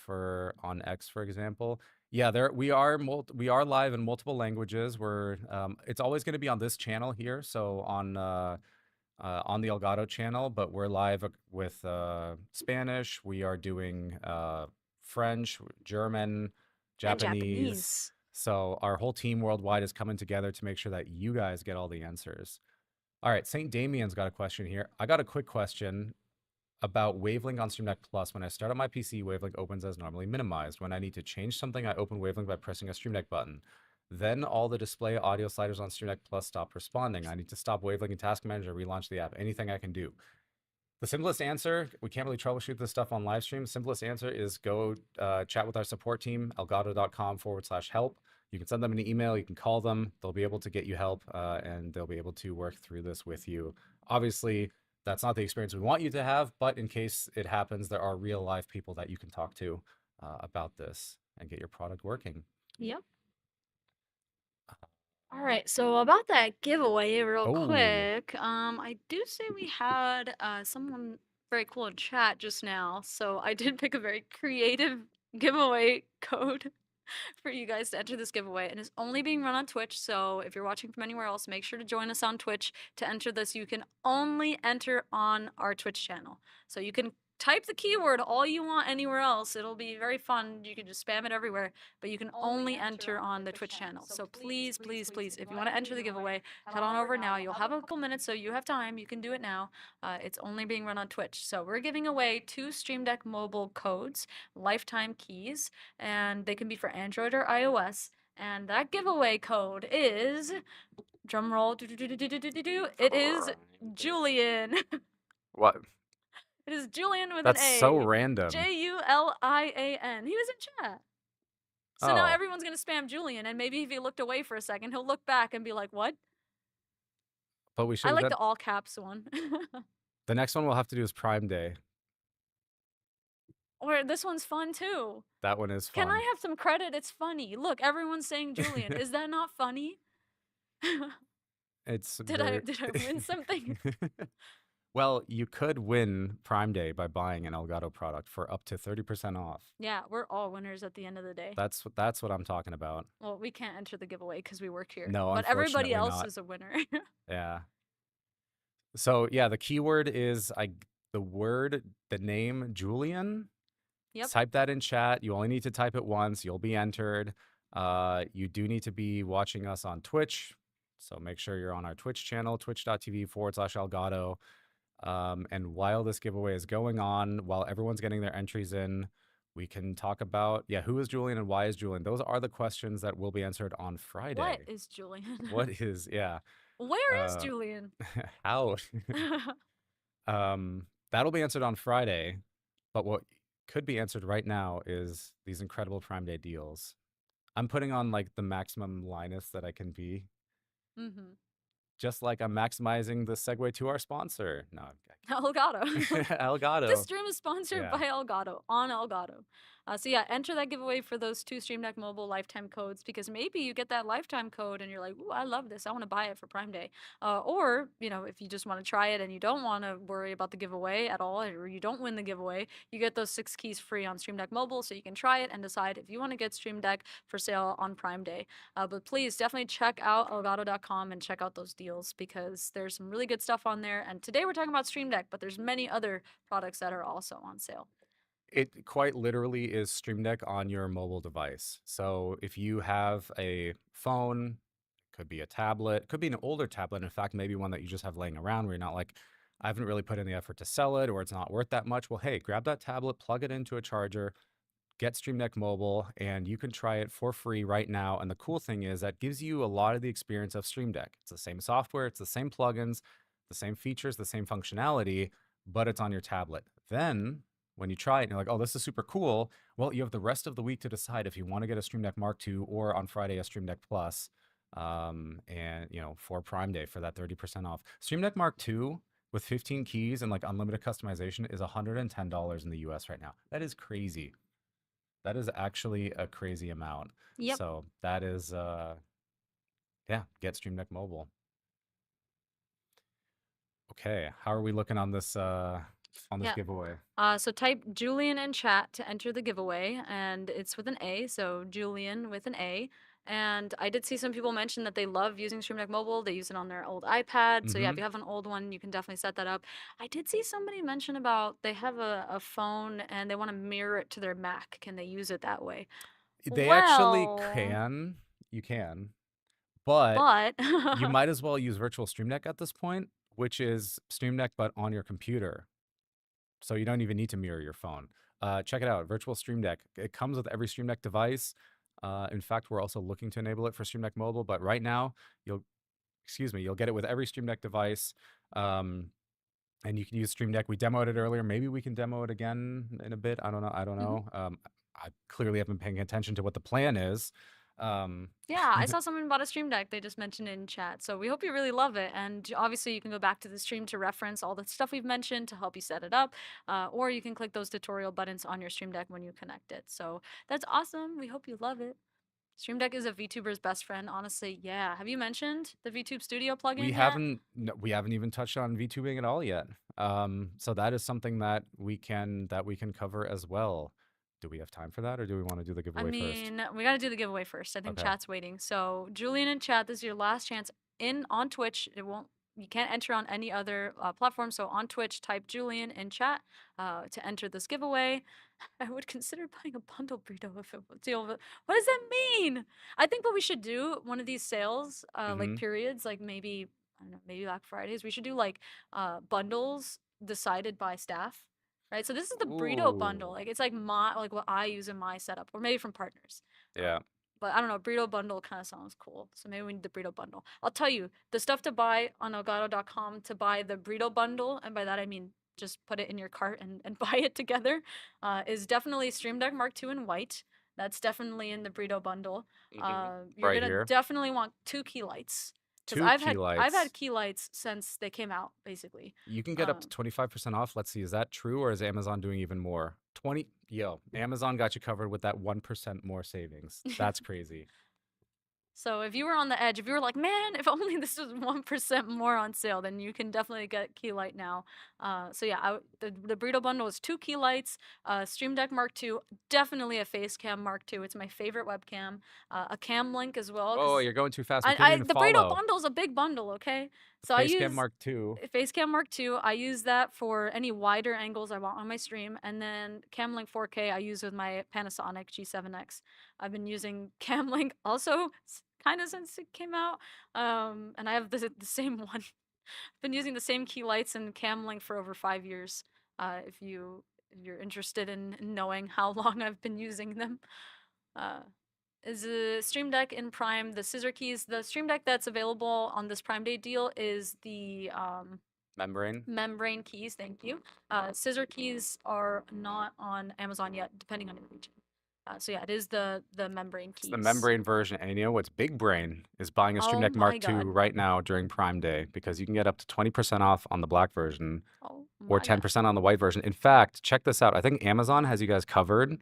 on X, for example. Yeah, we are live in multiple languages. It's always going to be on this channel here, so on the Elgato channel, but we're live with Spanish. We are doing French, German, And Japanese. Japanese. So our whole team worldwide is coming together to make sure that you guys get all the answers. All right, St. Damien's got a question here. I got a quick question about Wavelength on Stream Deck Plus. When I start on my PC, Wavelength opens as normally minimized. When I need to change something, I open Wavelength by pressing a Stream Deck button. Then all the display audio sliders on Stream Deck Plus stop responding. I need to stop Wavelength in Task Manager, relaunch the app. Anything I can do? The simplest answer, we can't really troubleshoot this stuff on live stream. Simplest answer is go chat with our support team, elgato.com/help. You can send them an email, you can call them, they'll be able to get you help, and they'll be able to work through this with you. Obviously, that's not the experience we want you to have, but in case it happens, there are real live people that you can talk to about this and get your product working. Yep. All right, so about that giveaway, real Oh. quick, I do say we had someone very cool in chat just now, so I did pick a very creative giveaway code for you guys to enter this giveaway, and it's only being run on Twitch. So if you're watching from anywhere else, make sure to join us on Twitch to enter this. You can only enter on our Twitch channel, so you can type the keyword all you want anywhere else. It'll be very fun. You can just spam it everywhere, but you can only enter on the Twitch channel. So please, please, please, if you want to enter the giveaway, head on over now. You'll have a couple minutes, so you have time. You can do it now. It's only being run on Twitch. So we're giving away 2 Stream Deck mobile codes, lifetime keys, and they can be for Android or iOS. And that giveaway code is, drum roll, it is Julian. What? It is Julian with That's an A. so random. Julian. He was in chat. So now Oh. everyone's going to spam Julian, and maybe if he looked away for a second, he'll look back and be like, what? But we should I have like done the all caps one. the next one we'll have to do is Prime Day. Or this one's fun too. That one is fun. Can I have some credit? It's funny. Look, everyone's saying Julian. Is that not funny? It's Did I win something? Well, you could win Prime Day by buying an Elgato product for up to 30% off. Yeah, we're all winners at the end of the day. That's what I'm talking about. Well, we can't enter the giveaway because we work here. No, but everybody unfortunately else not. is a winner. Yeah. So yeah, the keyword is the name Julian. Yep. Type that in chat. You only need to type it once. You'll be entered. You do need to be watching us on Twitch. So make sure you're on our Twitch channel, twitch.tv/Elgato. And while this giveaway is going on, while everyone's getting their entries in, we can talk about, who is Julian and why is Julian? Those are the questions that will be answered on Friday. What is Julian? What is, yeah. Where is Julian? How? That'll be answered on Friday. But what could be answered right now is these incredible Prime Day deals. I'm putting on like the maximum Linus that I can be. Mm-hmm. Just like I'm maximizing the segue to our sponsor. No, Elgato. Elgato. This stream is sponsored Yeah. by Elgato, on Elgato. So yeah, enter that giveaway for those 2 Stream Deck mobile lifetime codes, because maybe you get that lifetime code and you're like, ooh, I love this. I want to buy it for Prime Day. Or, if you just want to try it and you don't want to worry about the giveaway at all, or you don't win the giveaway, you get those 6 keys free on Stream Deck mobile, so you can try it and decide if you want to get Stream Deck for sale on Prime Day. But please definitely check out elgato.com and check out those deals, because there's some really good stuff on there. And today we're talking about Stream Deck, but there's many other products that are also on sale. It quite literally is Stream Deck on your mobile device. So if you have a phone, could be a tablet, could be an older tablet. In fact, maybe one that you just have laying around where you're not like, I haven't really put in the effort to sell it, or it's not worth that much. Well, hey, grab that tablet, plug it into a charger, get Stream Deck Mobile, and you can try it for free right now. And the cool thing is that gives you a lot of the experience of Stream Deck. It's the same software, it's the same plugins, the same features, the same functionality, but it's on your tablet. Then when you try it and you're like, oh, this is super cool, well, you have the rest of the week to decide if you want to get a Stream Deck Mark II or on Friday a Stream Deck Plus, and for Prime Day for that 30% off. Stream Deck Mark II with 15 keys and like unlimited customization is $110 in the US right now. That is crazy. That is actually a crazy amount. Yep. So that is, get Stream Deck Mobile. Okay, how are we looking on this on this Yeah. giveaway? So type Julian in chat to enter the giveaway, and it's with an A, so Julian with an A. And I did see some people mention that they love using Stream Deck Mobile. They use it on their old iPad. So yeah, if Mhm. you have an old one, you can definitely set that up. I did see somebody mention about they have a phone and they want to mirror it to their Mac. Can they use it that way? They actually Well, can. You can. But but you might as well use Virtual Stream Deck at this point, which is Stream Deck but on your computer. So you don't even need to mirror your phone. Check it out, Virtual Stream Deck. It comes with every Stream Deck device. In fact, we're also looking to enable it for Stream Deck Mobile, but right now, you'll get it with every Stream Deck device. And you can use Stream Deck. We demoed it earlier. Maybe we can demo it again in a bit. I don't know. I don't Mhm. know. I clearly haven't been paying attention to what the plan is. Yeah, I saw someone bought a Stream Deck. They just mentioned it in chat. So we hope you really love it. And obviously, you can go back to the stream to reference all the stuff we've mentioned to help you set it up. Or you can click those tutorial buttons on your Stream Deck when you connect it. So that's awesome. We hope you love it. Stream Deck is a VTuber's best friend. Honestly, yeah. Have you mentioned the VTube Studio we plugin yet? haven't no, we haven't even touched on VTubing at all yet. So that is something that we can cover as well. Do we have time for that, or do we want to do the I giveaway first? mean, we gotta do the giveaway first. I think Okay. chat's waiting. So Julian in chat, this is your last chance in on Twitch. It won't. You can't enter on any other platform. So on Twitch, type Julian in chat to enter this giveaway. I would consider buying a bundle burrito if it was deal. What does that mean? I think what we should do one of these sales, like Mm-hmm. periods, like maybe I don't know, maybe Black Fridays. We should do like bundles decided by staff. Right, so this is the burrito bundle. Ooh. Like it's like what I use in my setup, or maybe from partners. Yeah. But I don't know, burrito bundle kind of sounds cool. So maybe we need the burrito bundle. I'll tell you the stuff to buy on Elgato.com to buy the burrito bundle, and by that I mean just put it in your cart and buy it together. Is definitely Stream Deck Mark II in white. That's definitely in the burrito bundle. Mm-hmm. You're Right gonna here. definitely want 2 key lights because Two key I've had lights. key lights since they came out basically. You can get up to Um, 25% off. Let's see, is that true, or is Amazon doing even more? Amazon got you covered with that 1% more savings. That's crazy. So if you were on the edge, if you were like, man, if only this was 1% more on sale, then you can definitely get key light now. So yeah, the burrito bundle is 2 key lights, Stream Deck Mark II, definitely a face cam Mark II. It's my favorite webcam. A cam link as well, Whoa, because you're going too fast. We couldn't even the burrito follow. bundle is a big bundle, okay? So I Facecam use Mark II. Facecam Mark II. I use that for any wider angles I want on my stream, and then Camlink 4K I use with my Panasonic G7X. I've been using Camlink also kind of since it came out, and I have the same one. I've been using the same key lights and Camlink for over 5 years. If you're interested in knowing how long I've been using them. Uh, is a Stream Deck in Prime, the scissor keys. The Stream Deck that's available on this Prime Day deal is the Membrane. membrane keys. Thank you. Scissor keys are not on Amazon yet, depending on your region. So yeah, it is the membrane It's the keys. membrane version. And you know what's Big Brain is buying a Stream Oh Deck my Mark II god. right now during Prime Day, because you can get up to 20% off on the black version Oh or my god. 10% on the white version. In fact, check this out. I think Amazon has you guys covered,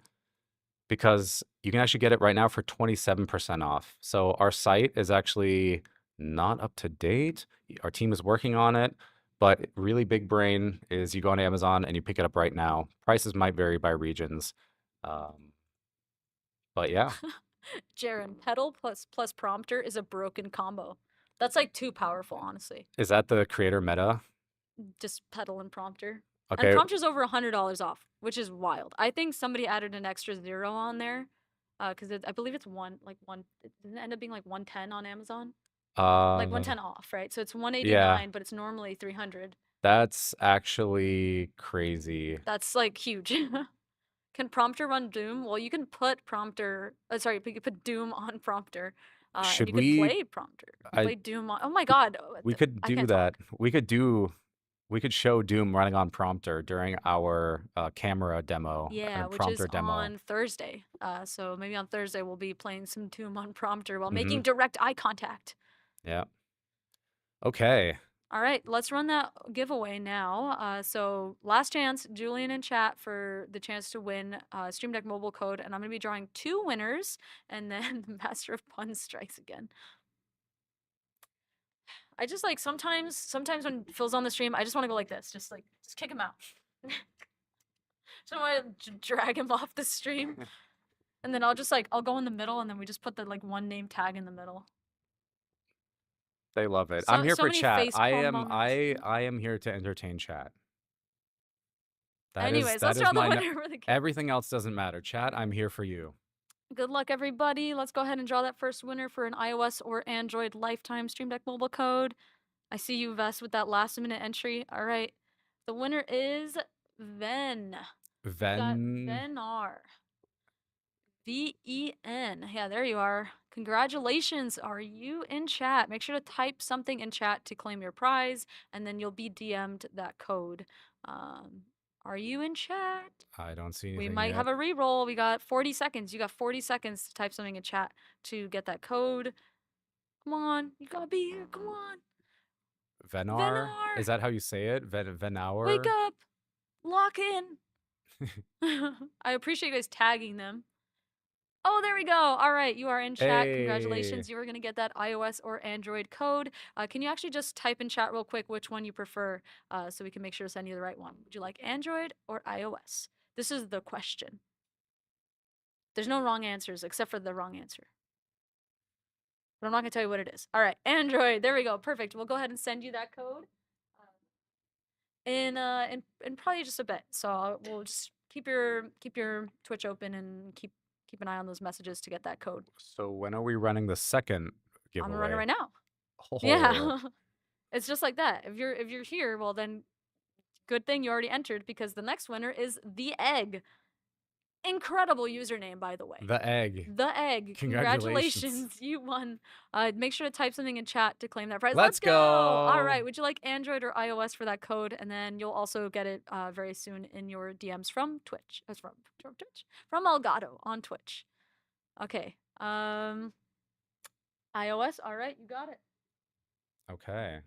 because you can actually get it right now for 27% off. So our site is actually not up to date. Our team is working on it, but really Big Brain is you go on Amazon and you pick it up right now. Prices might vary by regions. But yeah, Jaren, pedal plus prompter is a broken combo. That's like too powerful, honestly. is that the creator meta? Just pedal and prompter. And Okay, prompter's over $100 off, which is wild. I think somebody added an extra zero on there, because I believe it's it didn't end up being like 110 on Amazon, like uh, 110 off, right? So it's yeah, 189, but it's normally 300. that's actually crazy. That's like huge. Can prompter run Doom? Well, you can put prompter. Sorry, you can put Doom on prompter, and Should you could we? play prompter. I Play Doom on. Oh my god, We could I do can't that. talk. We could show Doom running on prompter during our camera demo Yeah, and which is prompter demo. on Thursday. So maybe on Thursday we'll be playing some Doom on prompter while Mm-hmm. making direct eye contact. Yeah. Okay. All right, let's run that giveaway now. So last chance, Julian in chat for the chance to win Stream Deck mobile code, and I'm gonna be drawing 2 winners, and then the Master of Puns strikes again. I just like sometimes when Phil's on the stream, I just want to go like this, just kick him out. So I drag him off the stream, and then I'll go in the middle, and then we just put the like one name tag in the middle. They love it. I'm So here so for many chat. face palm moments. I am here to entertain chat. Anyways, That let's is draw the my winner for the game. everything else doesn't matter. Chat, I'm here for you. Good luck, everybody. Let's go ahead and draw that first winner for an iOS or Android lifetime Stream Deck mobile code. I see you, Vest, with that last minute entry. All right. The winner is Ven. We got Ven Venar. VEN. Yeah, there you are. Congratulations. Are you in chat? Make sure to type something in chat to claim your prize, and then you'll be DM'd that code. Are you in chat? I don't see We anything might yet. have a re-roll. We got 40 seconds. You got 40 seconds to type something in chat to get that code. Come on. You gotta be here. Come on. Venar? Venar! Is that how you say it? Venauer? Wake up. Lock in. I appreciate you guys tagging them. Oh, there we go. All right, you are in chat. Hey. Congratulations. You are going to get that iOS or Android code. Can you actually just type in chat real quick which one you prefer so we can make sure to send you the right one? Would you like Android or iOS? This is the question. There's no wrong answers except for the wrong answer. But I'm not going to tell you what it is. All right, Android. There we go. Perfect. We'll go ahead and send you that code in probably just a bit. So we'll just keep your Twitch open and keep an eye on those messages to get that code. So when are we running the second giveaway? I'm gonna run it right now. Oh. Yeah. It's just like that. If you're here, well then good thing you already entered because the next winner is the egg. Incredible username, by the way. The egg. The egg. Congratulations. You won. Make sure to type something in chat to claim that prize. Let's go. All go. right. Would you like Android or iOS for that code? And then you'll also get it very soon in your DMs from Twitch. That's from Twitch. From Elgato on Twitch. Okay. iOS. All right. You got it. Okay.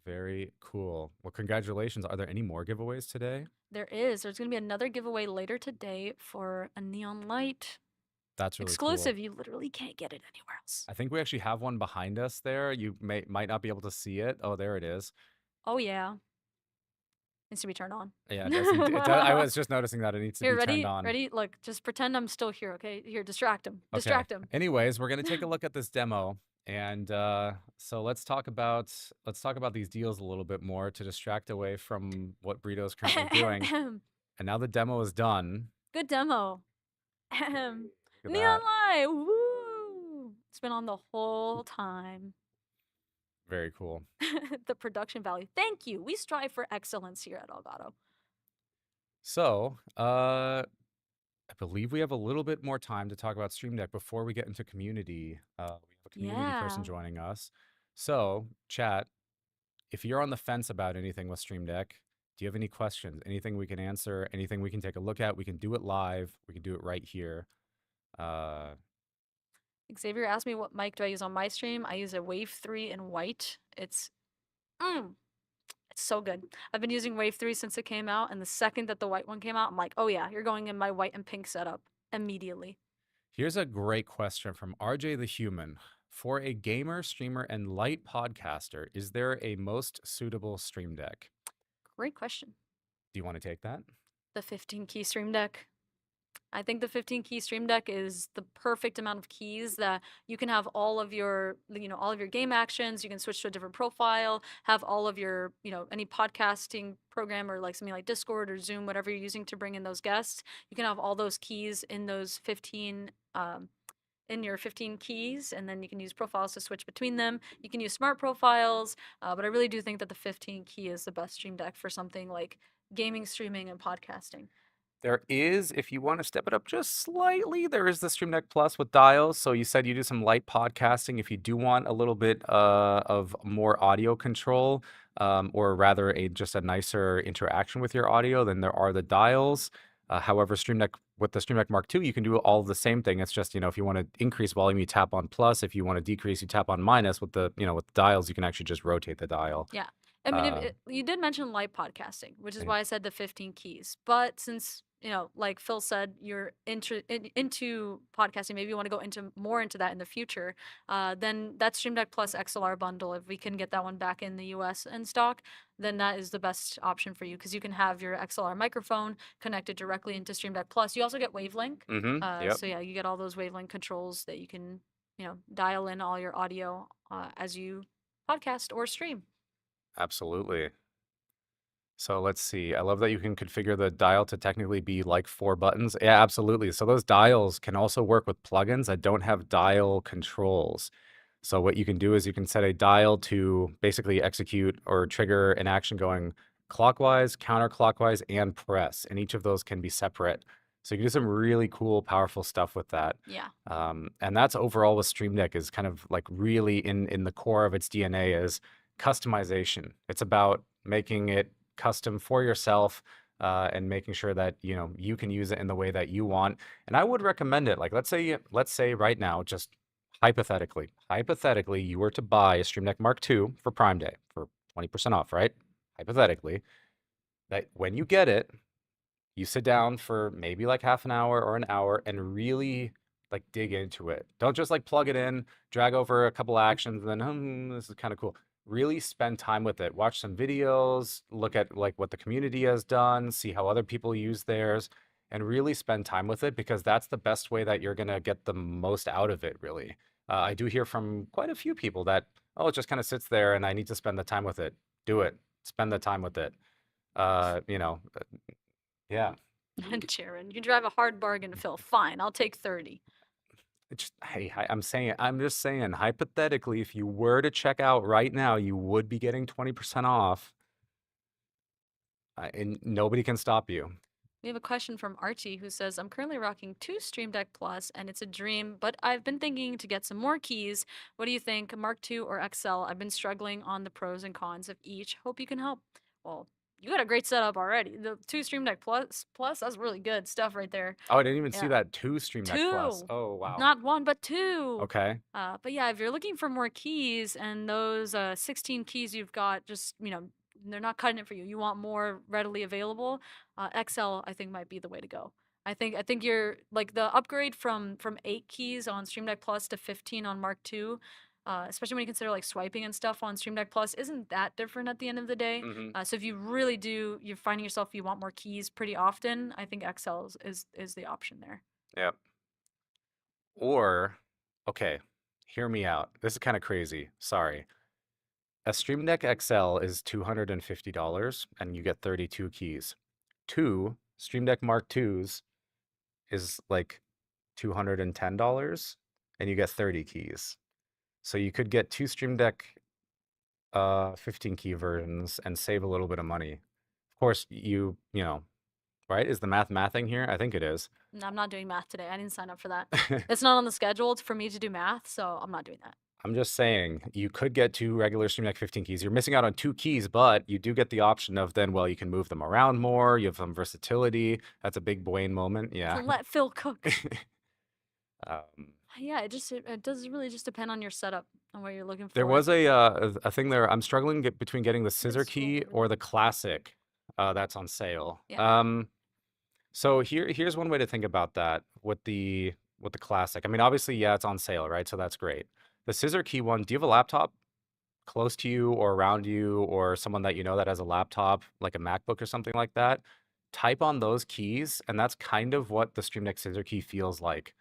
Very cool. Well, congratulations. Are there any more giveaways today? There is. There's going to be another giveaway later today for a neon light. That's really Exclusive. cool. You literally can't get it anywhere else. I think we actually have one behind us there. You might not be able to see it. Oh, there it is. Oh, yeah. Needs to be turned on. Yeah, I was just noticing that it needs to Here, be turned on. ready? Look, just pretend I'm still here, okay? Here, distract him. Okay. Distract him. Anyways, we're gonna take a look at this demo, and so let's talk about these deals a little bit more to distract away from what Burrito's currently doing. And now the demo is done. Good demo. Look at Neon that. light. Woo! It's been on the whole time. Very cool. The production value. Thank you. We strive for excellence here at Elgato. So, I believe we have a little bit more time to talk about Stream Deck before we get into community. We have a community person Yeah. joining us. So, chat, if you're on the fence about anything with Stream Deck, do you have any questions? Anything we can answer? Anything we can take a look at? We can do it live. We can do it right here. Xavier asked me what mic do I use on my stream. I use a Wave 3 in white. It's so good. I've been using Wave 3 since it came out, and the second that the white one came out, I'm like, oh yeah, you're going in my white and pink setup immediately. Here's a great question from RJ the Human. For a gamer, streamer, and light podcaster, is there a most suitable Stream Deck? Great question. Do you want to take that? The 15-key Stream Deck. I think the 15-key Stream Deck is the perfect amount of keys that you can have all of your, all of your game actions. You can switch to a different profile, have all of your, any podcasting program or like something like Discord or Zoom, whatever you're using to bring in those guests. You can have all those keys in those 15, in your 15 keys, and then you can use profiles to switch between them. You can use smart profiles, but I really do think that the 15 key is the best Stream Deck for something like gaming, streaming, and podcasting. There is, if you want to step it up just slightly, there is the Stream Deck Plus with dials. So you said you do some light podcasting. If you do want a little bit of more audio control, or rather just a nicer interaction with your audio, then there are the dials. However, with the Stream Deck Mark II, you can do all the same thing. It's just, if you want to increase volume, you tap on plus. If you want to decrease, you tap on minus. With the, with the dials, you can actually just rotate the dial. Yeah. I mean, you did mention light podcasting, which is Yeah. why I said the 15 keys. But since like Phil said, you're into podcasting, maybe you want to go into more into that in the future, then that Stream Deck Plus XLR bundle, if we can get that one back in the US in stock, then that is the best option for you because you can have your XLR microphone connected directly into Stream Deck Plus. You also get Wavelink. Yep. So yeah, you get all those Wavelink controls that you can, dial in all your audio as you podcast or stream. Absolutely. So let's see. I love that you can configure the dial to technically be like 4 buttons. Yeah, absolutely. So those dials can also work with plugins that don't have dial controls. So what you can do is you can set a dial to basically execute or trigger an action going clockwise, counterclockwise, and press. And each of those can be separate. So you can do some really cool, powerful stuff with that. Yeah. And that's overall with Stream Deck is kind of like really in the core of its DNA is customization. It's about making it custom for yourself and making sure that you can use it in the way that you want. And I would recommend it. Like let's say right now, just hypothetically, you were to buy a Stream Deck Mark II for Prime Day for 20% off, right? Hypothetically, that when you get it, you sit down for maybe like half an hour or an hour and really like dig into it. Don't just like plug it in, drag over a couple actions, and then this is kind of cool. Really spend time with it. Watch some videos, look at like what the community has done, see how other people use theirs, and really spend time with it because that's the best way that you're gonna get the most out of it, really. I do hear from quite a few people that, oh, it just kind of sits there and I need to spend the time with it. Do it. Spend the time with it. Uh, you know, yeah. And Sharon, you drive a hard bargain, Phil. Fine, I'll take 30. Hey, I'm just saying, hypothetically, if you were to check out right now, you would be getting 20% off, and nobody can stop you. We have a question from Archie who says, I'm currently rocking 2 Stream Deck Plus and it's a dream, but I've been thinking to get some more keys. What do you think, Mark II or XL? I've been struggling on the pros and cons of each. Hope you can help. Well, you got a great setup already. The 2 Stream Deck Plus, that's really good stuff right there. Oh, I didn't even see Yeah. that 2 Stream Deck Plus. 2. Oh, wow. Not 1, but 2. Okay. But yeah, if you're looking for more keys and those 16 keys you've got just, they're not cutting it for you. You want more readily available. XL, I think, might be the way to go. I think you're like the upgrade from 8 keys on Stream Deck Plus to 15 on Mark II, especially when you consider like swiping and stuff on Stream Deck Plus, isn't that different at the end of the day. So if you really you're finding yourself you want more keys pretty often, I think XL is the option there. Yep. Or, okay, hear me out. This is kind of crazy. Sorry. A Stream Deck XL is $250 and you get 32 keys. 2 Stream Deck Mark IIs is like $210 and you get 30 keys. So you could get 2 Stream Deck 15 key versions and save a little bit of money. Of course, right? Is the mathing here? I think it is. No, I'm not doing math today. I didn't sign up for that. It's not on the schedule for me to do math, so I'm not doing that. I'm just saying, you could get 2 regular Stream Deck 15 keys. You're missing out on 2 keys, but you do get the option of then, well, you can move them around more. You have some versatility. That's a big Dwayne moment. Yeah. Let Phil cook. Um, Yeah, it does really just depend on your setup and what you're looking for. there was a thing there. I'm struggling between getting the scissor scroll key over or the classic that's on sale. Yeah. So here's one way to think about that with the classic. I mean, obviously, yeah, it's on sale, right? So that's great. The scissor key one, do you have a laptop close to you or around you or someone that you know that has a laptop, like a MacBook or something like that? Type on those keys, and that's kind of what the Stream Deck scissor key feels like.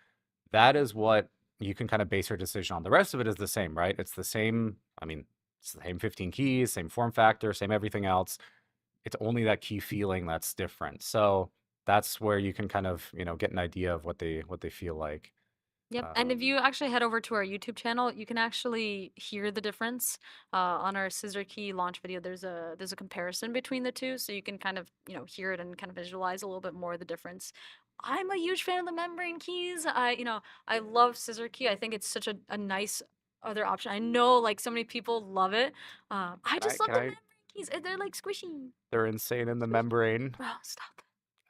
That is what you can kind of base your decision on. The rest of it is the same, right? It's the same, I mean, it's the same 15 keys, same form factor, same everything else. It's only that key feeling that's different. So that's where you can kind of, get an idea of what they feel like. Yep. And if you actually head over to our YouTube channel, you can actually hear the difference. On our scissor key launch video, there's a comparison between the two, so you can kind of, hear it and kind of visualize a little bit more of the difference. I'm a huge fan of the membrane keys. I love scissor key. I think it's such a nice other option. I know like so many people love it. I just love the membrane keys. They're like squishy. They're insane in the membrane. Oh, stop.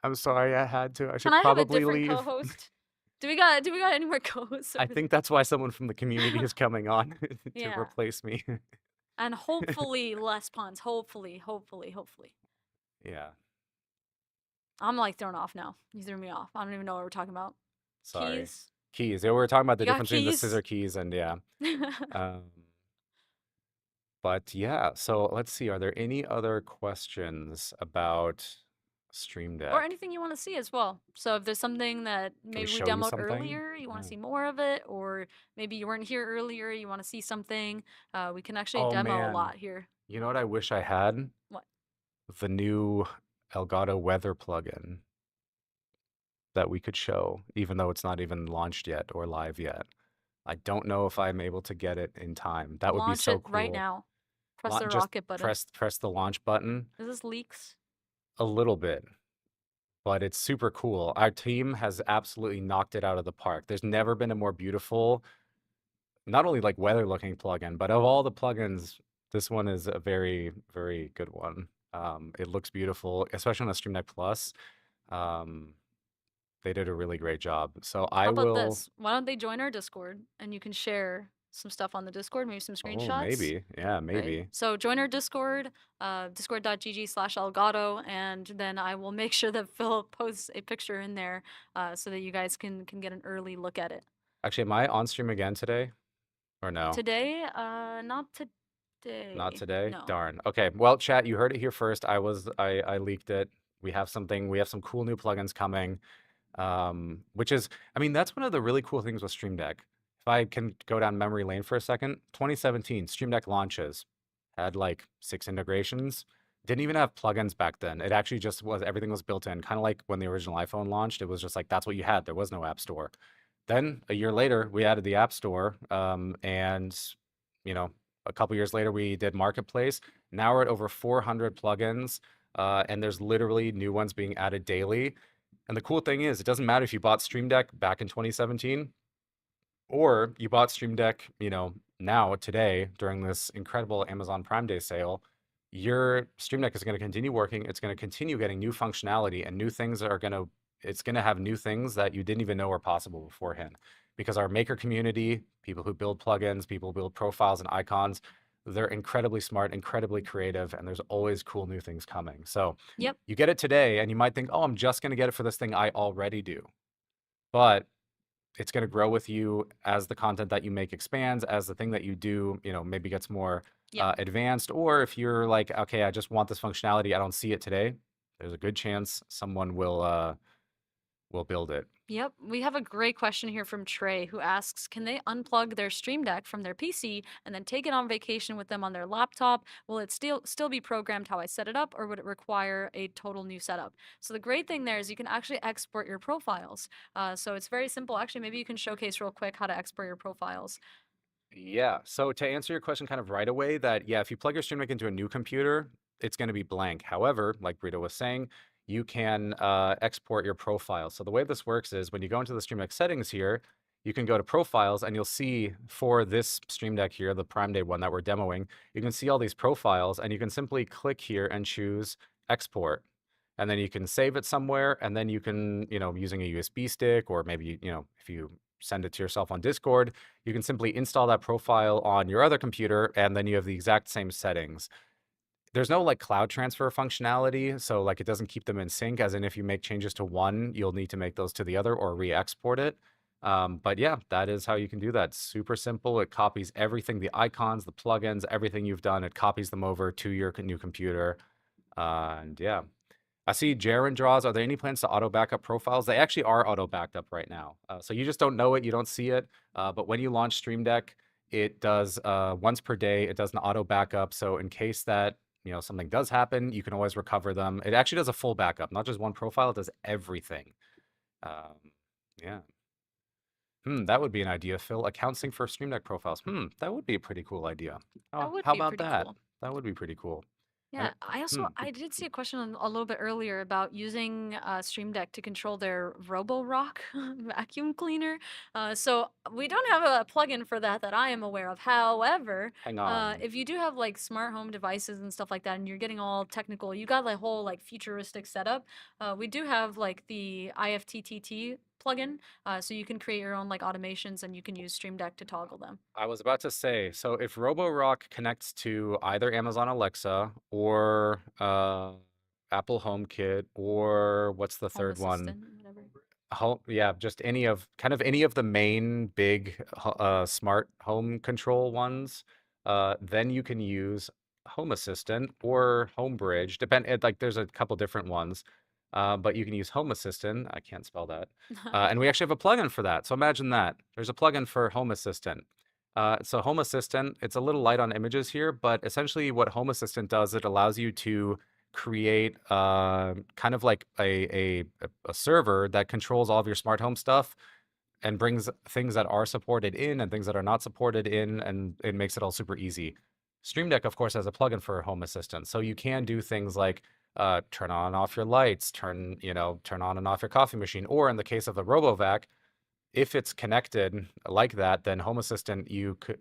I'm sorry, I had to. I should Can I have a probably different leave. co-host? Do we got any more co-hosts? I think that's why someone from the community is coming on to Yeah. replace me. And hopefully less puns. Hopefully. Yeah. I'm like thrown off now. You threw me off. I don't even know what we're talking about. Sorry. Keys. Keys. Yeah, we were talking about the You got difference between the keys? scissor keys and yeah. Um, but yeah, so let's see. Are there any other questions about Stream Or Deck? anything you want to see as well. So if there's something that Can we maybe we show you demoed something? earlier, you want to Yeah. see more of it, or maybe you weren't here earlier, you want to see something, we can actually Oh demo a man, lot here. you know what I wish I had? What? The new Elgato weather plugin that we could show, even though it's not even launched yet or live yet. I don't know if I'm able to get it in time. That would be Launch so it right cool. now. Press the Just rocket button. press the launch button Is this leaks? a little bit, but it's super cool. Our team has absolutely knocked it out of the park. There's never been a more beautiful, not only like weather looking plugin, but of all the plugins, this one is a very, very good one. It looks beautiful, especially on the Stream Deck Plus. Um, they did a really great job. So How I about will. this? Why don't they join our Discord and you can share some stuff on the Discord, maybe some Oh, screenshots? maybe. Yeah, Right. maybe. So join our Discord, discord.gg/Elgato, and then I will make sure that Phil posts a picture in there so that you guys can get an early look at it. Actually, am I on stream again today or no? Today, not Not today. today? No. Darn. Okay. Well, chat, you heard it here first. I leaked it. We have some cool new plugins coming. Which is, I mean, that's one of the really cool things with Stream Deck. If I can go down memory lane for a second, 2017, Stream Deck launches, had like 6 integrations. Didn't even have plugins back then. It actually just was, everything was built in, kind of like when the original iPhone launched. It was just like that's what you had. There was no app store. Then a year later, we added the app store, and you know, a couple years later, we did Marketplace. Now we're at over 400 plugins, and there's literally new ones being added daily. And the cool thing is, it doesn't matter if you bought Stream Deck back in 2017 or you bought Stream Deck, now today during this incredible Amazon Prime Day sale. Your Stream Deck is going to continue working. It's going to continue getting new functionality and new things it's going to have new things that you didn't even know were possible beforehand. Because our maker community, people who build plugins, people who build profiles and icons, they're incredibly smart, incredibly creative, and there's always cool new things coming. So Yep. you get it today and you might think, oh, I'm just going to get it for this thing I already do. But it's going to grow with you as the content that you make expands, as the thing that you do, maybe gets more Yep. advanced. Or if you're like, okay, I just want this functionality, I don't see it today, there's a good chance someone will build it. Yep. We have a great question here from Trey who asks, can they unplug their Stream Deck from their PC and then take it on vacation with them on their laptop? Will it still be programmed how I set it up, or would it require a total new setup? So the great thing there is you can actually export your profiles. So it's very simple. Actually, maybe you can showcase real quick how to export your profiles. Yeah. So to answer your question kind of right away, that yeah, if you plug your Stream Deck into a new computer, it's going to be blank. However, like Brito was saying, you can export your profile. So the way this works is when you go into the Stream Deck settings here, you can go to profiles and you'll see for this Stream Deck here, the Prime Day one that we're demoing, you can see all these profiles and you can simply click here and choose export. And then you can save it somewhere, and then you can, using a USB stick, or maybe, if you send it to yourself on Discord, you can simply install that profile on your other computer, and then you have the exact same settings. There's no like cloud transfer functionality, so like it doesn't keep them in sync, as in if you make changes to one, you'll need to make those to the other or re-export it. But yeah, that is how you can do that. Super simple. It copies everything, the icons, the plugins, everything you've done, it copies them over to your new computer. And yeah. I see Jaren draws. Are there any plans to auto backup profiles? They actually are auto backed up right now. So you just don't know it, you don't see it. But when you launch Stream Deck, it does once per day. It does an auto backup. So in case that something does happen, you can always recover them. It actually does a full backup, not just one profile. It does everything. Yeah. That would be an idea, Phil. Account sync for Stream Deck profiles. That would be a pretty cool idea. That Oh, would how be about pretty that? cool. That would be pretty cool. And Yeah, I did see a question a little bit earlier about using Stream Deck to control their Roborock vacuum cleaner. So we don't have a plugin for that I am aware of. However, hang on. if you do have like smart home devices and stuff like that, and you're getting all technical, you got like whole like futuristic setup. We do have like the IFTTT plugin, so you can create your own like automations, and you can use Stream Deck to toggle them. I was about to say, so if Roborock connects to either Amazon Alexa or Apple HomeKit, or what's the Home third one? Assistant, whatever. Home, yeah, just any of the main big smart home control ones. Then you can use Home Assistant or Home Bridge. Like there's a couple different ones. But you can use Home Assistant. I can't spell that. And we actually have a plugin for that. So imagine that. There's a plugin for Home Assistant. So Home Assistant, it's a little light on images here, but essentially what Home Assistant does, it allows you to create kind of like a server that controls all of your smart home stuff and brings things that are supported in and things that are not supported in, and it makes it all super easy. Stream Deck, of course, has a plugin for Home Assistant, so you can do things like turn on and off your lights, turn on and off your coffee machine, or in the case of the RoboVac, if it's connected like that, then Home Assistant you could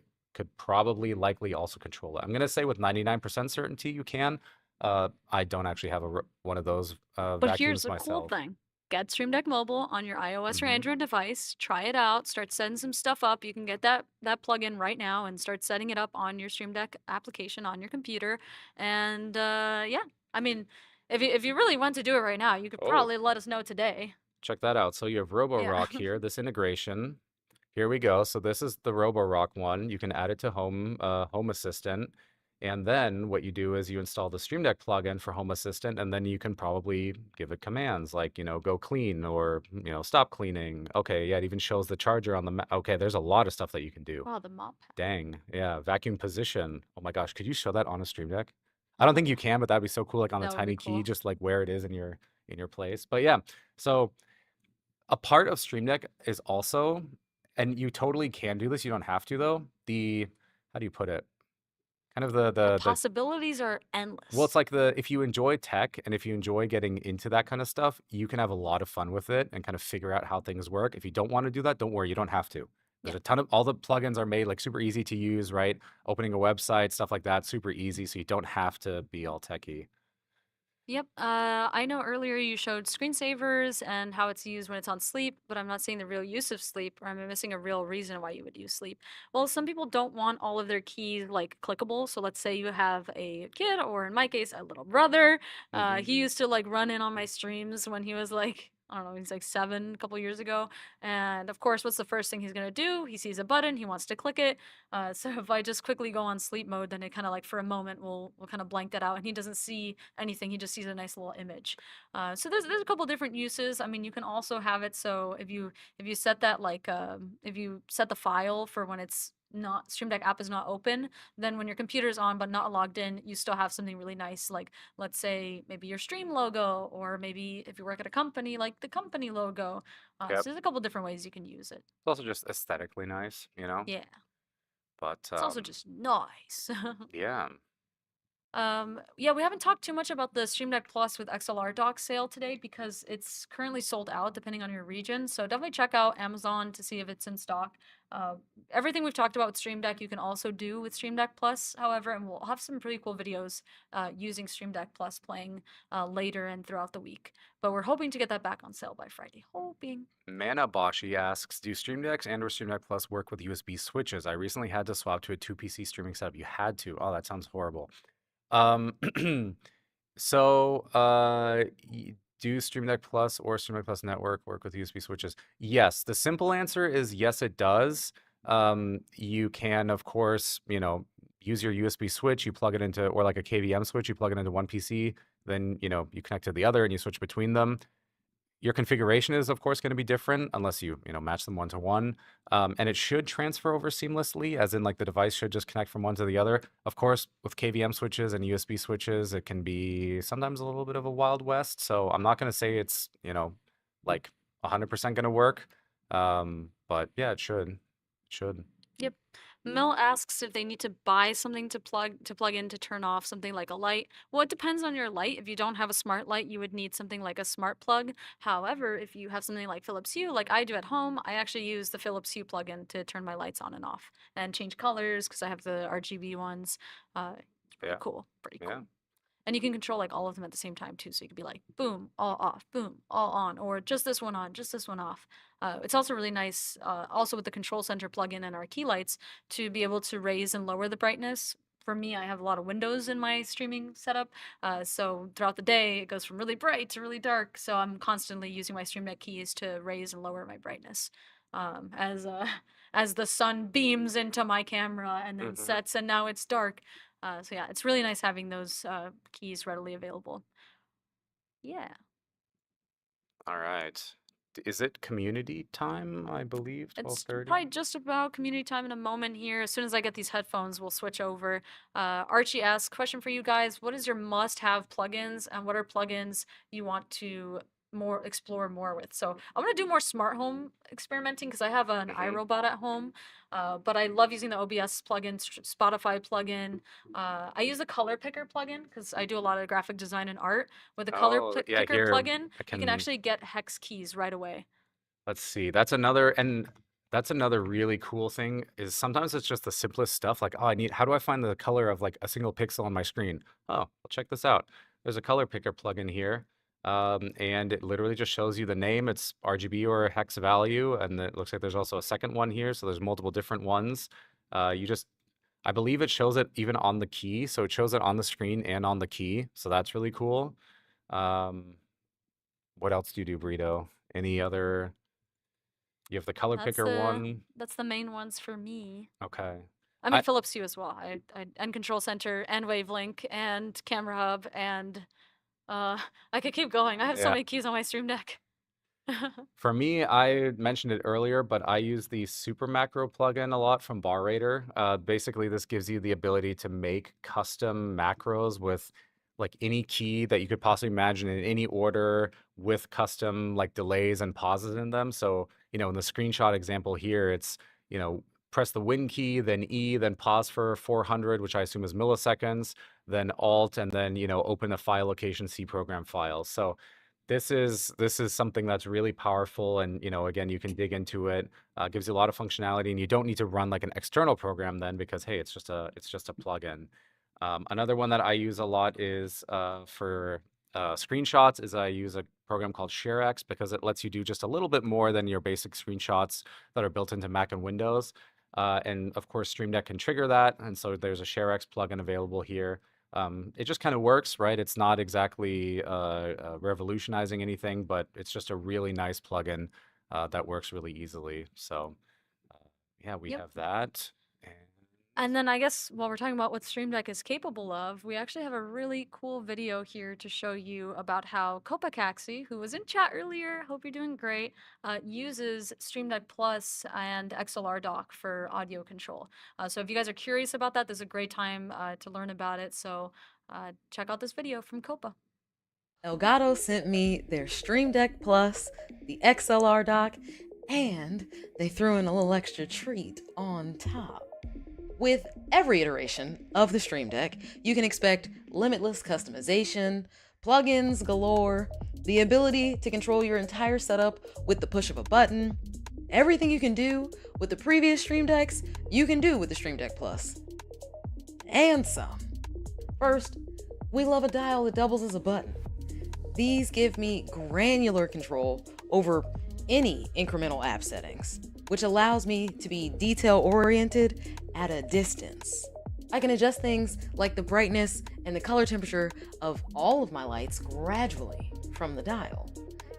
probably likely also control it. I'm gonna say with 99% certainty you can. I don't actually have one of those But here's vacuums the cool myself. thing. Get Stream Deck Mobile on your iOS or Android device. Try it out. Start setting some stuff up. You can get that plugin right now and start setting it up on your Stream Deck application on your computer. And yeah, I mean, if you really want to do it right now, you could Oh, probably let us know today. check that out. So you have Yeah. Roborock here, this integration. Here we go. So this is the Roborock one. You can add it to Home Assistant. And then what you do is you install the Stream Deck plugin for Home Assistant, and then you can probably give it commands like, go clean or, stop cleaning. Okay, yeah, it even shows the charger on the okay, there's a lot of stuff that you can do. Wow, the mop. Dang. Yeah, vacuum position. Oh my gosh, could you show that on a Stream Deck? I don't think you can, but that'd be so cool, like on a That would be tiny key, cool. just like where it is in your place. But yeah, so a part of Stream Deck is also, and you totally can do this, you don't have to though, how do you put it? Kind of The possibilities are endless. well, it's like if you enjoy tech and if you enjoy getting into that kind of stuff, you can have a lot of fun with it and kind of figure out how things work. If you don't want to do that, don't worry, you don't have to. There's Yeah. a ton of all the plugins are made like super easy to use, right? Opening a website, stuff like that, super easy, so you don't have to be all techy. Yep. I know earlier you showed screensavers and how it's used when it's on sleep, but I'm not seeing the real use of sleep, or I'm missing a real reason why you would use sleep. Well, some people don't want all of their keys like clickable. So let's say you have a kid, or in my case, a little brother. He used to like run in on my streams when he was like, I don't know, he's like 7 a couple years ago. And of course, what's the first thing he's gonna do? He sees a button, he wants to click it. So if I just quickly go on sleep mode, then it kind of like for a moment will kind of blank that out, and he doesn't see anything. He just sees a nice little image. So there's a couple different uses. I mean, you can also have it so if you set that like if you set the file for when it's not Stream Deck app is not open, then when your computer's on but not logged in, you still have something really nice. Like let's say maybe your stream logo, or maybe if you work at a company, like the company logo. Yep. So there's a couple different ways you can use it. It's also just aesthetically nice, Yeah. But It's also just nice. yeah. Yeah, we haven't talked too much about the Stream Deck Plus with XLR dock sale today because it's currently sold out depending on your region. So definitely check out Amazon to see if it's in stock. Uh, Everything we've talked about with Stream Deck, you can also do with Stream Deck Plus, however, and we'll have some pretty cool videos using Stream Deck Plus playing later and throughout the week. But we're hoping to get that back on sale by Friday. Hoping. Mana Boshi asks, do Stream Decks and or Stream Deck Plus work with USB switches? I recently had to swap to a 2 PC streaming setup. You had to. Oh, that sounds horrible. Um, so, do Stream Deck Plus or Stream Deck Plus Network work with USB switches? Yes. The simple answer is yes, it does. You can, of course, use your USB switch, you plug it into, or like a KVM switch, you plug it into one PC, then, you connect to the other and you switch between them. Your configuration is, of course, going to be different unless you match them one to one. And it should transfer over seamlessly, as in like the device should just connect from one to the other. Of course, with KVM switches and USB switches, it can be sometimes a little bit of a wild west. So I'm not going to say it's, like 100% going to work. But yeah, it should. It should. Yep. Mel asks if they need to buy something to plug in to turn off something like a light. Well, it depends on your light. If you don't have a smart light, you would need something like a smart plug. However, if you have something like Philips Hue, like I do at home, I actually use the Philips Hue plugin to turn my lights on and off and change colors because I have the RGB ones. It's pretty Yeah. cool. Pretty cool. Yeah. And you can control like all of them at the same time too. So you could be like, boom, all off, boom, all on, or just this one on, just this one off. It's also really nice, also with the control center plugin and our key lights, to be able to raise and lower the brightness for me, I have a lot of windows in my streaming setup. So throughout the day, it goes from really bright to really dark. So I'm constantly using my Stream Deck keys to raise and lower my brightness. As as the sun beams into my camera and then sets, and now it's dark. So yeah, it's really nice having those keys readily available. Yeah. All right. Is it community time? I believe It's 12:30. probably just about community time in a moment here. As soon as I get these headphones, we'll switch over. Archie asks, question for you guys: what is your must-have plugins, and what are plugins you want to explore more with? So I'm gonna do more smart home experimenting because I have an iRobot at home, but I love using the OBS plugin, Spotify plugin. I use the color picker plugin because I do a lot of graphic design and art. With the color Oh, yeah, picker here plugin, I you can can. actually get hex keys right away. Let's see. That's another really cool thing is sometimes it's just the simplest stuff. Like, oh, how do I find the color of like a single pixel on my screen? Oh, well, check this out. There's a color picker plugin here. And it literally just shows you the name. It's RGB or hex value. And it looks like there's also a second one here. So there's multiple different ones. I believe it shows it even on the key. So it shows it on the screen and on the key. So that's really cool. What else do you do, Burrito? Any other? You have the color picker one. That's the main ones for me. Okay. I mean, I Philips Hue as well. And Control Center and Wavelink and Camera Hub and I could keep going. I have so yeah. many keys on my Stream Deck. For me, I mentioned it earlier, but I use the Super Macro plugin a lot from Barrator. Basically, this gives you the ability to make custom macros with like any key that you could possibly imagine in any order with custom like delays and pauses in them. So, in the screenshot example here, it's, press the Win key, then E, then pause for 400, which I assume is milliseconds, then Alt, and then, open the file location C program files. So this is something that's really powerful, and again, you can dig into it. Gives you a lot of functionality, and you don't need to run like an external program then because hey, it's just a plugin. Another one that I use a lot is for screenshots. Is I use a program called ShareX because it lets you do just a little bit more than your basic screenshots that are built into Mac and Windows. And of course, Stream Deck can trigger that, and so there's a ShareX plugin available here. It just kind of works, right? It's not exactly revolutionizing anything, but it's just a really nice plugin that works really easily. So, yeah, we Yep. have that. And then I guess while we're talking about what Stream Deck is capable of, we actually have a really cool video here to show you about how Copacaxi, who was in chat earlier, hope you're doing great, uses Stream Deck Plus and XLR dock for audio control. So if you guys are curious about that, this is a great time to learn about it. So check out this video from Copa. Elgato sent me their Stream Deck Plus, the XLR dock, and they threw in a little extra treat on top. With every iteration of the Stream Deck, you can expect limitless customization, plugins galore, the ability to control your entire setup with the push of a button. Everything you can do with the previous Stream Decks, you can do with the Stream Deck Plus. And some. First, we love a dial that doubles as a button. These give me granular control over any incremental app settings, which allows me to be detail-oriented at a distance. I can adjust things like the brightness and the color temperature of all of my lights gradually from the dial,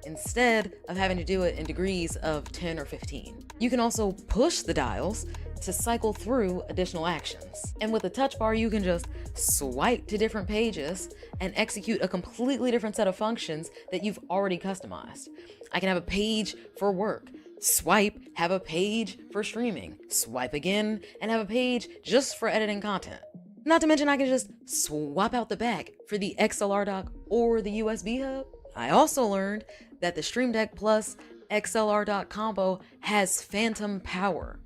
instead of having to do it in degrees of 10 or 15. You can also push the dials to cycle through additional actions. And with the touch bar, you can just swipe to different pages and execute a completely different set of functions that you've already customized. I can have a page for work, swipe, have a page for streaming, swipe again, and have a page just for editing content. Not to mention I can just swap out the back for the XLR dock or the USB hub. I also learned that the Stream Deck Plus XLR dock combo has phantom power.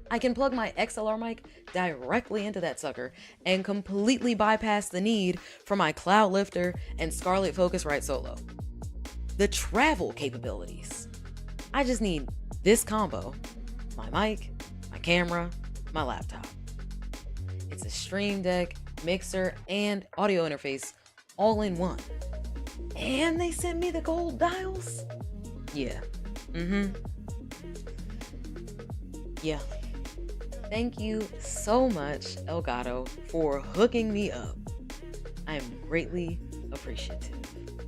I can plug my XLR mic directly into that sucker and completely bypass the need for my Cloud Lifter and Scarlett Focusrite Solo. The travel capabilities. I just need this combo, my mic, my camera, my laptop. It's a Stream Deck, mixer, and audio interface all in one. And they sent me the gold dials? Yeah. Yeah. Thank you so much, Elgato, for hooking me up. I am greatly appreciative.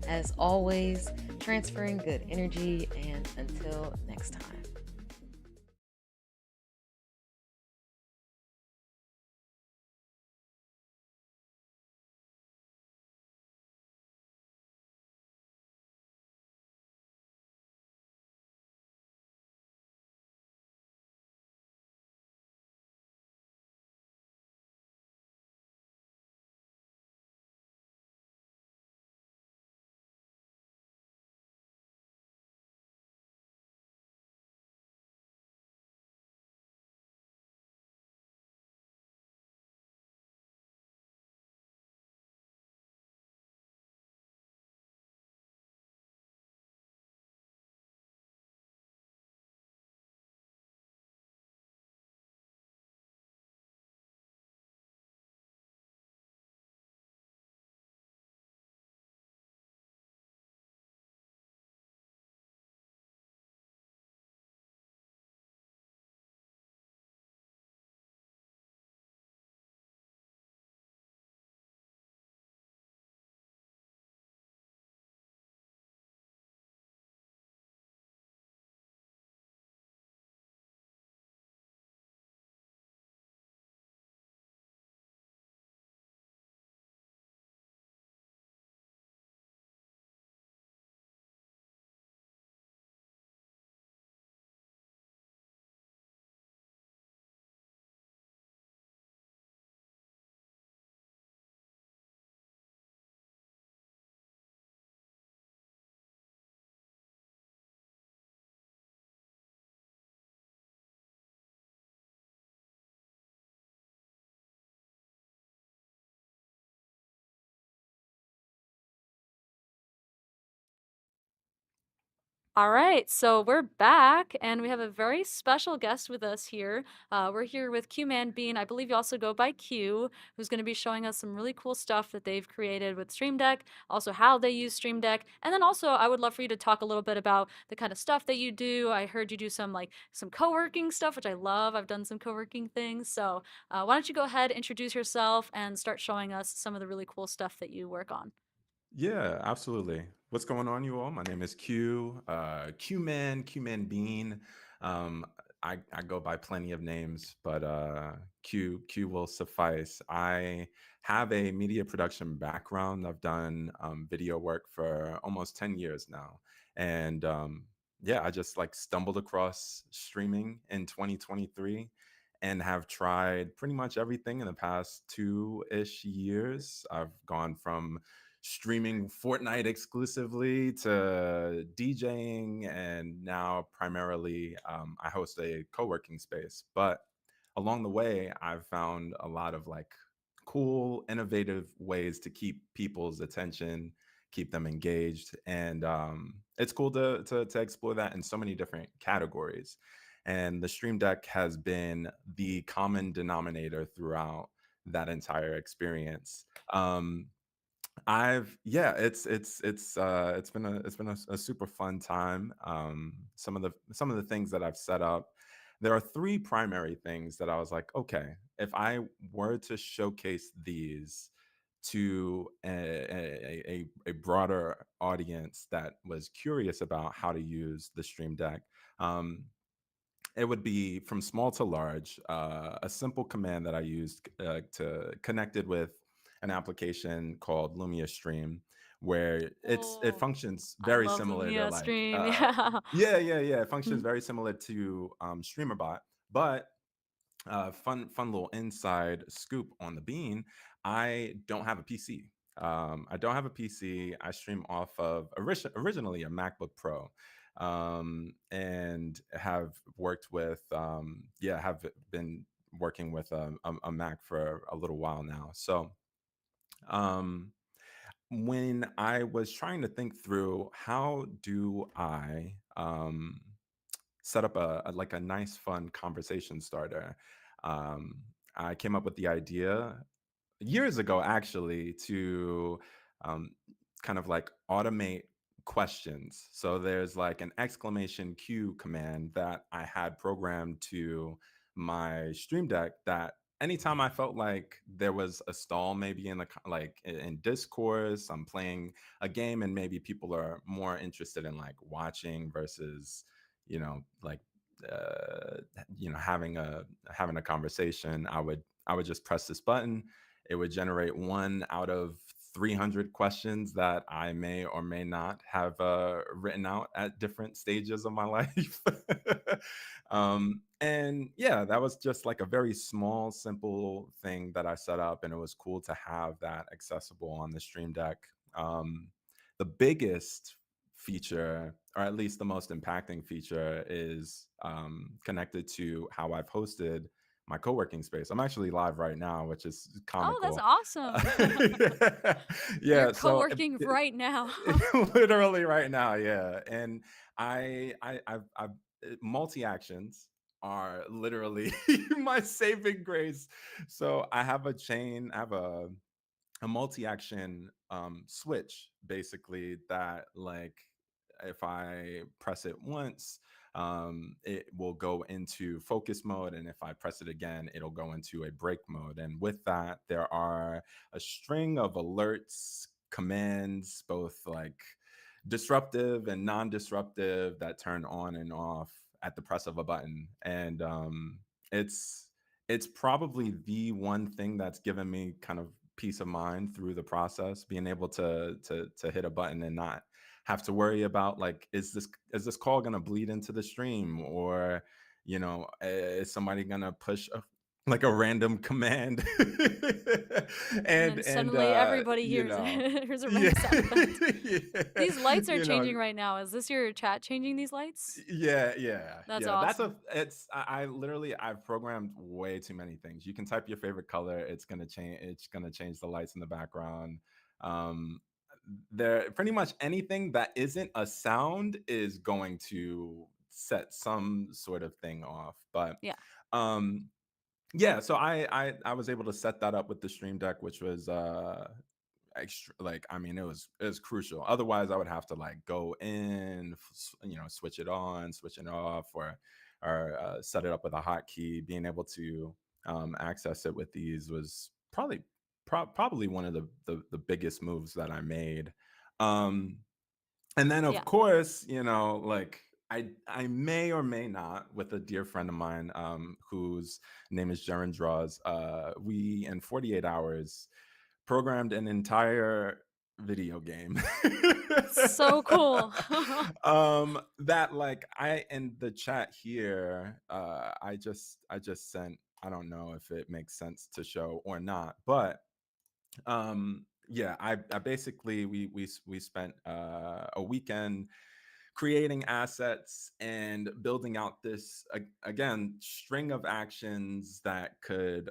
As always, transferring good energy, and until next time. All right, so we're back, and we have a very special guest with us here. We're here with Q Man Bean. I believe you also go by Q, who's going to be showing us some really cool stuff that they've created with Stream Deck, also how they use Stream Deck, and then also I would love for you to talk a little bit about the kind of stuff that you do. I heard you do some co-working stuff, which I love. I've done some co-working things, so why don't you go ahead, introduce yourself, and start showing us some of the really cool stuff that you work on. Yeah, absolutely. What's going on, you all? My name is Q, Q Man Bean. Um, I go by plenty of names, but Q will suffice. I have a media production background. I've done video work for almost 10 years now, and yeah, I just like stumbled across streaming in 2023. And have tried pretty much everything in the past 2-ish years. I've gone from streaming Fortnite exclusively to DJing, and now primarily I host a co-working space. But along the way, I've found a lot of like cool, innovative ways to keep people's attention, keep them engaged, and it's cool to explore that in so many different categories. And the Stream Deck has been the common denominator throughout that entire experience. It's been a super fun time. Some of the things that I've set up, there are three primary things that I was like, okay, if I were to showcase these to a broader audience that was curious about how to use the Stream Deck, um, it would be from small to large, a simple command that I used to connected with an application called Lumia Stream, where it Oh, functions I very love similar to Lumia like Stream. Yeah. yeah, it functions very similar to StreamerBot, but fun little inside scoop on the bean. I don't have a PC. I don't have a PC. I stream off of originally a MacBook Pro, and have worked with have been working with a Mac for a little while now. So um, when I was trying to think through how do I set up like a nice fun conversation starter, um, I came up with the idea years ago actually to um, kind of like automate questions. So there's like an exclamation Q command that I had programmed to my Stream Deck that anytime I felt like there was a stall, maybe in the in discourse, I'm playing a game and maybe people are more interested in like watching versus, you know, like uh having a conversation. I would just press this button. It would generate one out of 300 questions that I may or may not have written out at different stages of my life. And yeah, that was just like a very small, simple thing that I set up, and it was cool to have that accessible on the Stream Deck. The biggest feature, or at least the most impacting feature, is connected to how I've hosted my co-working space. I'm actually live right now, which is Oh, that's comical. awesome. You're Yeah, so co-working right now. literally right now, yeah. And I've multi actions are literally my saving grace. So I have a chain, I have a multi-action switch basically that, like, if I press it once, it will go into focus mode, and if I press it again, it'll go into a break mode. And with that, there are a string of alerts, commands, both like disruptive and non-disruptive, that turn on and off at the press of a button. And it's it's probably the one thing that's given me kind of peace of mind through the process, being able to hit a button and not have to worry about, like, is this call going to bleed into the stream, or is somebody going to push like a random command And and then suddenly everybody hears here's a ring yeah, sound effect. yeah, These lights are you know changing right now. Is this your chat changing these lights? yeah, yeah, That's yeah. That's awesome. a it's I literally, I've programmed way too many things. You can type your favorite color, it's gonna change the lights in the background. Um there pretty much anything that isn't a sound is going to set some sort of thing off. But Yeah. um yeah, so I was able to set that up with the Stream Deck, which was extra, like, I mean, it was crucial. Otherwise I would have to like go in, switch it on, switch it off, or set it up with a hotkey. Being able to access it with these was probably one of the biggest moves that I made. Um and then, of Yeah. course, like, I may or may not, with a dear friend of mine, whose name is Jaren Draws, we, in 48 hours, programmed an entire video game. So cool. That, like, I in the chat here, I just sent. I don't know if it makes sense to show or not, but yeah, I basically, we spent a weekend creating assets and building out this, again, string of actions that could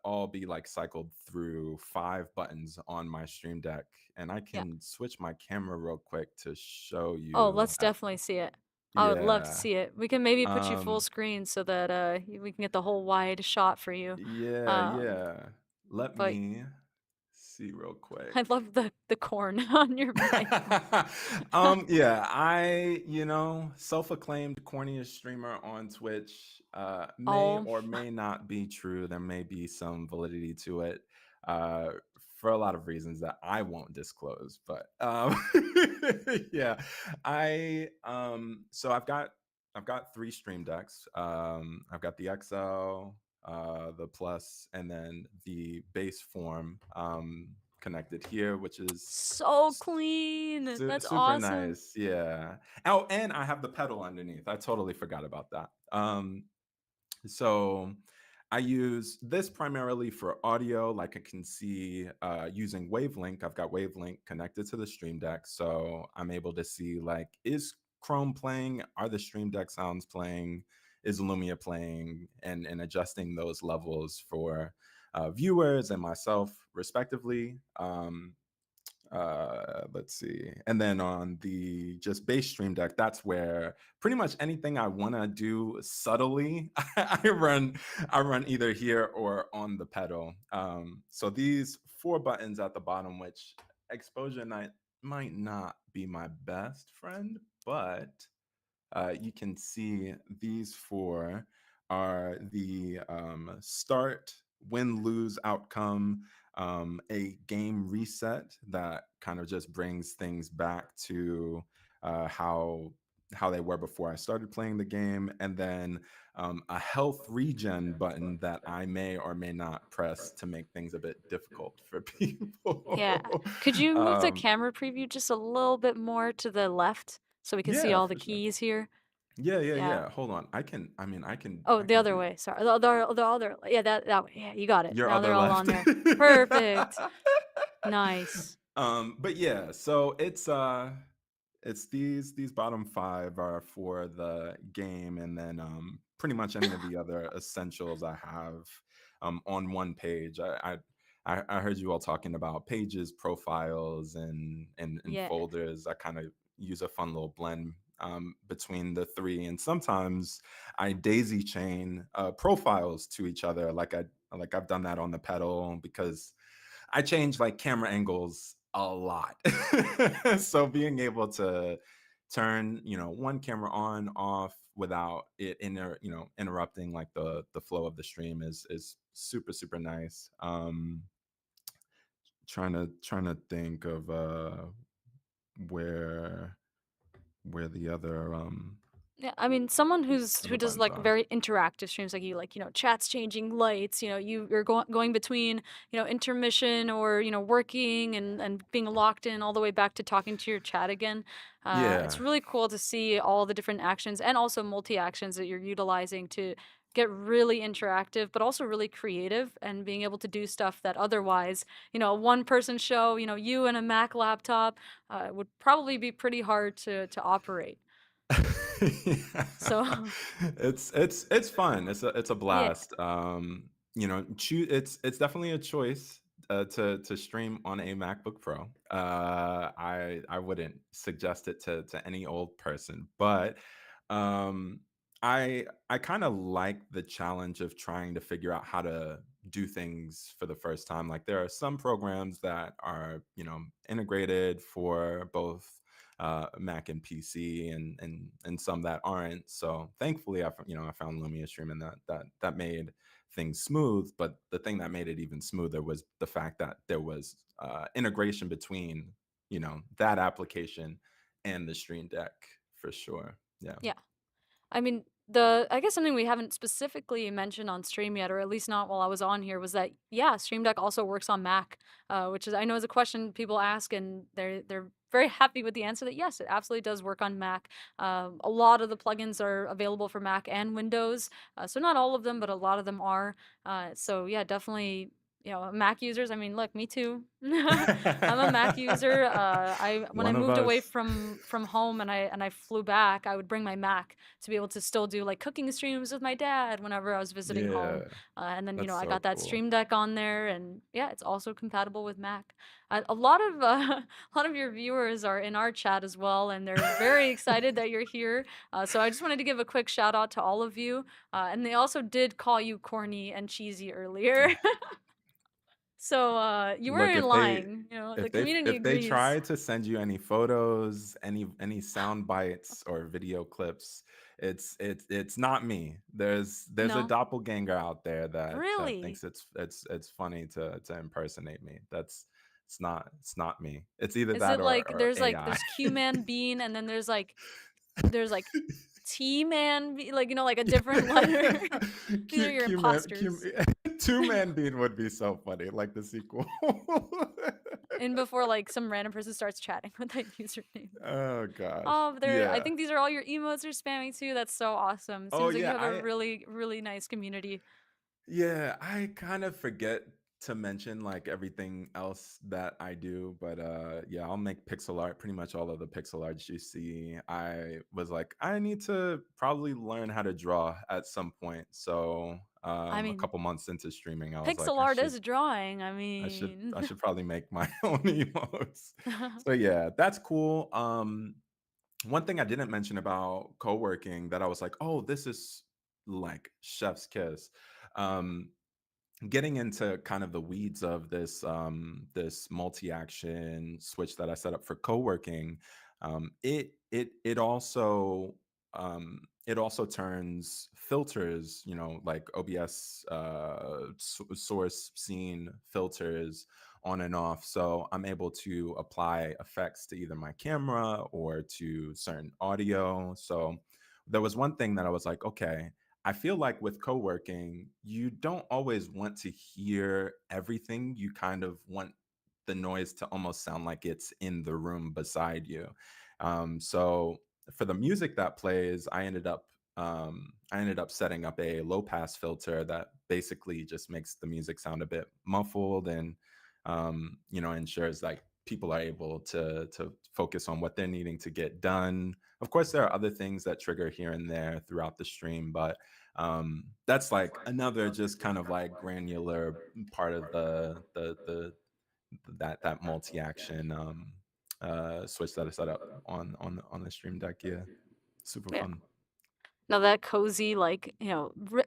all be like cycled through 5 buttons on my Stream Deck. And I Yeah. can switch my camera real quick to show Oh, you let's definitely see it. I would love to yeah. see it. We can maybe put you full um screen so that we can get the whole wide shot for you. yeah, Um, yeah, let but me see real quick. I love the corn on your mic. Yeah, self-acclaimed corniest streamer on Twitch, may Oh, or may not be true. There may be some validity to it, uh, for a lot of reasons that I won't disclose. But yeah, so I've got 3 Stream Decks. I've got the XL, the Plus, and then the base form connected here, which is so clean. That's super awesome. nice. Yeah. Oh, and I have the pedal underneath. I totally forgot about that. So I use this primarily for audio. Like, I can see, using Wavelink. I've got Wavelink connected to the Stream Deck, so I'm able to see, like, is Chrome playing? Are the Stream Deck sounds playing? Is Lumia playing? And adjusting those levels for viewers and myself, respectively. Let's see. And then on the just base Stream Deck, that's where pretty much anything I want to do subtly, I run either here or on the pedal. So these 4 buttons at the bottom, which exposure night might not be my best friend, but you can see these 4 are the start, win, lose, outcome, a game reset that kind of just brings things back to uh, how how they were before I started playing the game, and then a health regen button that I may or may not press to make things a bit difficult for Yeah. people. Could you move the um, camera preview just a little bit more to the left so we can see yeah, all the for sure. keys here? Yeah, yeah, Yeah. yeah. Hold on. I can. I mean, I can. Oh, I the can other do way. Sorry. The other. Yeah, that way. Yeah, you got it. your Now other they're all on left. there. Perfect. Nice. But yeah, so it's these bottom five are for the game, and then pretty much any of the other essentials I have on one page. I heard you all talking about pages, profiles, and Yeah. folders. I kind of use a fun little blend between the three, and sometimes I daisy chain profiles to each other, like I've done that on the pedal because I change like camera angles a lot. So being able to turn, one camera on, off without it interrupting like the flow of the stream is super, super nice. Trying to think of where where the Yeah, I mean, someone who other does buttons like are. very interactive streams, like you, like chats changing lights. You're going between intermission or working and being locked in all the way back to talking to your chat again. It's Yeah. really cool to see all the different actions and also multi actions that you're utilizing to get really interactive, but also really creative and being able to do stuff that otherwise, a one person show, you and a Mac laptop, would probably be pretty hard to operate. Yeah. So. It's fun. It's a Yeah. blast. It's definitely a choice to stream on a MacBook Pro. I wouldn't suggest it to any old person, but um, I kind of like the challenge of trying to figure out how to do things for the first time. Like there are some programs that are integrated for both Mac and PC, and some that aren't. So thankfully, I found Lumia Stream, and that made things smooth. But the thing that made it even smoother was the fact that there was integration between that application and the Stream Deck for sure. Yeah. Yeah. I mean, I guess something we haven't specifically mentioned on stream yet, or at least not while I was on here, was that yeah, Stream Deck also works on Mac, which is I know is a question people ask, and they're very happy with the answer that yes, it absolutely does work on Mac. A lot of the plugins are available for Mac and Windows, so not all of them, but a lot of them are. So yeah, definitely. Mac users. I mean, look, me too. I'm a Mac user. I when I One of moved away us. from home and I flew back, I would bring my Mac to be able to still do like cooking streams with my dad whenever I was visiting home. Yeah, And then, that's I so got that cool. Stream Deck on there, and yeah, it's also compatible with Mac. A lot of a lot of your viewers are in our chat as well, and they're very excited that you're here. So I just wanted to give a quick shout out to all of you. And they also did call you corny and cheesy earlier. So you Look, weren't lying. The community if they agrees. try to send you any photos, any sound bites or video clips, it's not me. There's a No, doppelganger out there that really. thinks it's funny to impersonate me. It's not me. It's either Is that it like or there's AI. Q Man Bean and then there's like T Man like like a different letter. These are your imposters. Two-man bean would be so funny, like the sequel. And before like some random person starts chatting with that username. Oh gosh. Oh, I Yeah. think these are all your emotes are spamming too. That's so awesome. Oh Seems like you yeah, have a really, really nice community. I kind of forget to mention like everything else that I do, but yeah, I'll make pixel art. Pretty much all of the pixel arts you see. I was like, I need to probably learn how to draw at some point. So I a mean, couple months into streaming, I was like, pixel art is drawing. I mean, I should probably make my own emotes. So yeah, that's cool. One thing I didn't mention about co-working that I was like, oh, this is like chef's kiss. Um, Getting into kind of the weeds of this multi-action switch that I set up for co-working, it also it also turns filters, like OBS source scene filters on and off. So I'm able to apply effects to either my camera or to certain audio. So there was one thing that I was like, okay, I feel like with co-working, you don't always want to hear everything. You kind of want the noise to almost sound like it's in the room beside you. So for the music that plays, I ended up setting up a low pass filter that basically just makes the music sound a bit muffled and ensures like people are able to focus on what they're needing to get done. Of course, there are other things that trigger here and there throughout the stream, but that's like another just kind of like granular part of that multi-action switch that I set up on the stream deck. Yeah, super Yeah. fun. Now that cozy, like,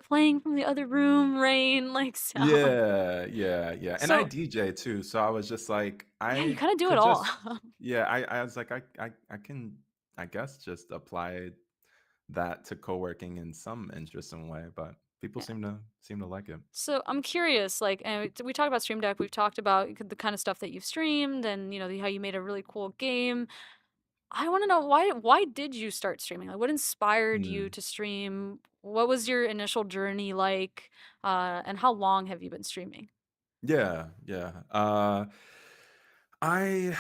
playing from the other room, rain, like, sound. Yeah. And I So, DJ too, so I was just like, yeah, you I kind of do it could all. just, yeah, I was like, I can, I guess, just apply that to co-working in some interesting way, but people Yeah. seem to like it. So I'm curious, like, and we talked about Stream Deck. We've talked about the kind of stuff that you've streamed, and how you made a really cool game. I want to know why did you start streaming? Like, what inspired you Mm. to stream? What was your initial journey like? And how long have you been streaming? Yeah. I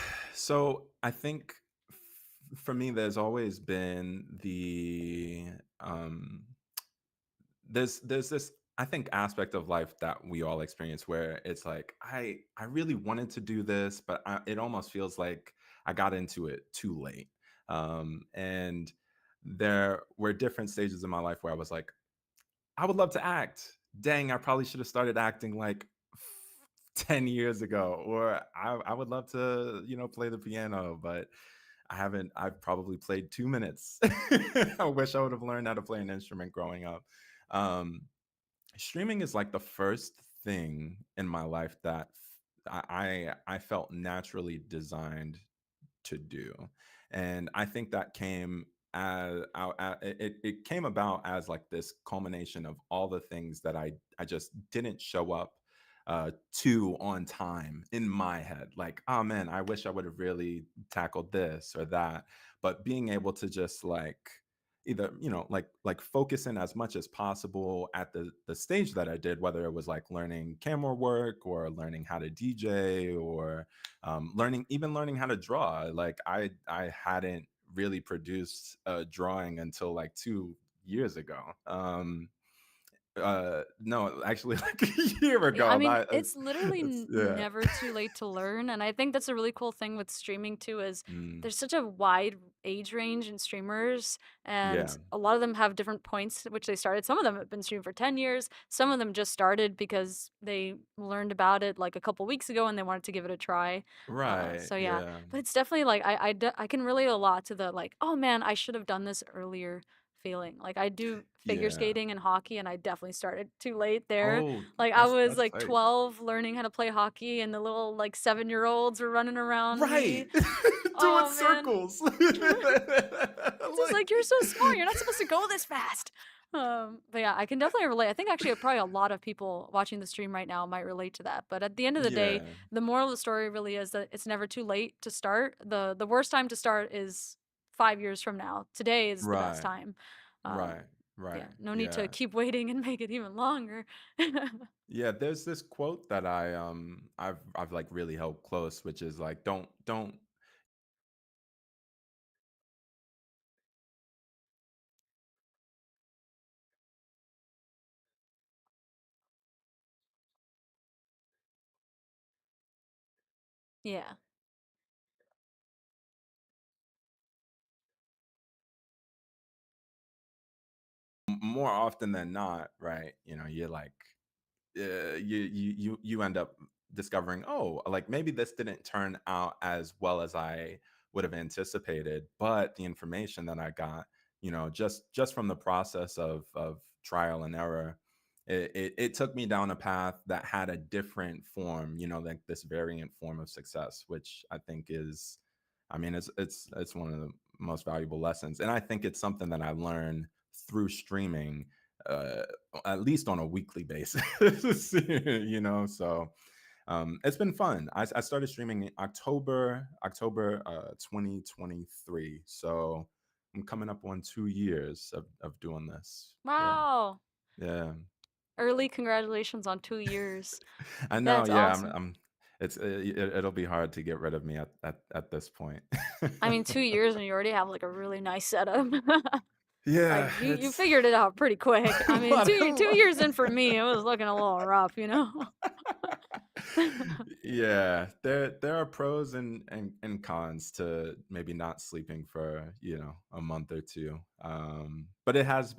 I think for me, there's always been um there's this, I think, aspect of life that we all experience where it's like I really wanted to do this, but it almost feels like I got into it too late. And there were different stages in my life where I was like, I would love to act. Dang, I probably should have started acting like 10 years ago. Or I would love to, play the piano, but I haven't. I've probably played 2 minutes. I wish I would have learned how to play an instrument growing up. Um, Streaming is like the first thing in my life that I felt naturally designed to do. And I think that came as it came about as like this culmination of all the things that I just didn't show up to on time in my head. Like, oh man, I wish I would have really tackled this or that. But being able to just like either like focus in as much as possible at the stage that I did, whether it was like learning camera work or learning how to DJ or learning how to draw. Like I hadn't really produced a drawing until like 2 years ago. No, actually, like a year Yeah, I ago. mean, it's literally It's, yeah. never too late to learn, and I think that's a really cool thing with streaming too is Mm, there's such a wide age range in streamers, and yeah. a lot of them have different points at which they started. Some of them have been streaming for 10 years. Some of them just started because they learned about it like a couple weeks ago and they wanted to give it a try. Right. So yeah, Yeah. but it's definitely like I can relate a lot to the like, oh man, I should have done this earlier feeling. Like I do figure Yeah. skating and hockey, and I definitely started too late there. Oh, Like, I was, that's like, tight. 12 learning how to play hockey, and the little, like, 7-year-olds were running around me. Right. Doing Oh, man. circles. It's just like, "You're so small, you're not supposed to go this fast." But yeah, I can definitely relate. I think actually probably a lot of people watching the stream right now might relate to that. But at the end of the day, Yeah. the moral of the story really is that it's never too late to start. The worst time to start is 5 years from now. Today is the best Right. time. Um, Right. yeah, Right. no need to Yeah. keep waiting and make it even longer. Yeah, there's this quote that I've like really held close, which is like don't Yeah. more often than not, right? You're like you end up discovering, oh, like maybe this didn't turn out as well as I would have anticipated, but the information that I got, just from the process of trial and error, it took me down a path that had a different form, like this variant form of success, which I think is, I mean, it's one of the most valuable lessons. And I think it's something that I learn through streaming, uh, at least on a weekly basis. So it's been fun. I started streaming in October 2023. So I'm coming up on 2 years of doing this. Yeah. Wow. Yeah. Early congratulations on 2 years. I know. That's Yeah. awesome. It'll be hard to get rid of me at this point. I mean, 2 years and you already have like a really nice setup. Yeah. Like you It's figured it out pretty quick. I a mean, lot two of two years in for me, it was looking a little rough, you know. Yeah, there are pros and cons to maybe not sleeping for, a month or two. But it's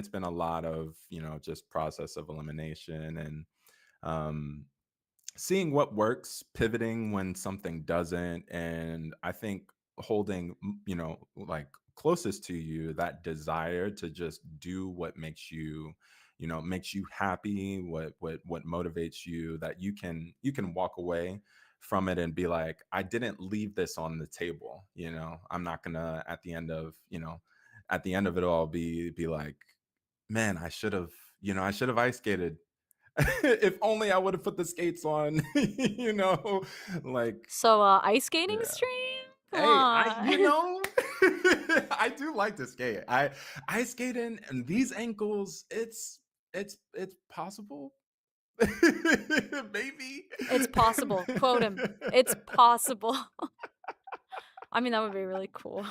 been a lot of, just process of elimination and um seeing what works, pivoting when something doesn't, and I think holding, like closest to you, that desire to just do what makes you happy, what motivates you, that you can walk away from it and be like, I didn't leave this on the table. I'm not gonna at the end of it all be like, man, I should have ice skated. If only I would have put the skates on, like, So, ice skating yeah. stream? Come Hey, on. I do like to skate. I skate in and these ankles, it's possible. Maybe. It's possible. Quote him. It's possible. I mean, that would be really cool.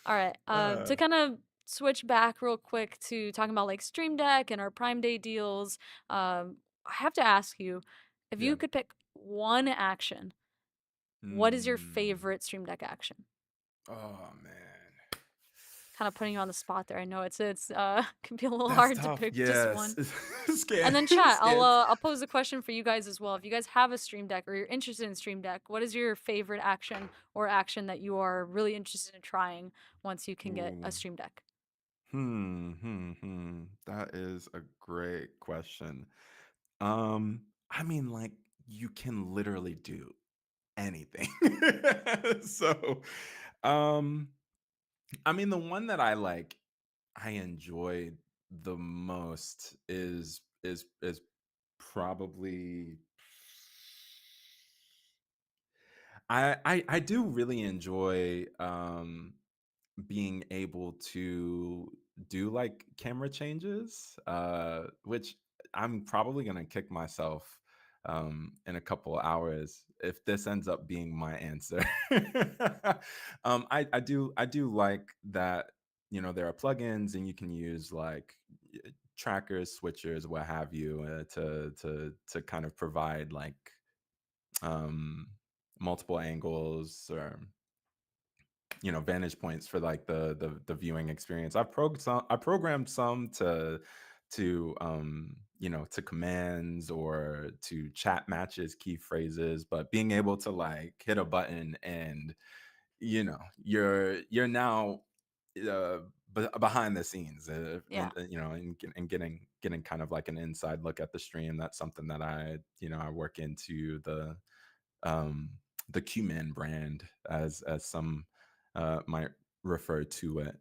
All right. Uh, To kind of switch back real quick to talking about like Stream Deck and our Prime Day deals, I have to ask you, if yeah. you could pick one action, what is your Hmm. favorite Stream Deck action? Oh man. Kind of putting you on the spot there. I know it's can be a little That's hard to tough. pick just Yes. one. Scared. And then chat, Scared. I'll pose a question for you guys as well. If you guys have a Stream Deck or you're interested in Stream Deck, what is your favorite action or action that you are really interested in trying once you can get a Ooh. Stream Deck? That is a great question. I mean, like, you can literally do anything. So, um, I mean, the one that I enjoy the most is probably I do really enjoy being able to do like camera changes, which I'm probably gonna kick myself in a couple hours if this ends up being my answer. I do like that, there are plugins and you can use like trackers, switchers, what have you, to kind of provide like um multiple angles or vantage points for like the viewing experience. I programmed some to commands or to chat matches, key phrases, but being able to like hit a button and you're now uh behind the scenes, Yeah. and getting kind of like an inside look at the stream. That's something that I work into um the Q-Man brand, as some might refer to it.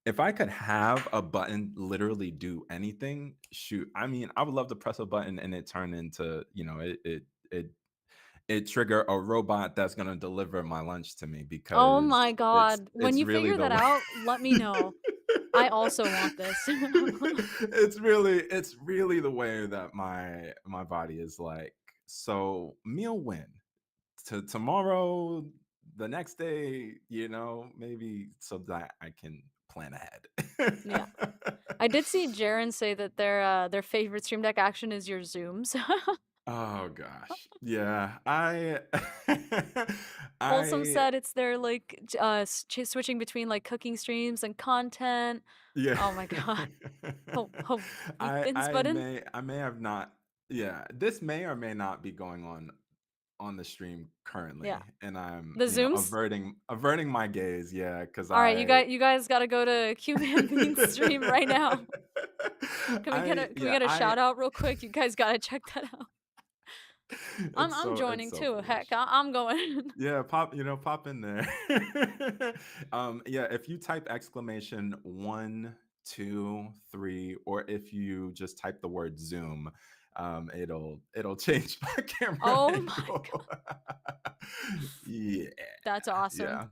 If I could have a button literally do anything, shoot, I mean, I would love to press a button and it turn into, it trigger a robot that's gonna deliver my lunch to me, Oh because my it's God. When it's you really figure the that way. out, let me know. I also want this. It's really the way that my body is like. So meal win to tomorrow, the next day, maybe so that I can plan Yeah. ahead. I did see Jaren say that their favorite Stream Deck action is your zooms. Oh gosh. Yeah. I Wholesome I said it's their like switching between like cooking streams and content. yeah. Oh my God. Oh, I Ethan's I button? may I may have not, yeah, this may or may not be going on the stream Yeah. currently, and I'm, The zooms? averting my gaze, yeah, because All right, I you guys got to go to Q Man Bean's stream right now. Can we get a yeah, shout out real quick? You guys got to check that out. I'm It's joining so too. Heck, foolish. I'm going. Yeah, pop in there. Yeah, if you type exclamation one, two, three, or if you just type the word Zoom, it'll change my camera Oh my angle. god, Yeah, that's awesome. yeah.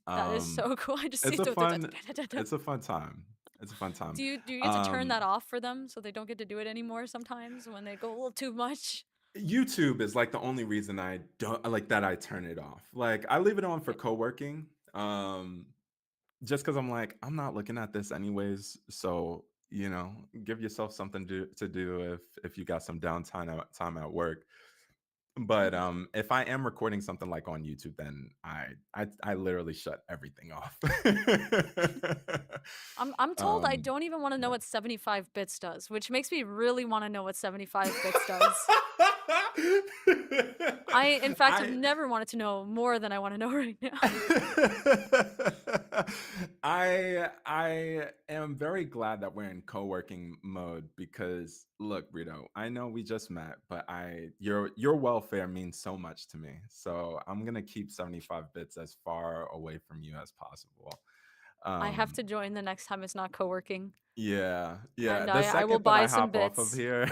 That is Um, so cool. I just see it's a the fun, it's a fun time. It's a fun time. do you get to turn that Um, off for them so they don't get to do it anymore sometimes when they go a little too much? YouTube is like the only reason I don't like that I turn it off. Like I leave it on for Yeah. co-working. Just because I'm like, I'm not looking at this anyways. So, give yourself something to do if you got some time at work. But Mhm. if I am recording something like on YouTube, then I literally shut everything off. I'm told I um, don't even want to know yeah. what 75 bits does, which makes me really want to know what 75 bits does. I, in fact, have I never wanted to know more than I want to know right now. I am very glad that we're in co-working mode because look, Brito, I know we just met, but your welfare means so much to me. So I'm gonna keep 75 bits as far away from you as possible. I have Um to join the next time it's not co-working, yeah, yeah. and The I will second that buy I some hop off of bits. here,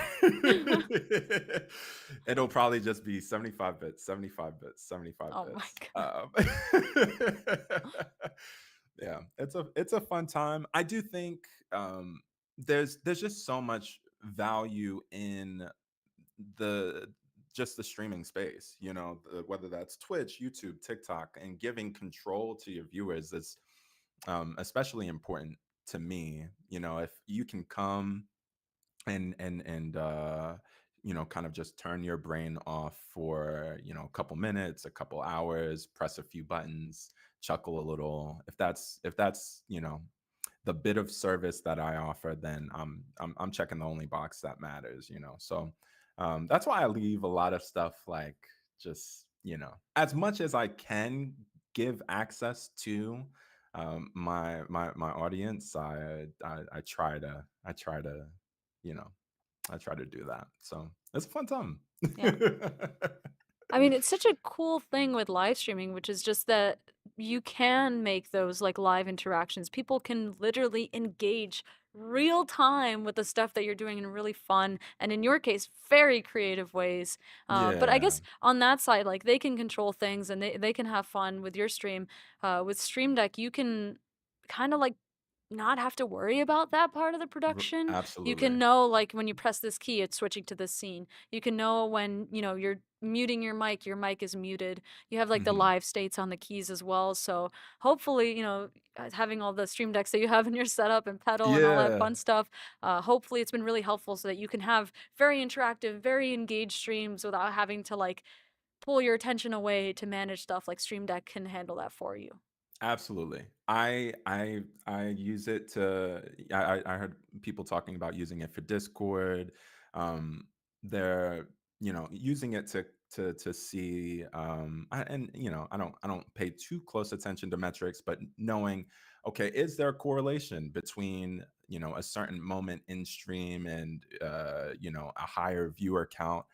it'll probably just be 75 bits, 75 bits, 75 Oh my bits. god. Yeah, it's a fun time. I do think there's just so much value in the just the streaming space, whether that's Twitch, YouTube, TikTok, and giving control to your viewers is especially important to me. If you can come and kind of just turn your brain off for a couple minutes, a couple hours, press a few buttons, chuckle a little. If that's the bit of service that I offer, then I'm checking the only box that matters. So that's why I leave a lot of stuff like just as much as I can give access to my audience. I try to you know I try to do that. So it's a fun time. Yeah. I mean, it's such a cool thing with live streaming, which is just that you can make those like live interactions. People can literally engage real time with the stuff that you're doing in really fun and in your case, very creative ways. But I Yeah. guess on that side, like they can control things and they can have fun with your stream. With Stream Deck, you can kind of like not have to worry about that part of the production. You Absolutely. can know like when you press this key, it's switching to this scene. You can know when, you're muting your mic is muted. You have like the Mhm. live states on the keys as well. So hopefully, having all the stream decks that you have in your setup and pedal and all that Yeah. fun stuff, hopefully it's been really helpful so that you can have very interactive, very engaged streams without having to like pull your attention away to manage stuff. Like Stream Deck can handle that for you. Absolutely. I use it to I heard people talking about using it for Discord. They're using it to see and I don't pay too close attention to metrics, but knowing okay, is there a correlation between a certain moment in stream and a higher viewer count,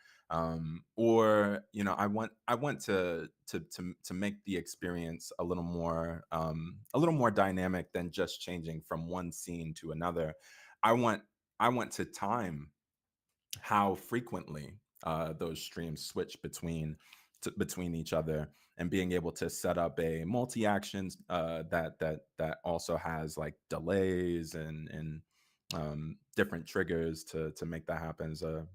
or I want to make the experience a little more dynamic than just changing from one scene to another. I want to time how frequently those streams switch between each other, and being able to set up a multi actions that also has like delays and different triggers to make that happen is a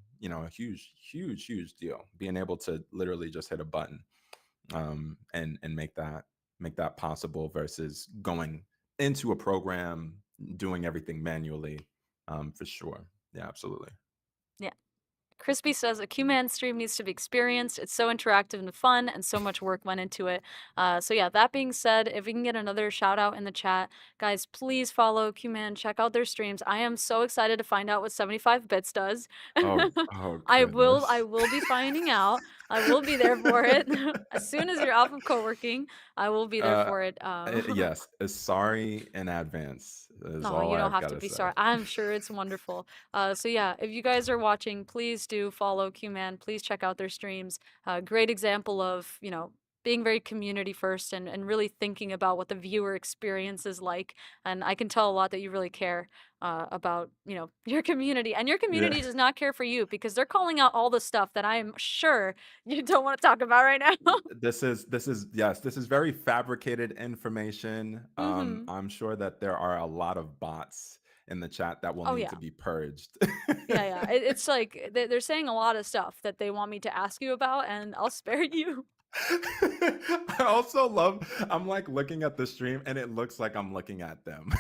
huge deal. Being able to literally just hit a button and make that possible versus going into a program doing everything manually, for sure. Yeah, absolutely. Yeah. Crispy says a Q-Man stream needs to be experienced. It's so interactive and fun, and so much work went into it. So yeah, that being said, if we can get another shout out in the chat, guys, please follow Q-Man, check out their streams. I am so excited to find out what 75 bits does. Oh, oh I goodness. will be finding out. I will be there for it. As soon as you're off of co-working, I will be there Uh, for it. yes, sorry in advance is No, all you don't I've have got to to be say. sorry. I'm sure it's wonderful. So yeah, if you guys are watching, please do follow Qman. Please check out their streams. Great example of, being very community first and really thinking about what the viewer experience is like. And I can tell a lot that you really care about, your community. And your Yeah. community does not care for you because they're calling out all the stuff that I'm sure you don't want to talk about right now. This is yes, this is very fabricated information. hmm I'm sure that there are a lot of bots in the chat that will Oh need yeah. to be purged. Yeah, yeah. It's like they're saying a lot of stuff that they want me to ask you about, and I'll spare you. I also love, I'm like looking at the stream and it looks like I'm looking at them.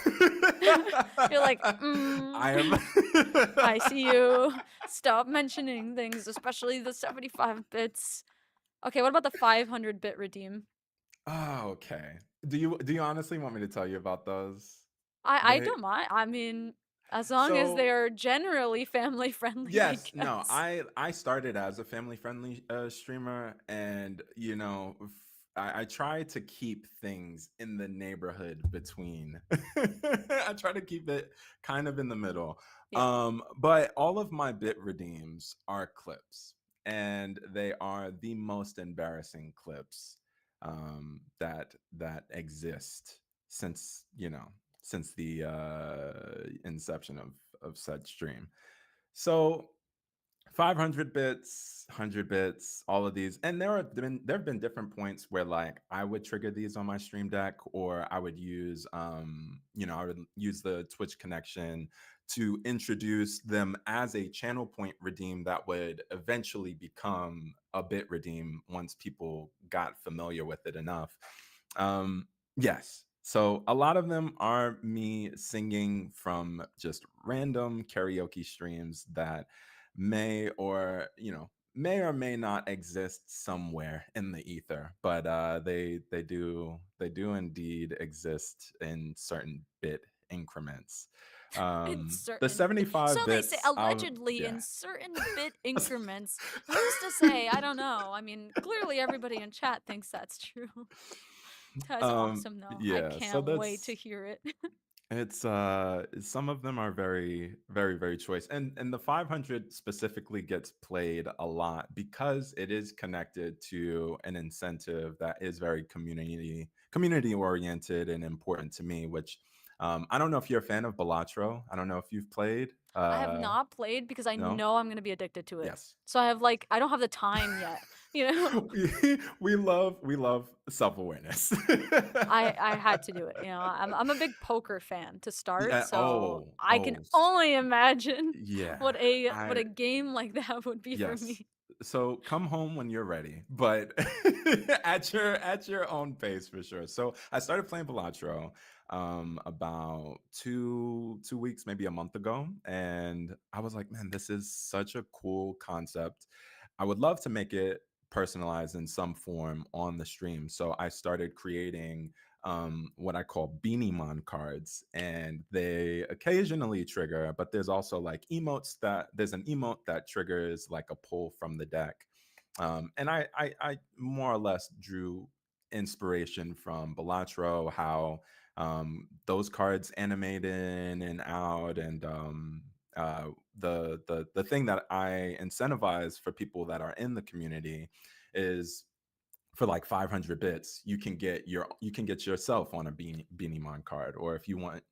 You're like, I am. I see you. Stop mentioning things, especially the 75 bits. Okay, what about the 500-bit redeem? Oh, okay. Do you honestly want me to tell you about those? I They don't mind. I mean, as long as so they're generally family friendly, I yes, no, guess. I started as a family friendly streamer, and I try to keep things in the neighborhood between. I try to keep it kind of in the middle. Yeah. But all of my bit redeems are clips, and they are the most embarrassing clips that exist since since the inception of said stream. So 500 bits, 100 bits, all of these. And there have been different points where like I would trigger these on my stream deck, or I would use I would use the Twitch connection to introduce them as a channel point redeem that would eventually become a bit redeem once people got familiar with it enough. Yes. So a lot of them are me singing from just random karaoke streams that may or may not exist somewhere in the ether, but they do indeed exist in certain bit increments. In The certain bit. So 75 they say bits, allegedly yeah. in certain bit increments. Who's to say? I don't know. I mean, clearly everybody in chat thinks that's true. That's awesome though. I Yeah, so can't wait to that's hear it. it's some of them are very very very choice, and the 500 specifically gets played a lot because it is connected to an incentive that is very community oriented and important to me, which I don't know if you're a fan of Balatro. I don't know if you've played. I have not played because I No. know I'm gonna be addicted to it. Yes. So I don't have the time yet, you know? we love self-awareness. I had to do it, I'm a big poker fan to start, Yeah. so Oh, I can oh, only imagine yeah. what a game like that would be for Yes. me. So come home when you're ready, but at your own pace for sure. So I started playing Balatro about two weeks, maybe a month ago, and I was like, man, this is such a cool concept. I would love to make it personalized in some form on the stream. So I started creating what I call Beanie Mon cards, and they occasionally trigger, but there's also like emotes that there's an emote that triggers like a pull from the deck. And I more or less drew inspiration from Balatro, how those cards animate in and out, and the thing that I incentivize for people that are in the community is for like 500 bits you can get yourself on a Beanie Mon card, or if you want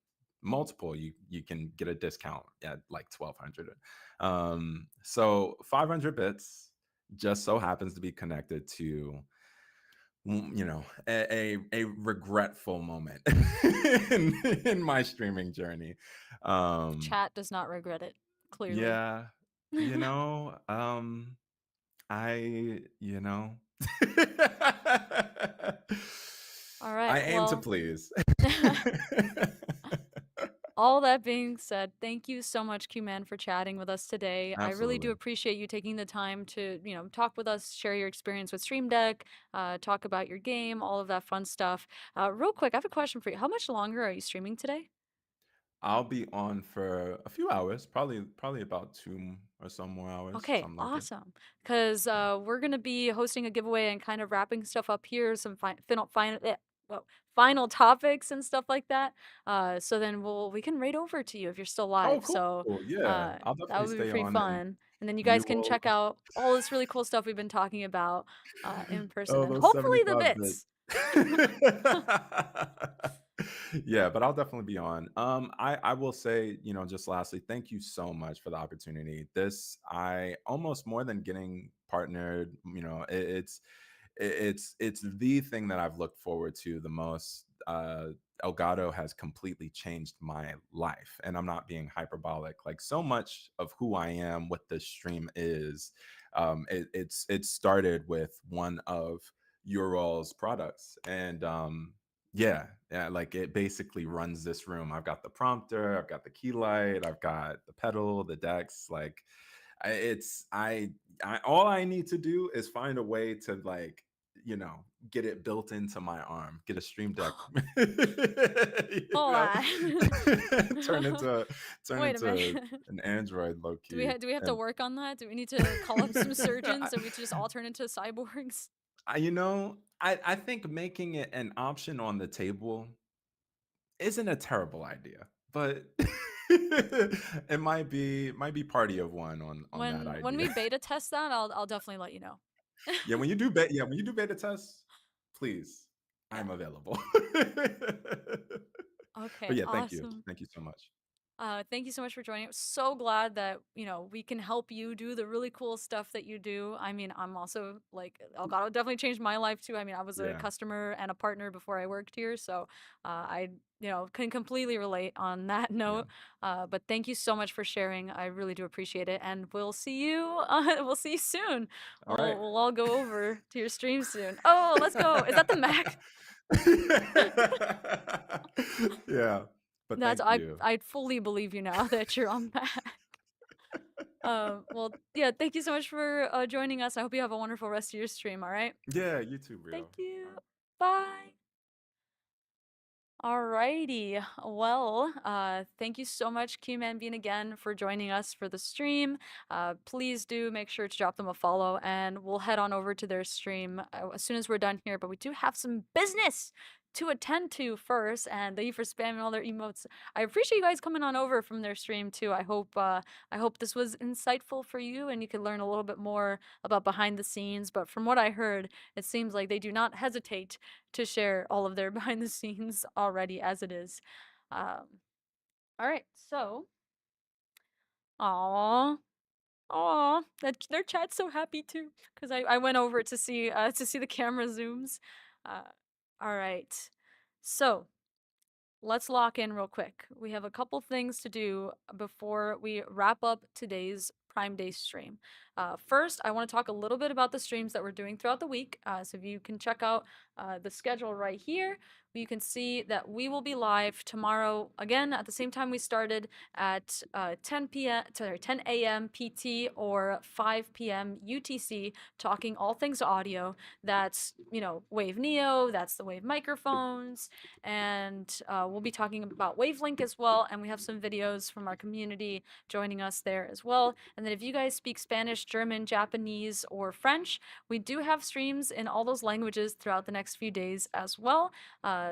multiple, you can get a discount at like 1200. So 500 bits just so happens to be connected to a regretful moment in my streaming journey. Chat does not regret it, clearly. Yeah, you know um I, I Alright, aim to well please. all that being said, thank you so much, Q-Man, for chatting with us today. I really do Absolutely. appreciate you taking the time to, talk with us, share your experience with Stream Deck, talk about your game, all of that fun stuff. Real quick, I have a question for you. How much longer are you streaming today? I'll be on for a few hours, probably about or so more hours, Okay, something like that. awesome. Because we're gonna be hosting a giveaway and kind of wrapping stuff up here, some final topics and stuff like that. So then we can raid over to you if you're still Oh, live. cool. So Yeah, I'll that definitely would be stay pretty on, and fun. And then you guys you can will. check out all this really cool stuff we've been talking about in person Oh, and those hopefully the 75 bits. bits. Yeah, but I'll definitely be on. I will say, just lastly, thank you so much for the opportunity. I almost more than getting partnered, it's the thing that I've looked forward to the most. Elgato has completely changed my life, and I'm not being hyperbolic. Like, so much of who I am, what this stream is, it started with one of your all's products, and yeah, like it basically runs this room. I've got the prompter, I've got the key light, I've got the pedal, the decks. Like, I all I need to do is find a way to, like, you know get it built into my arm, get a stream deck, Hold know on. turn into turn Wait a minute. into an android, low key. Do we have to And work on that? Do we need to call up some surgeons and we just all turn into cyborgs? I think making it an option on the table isn't a terrible idea, but it might be party of one on that When idea. we beta test that, I'll definitely let you know. Yeah, when you do beta tests, please, Yeah. I'm available. But Okay, yeah, awesome. thank you so much. Thank you so much for joining. I'm so glad that, we can help you do the really cool stuff that you do. I mean, I'm also like, Elgato definitely changed my life too. I mean, I was a Yeah, customer and a partner before I worked here. So I, can completely relate on that yeah. note. But thank you so much for sharing. I really do appreciate it. And we'll see you, we'll see you soon. All right. We'll all go over to your stream soon. Oh, let's go. Is that the Mac? Yeah, but That's thank you. I fully believe you now that you're on Mac. Well, yeah, thank you so much for joining us. I hope you have a wonderful rest of your stream, all right? Yeah, you too, Thank Rio. you. All right. Bye. Alrighty. Well, thank you so much, Q-Man Bean, again for joining us for the stream. Please do make sure to drop them a follow, and we'll head on over to their stream as soon as we're done here. But we do have some business to attend to first, and thank you for spamming all their emotes. I appreciate you guys coming on over from their stream too. I hope this was insightful for you, and you could learn a little bit more about behind the scenes. But from what I heard, it seems like they do not hesitate to share all of their behind the scenes already as it is. All right, so, aw, aw, their chat's so happy too because I went over to see the camera zooms. Uh, all right, so let's lock in real quick. We have a couple things to do before we wrap up today's Prime Day stream. First, I want to talk a little bit about the streams that we're doing throughout the week. So if you can check out the schedule right here, you can see that we will be live tomorrow again at the same time we started at 10 p.m. Sorry, 10 a.m. PT or 5 p.m. UTC, talking all things audio. That's Wave Neo. That's the Wave microphones, and we'll be talking about Wavelink as well. And we have some videos from our community joining us there as well. And then if you guys speak Spanish, German, Japanese, or French, we do have streams in all those languages throughout the next few days as well.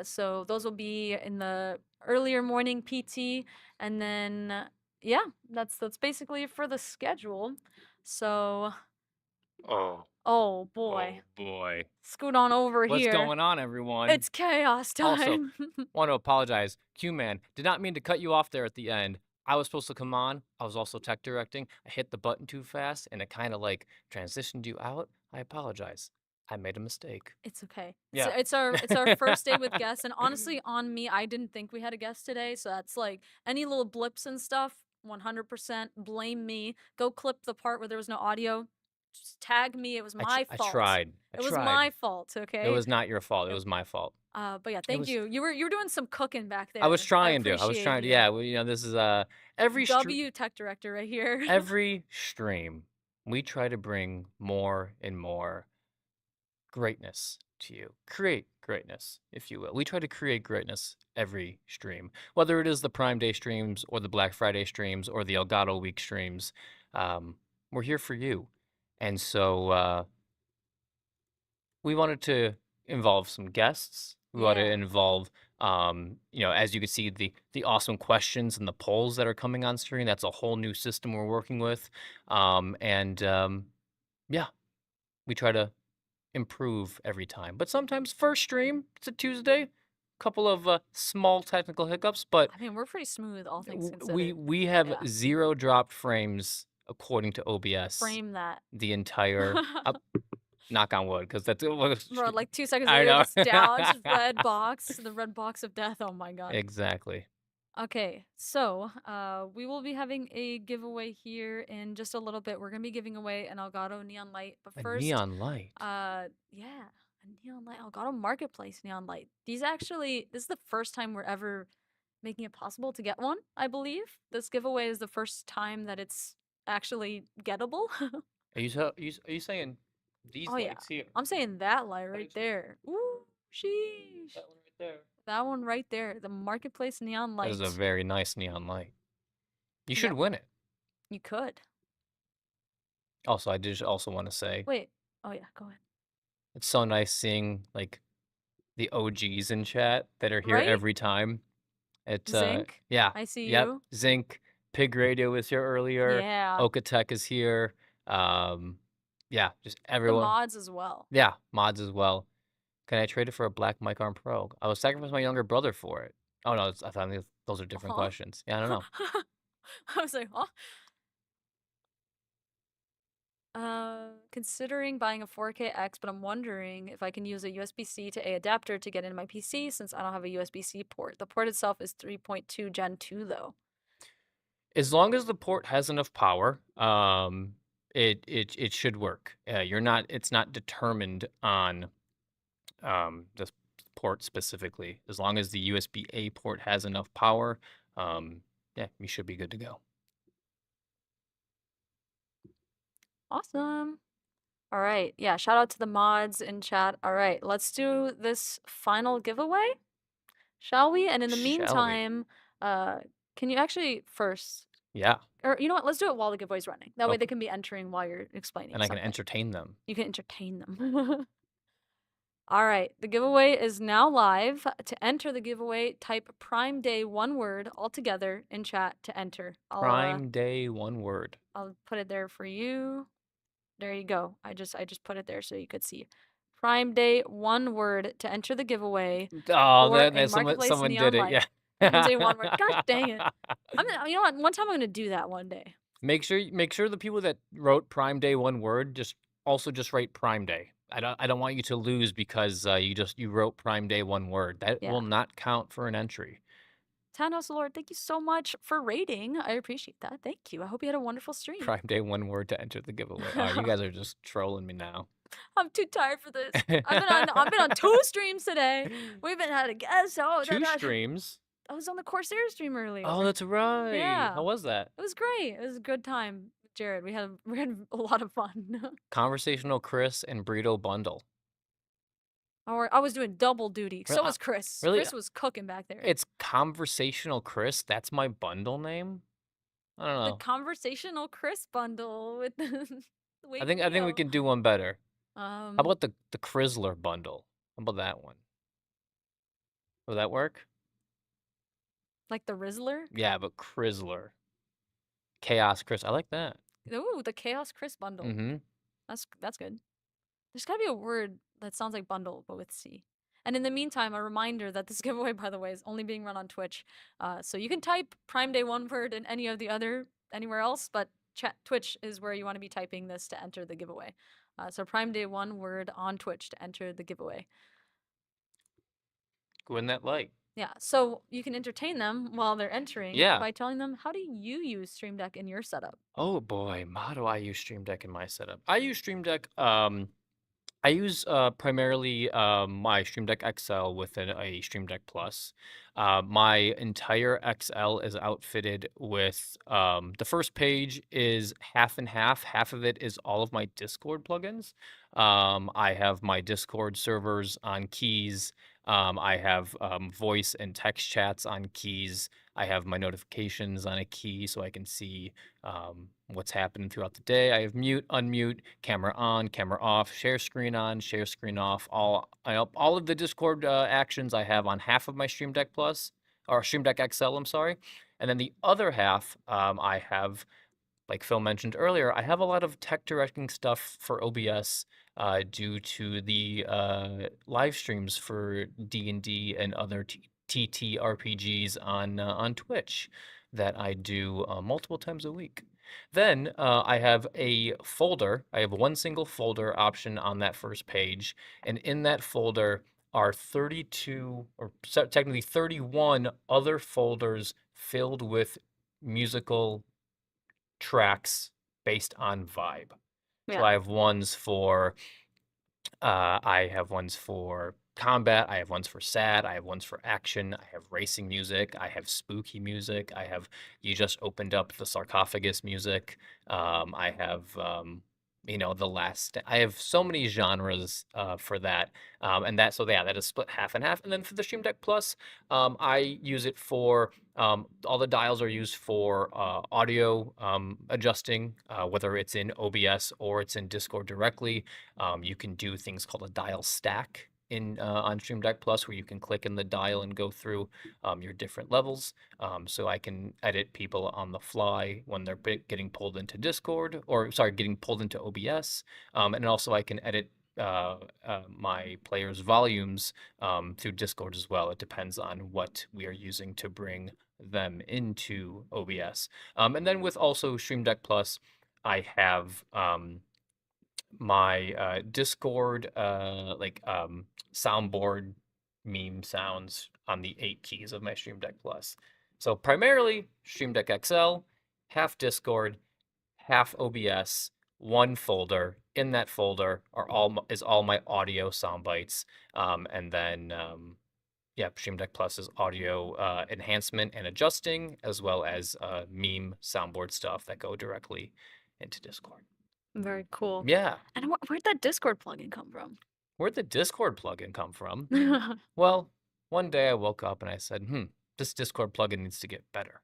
So those will be in the earlier morning PT, and then yeah, that's basically it for the schedule. So, Oh, oh boy, boy. scoot on over What's here. going on, everyone? It's chaos Also, time. want to apologize. Q-Man, did not mean to cut you off there at the end. I was supposed to come on. I was also tech directing. I hit the button too fast and it kind of like transitioned you out. I apologize. I made a mistake. It's okay. Yeah. It's our first day with guests, and honestly, on me, I didn't think we had a guest today, so that's like any little blips and stuff. 100% blame me. Go clip the part where there was no audio. Just tag me. It was my I fault. tried. It was my fault. It Okay. was not your fault. It Yep. was my fault. But yeah, It thank was. you. You were doing some cooking back there. I was trying to. I was appreciate trying to. you. Yeah. Well, this is every W tech director right here. every stream we try to bring more and more greatness to you. Create greatness, if you will. We try to create greatness every stream, whether it is the Prime Day streams or the Black Friday streams or the Elgato Week streams. Um, we're here for you. And so we wanted to involve some guests. We want to Yeah. involve, as you can see, the awesome questions and the polls that are coming on stream. That's a whole new system we're working with. Yeah, we try to improve every time. But sometimes first stream, it's a Tuesday, couple of small technical hiccups, but I mean, we're pretty smooth, all things we considered. we have Yeah. 0 dropped frames according to OBS Frame that. the entire knock on wood, because that's Bro, like 2 seconds I later, know. it's down, just red box, the red box of death. Oh my god. Exactly. Okay, so we will be having a giveaway here in just a little bit. We're gonna be giving away an Elgato neon light, but A first, neon light. yeah, a neon light, Elgato Marketplace neon light. This is the first time we're ever making it possible to get one. I believe this giveaway is the first time that it's actually gettable. Are you saying these Oh yeah, lights here? I'm saying that light right Lights. there. Ooh, sheesh. That one right there. That one right there, the Marketplace neon That light. is a very nice neon light. You should Yep. win it. You could. Also, I just also want to say Wait. Oh yeah, go ahead. it's so nice seeing like the OGs in chat that are here Right? every time. It's Zinc. yeah. I see Yep. you. Zinc, Pig Radio was here earlier. Yeah. Okatech is here. Yeah, just The everyone. mods as well. Yeah, mods as well. Can I trade it for a black Mic Arm Pro? I was sacrificing my younger brother for it. Oh no, I thought those are different Huh? questions. Yeah, I don't know. I was like, huh? Considering buying a 4K-X, but I'm wondering if I can use a USB-C to A adapter to get into my PC since I don't have a USB-C port. The port itself is 3.2 Gen 2 though. As long as the port has enough power, it should work. It's not determined on the port specifically. As long as the USB-A port has enough power, yeah, you should be good to go. Awesome. All right. Yeah, shout out to the mods in chat. All right, let's do this final giveaway. Shall we? And in the Shall we? meantime, can you actually first, Yeah, or you know what? Let's do it while the giveaway's running. That way they Okay. can be entering while you're explaining and I can something. entertain them. You can entertain them. All right, the giveaway is now live. To enter the giveaway, type Prime Day one word all together in chat to enter. Prime Day, one word. I'll put it there for you. There you go. I just put it there so you could see. Prime Day one word to enter the giveaway. Oh, Or a someone Marketplace did neon it. light. Yeah. Prime Day one word. Gosh dang it. You know what? One time I'm gonna do that one day. Make sure the people that wrote Prime Day one word just write Prime Day. I don't want you to lose because you wrote Prime Day one word. That Yeah. will not count for an entry. Thanos Lord, thank you so much for rating. I appreciate that. Thank you. I hope you had a wonderful stream. Prime Day one word to enter the giveaway. Oh, you guys are just trolling me now. I'm too tired for this. I've been on 2 streams today. We've been had a guest. Oh, Two streams. I was on the Corsair stream earlier. Oh, that's right. Yeah. How was that? It was great. It was a good time, Jared. We had a lot of fun. Conversational Chris and Burrito bundle. I was doing double duty. So Really? was Chris. Really? Chris was cooking back there. It's Conversational Chris. That's my bundle name. I don't The know. conversational Chris bundle with the I think we can do one better. How about the Chrysler bundle? How about that one? Will that work? like the Rizzler? Yeah, but Chrysler. Chaos Chris. I like that. Ooh, the Chaos Chris bundle. Mm-hmm. That's good. There's gotta be a word that sounds like bundle, but with C. And in the meantime, a reminder that this giveaway, by the way, is only being run on Twitch. So you can type Prime Day one word in any of the other anywhere else, but Twitch is where you want to be typing this to enter the giveaway. So Prime Day one word on Twitch to enter the giveaway. Go in that light. Yeah, so you can entertain them while they're entering Yeah. by telling them, how do you use Stream Deck in your setup? Oh boy, how do I use Stream Deck in my setup? I use Stream Deck. I I use primarily my Stream Deck XL with a Stream Deck Plus. My entire XL is outfitted with the first page is half and half. Half of it is all of my Discord plugins. I have my Discord servers on keys. I have voice and text chats on keys. I have my notifications on a key so I can see what's happening throughout the day. I have mute, unmute, camera on, camera off, share screen on, share screen off. All of the Discord actions I have on half of my Stream Deck Plus or Stream Deck XL. I'm sorry, and then the other half I have, like Phil mentioned earlier, I have a lot of tech directing stuff for OBS due to the live streams for D&D and other TTRPGs on Twitch that I do multiple times a week. Then I have a folder. I have one single folder option on that first page, and in that folder are 32, or technically 31 other folders filled with musical tracks based on vibe. So Yeah. I have ones for combat, I have ones for sad, I have ones for action, I have racing music, I have spooky music, I have you just opened up the sarcophagus music. I have I have so many genres for that. That is split half and half. And then for the Stream Deck Plus, I use it for all the dials are used for audio adjusting, whether it's in OBS or it's in Discord directly. You can do things called a dial stack on Stream Deck Plus, where you can click in the dial and go through your different levels. So I can edit people on the fly when they're getting pulled into Discord, or sorry, getting pulled into OBS. And also I can edit my players' volumes through Discord as well. It depends on what we are using to bring them into OBS. And then with also Stream Deck Plus, I have my Discord soundboard meme sounds on the 8 keys of my Stream Deck Plus. So primarily Stream Deck XL, half Discord, half OBS, one folder. In that folder is all my audio sound bites, and then Stream Deck Plus is audio enhancement and adjusting, as well as meme soundboard stuff that go directly into Discord. Very cool. Yeah. And where'd that Discord plugin come from? Where'd the Discord plugin come from? Well, one day I woke up and I said, this Discord plugin needs to get better.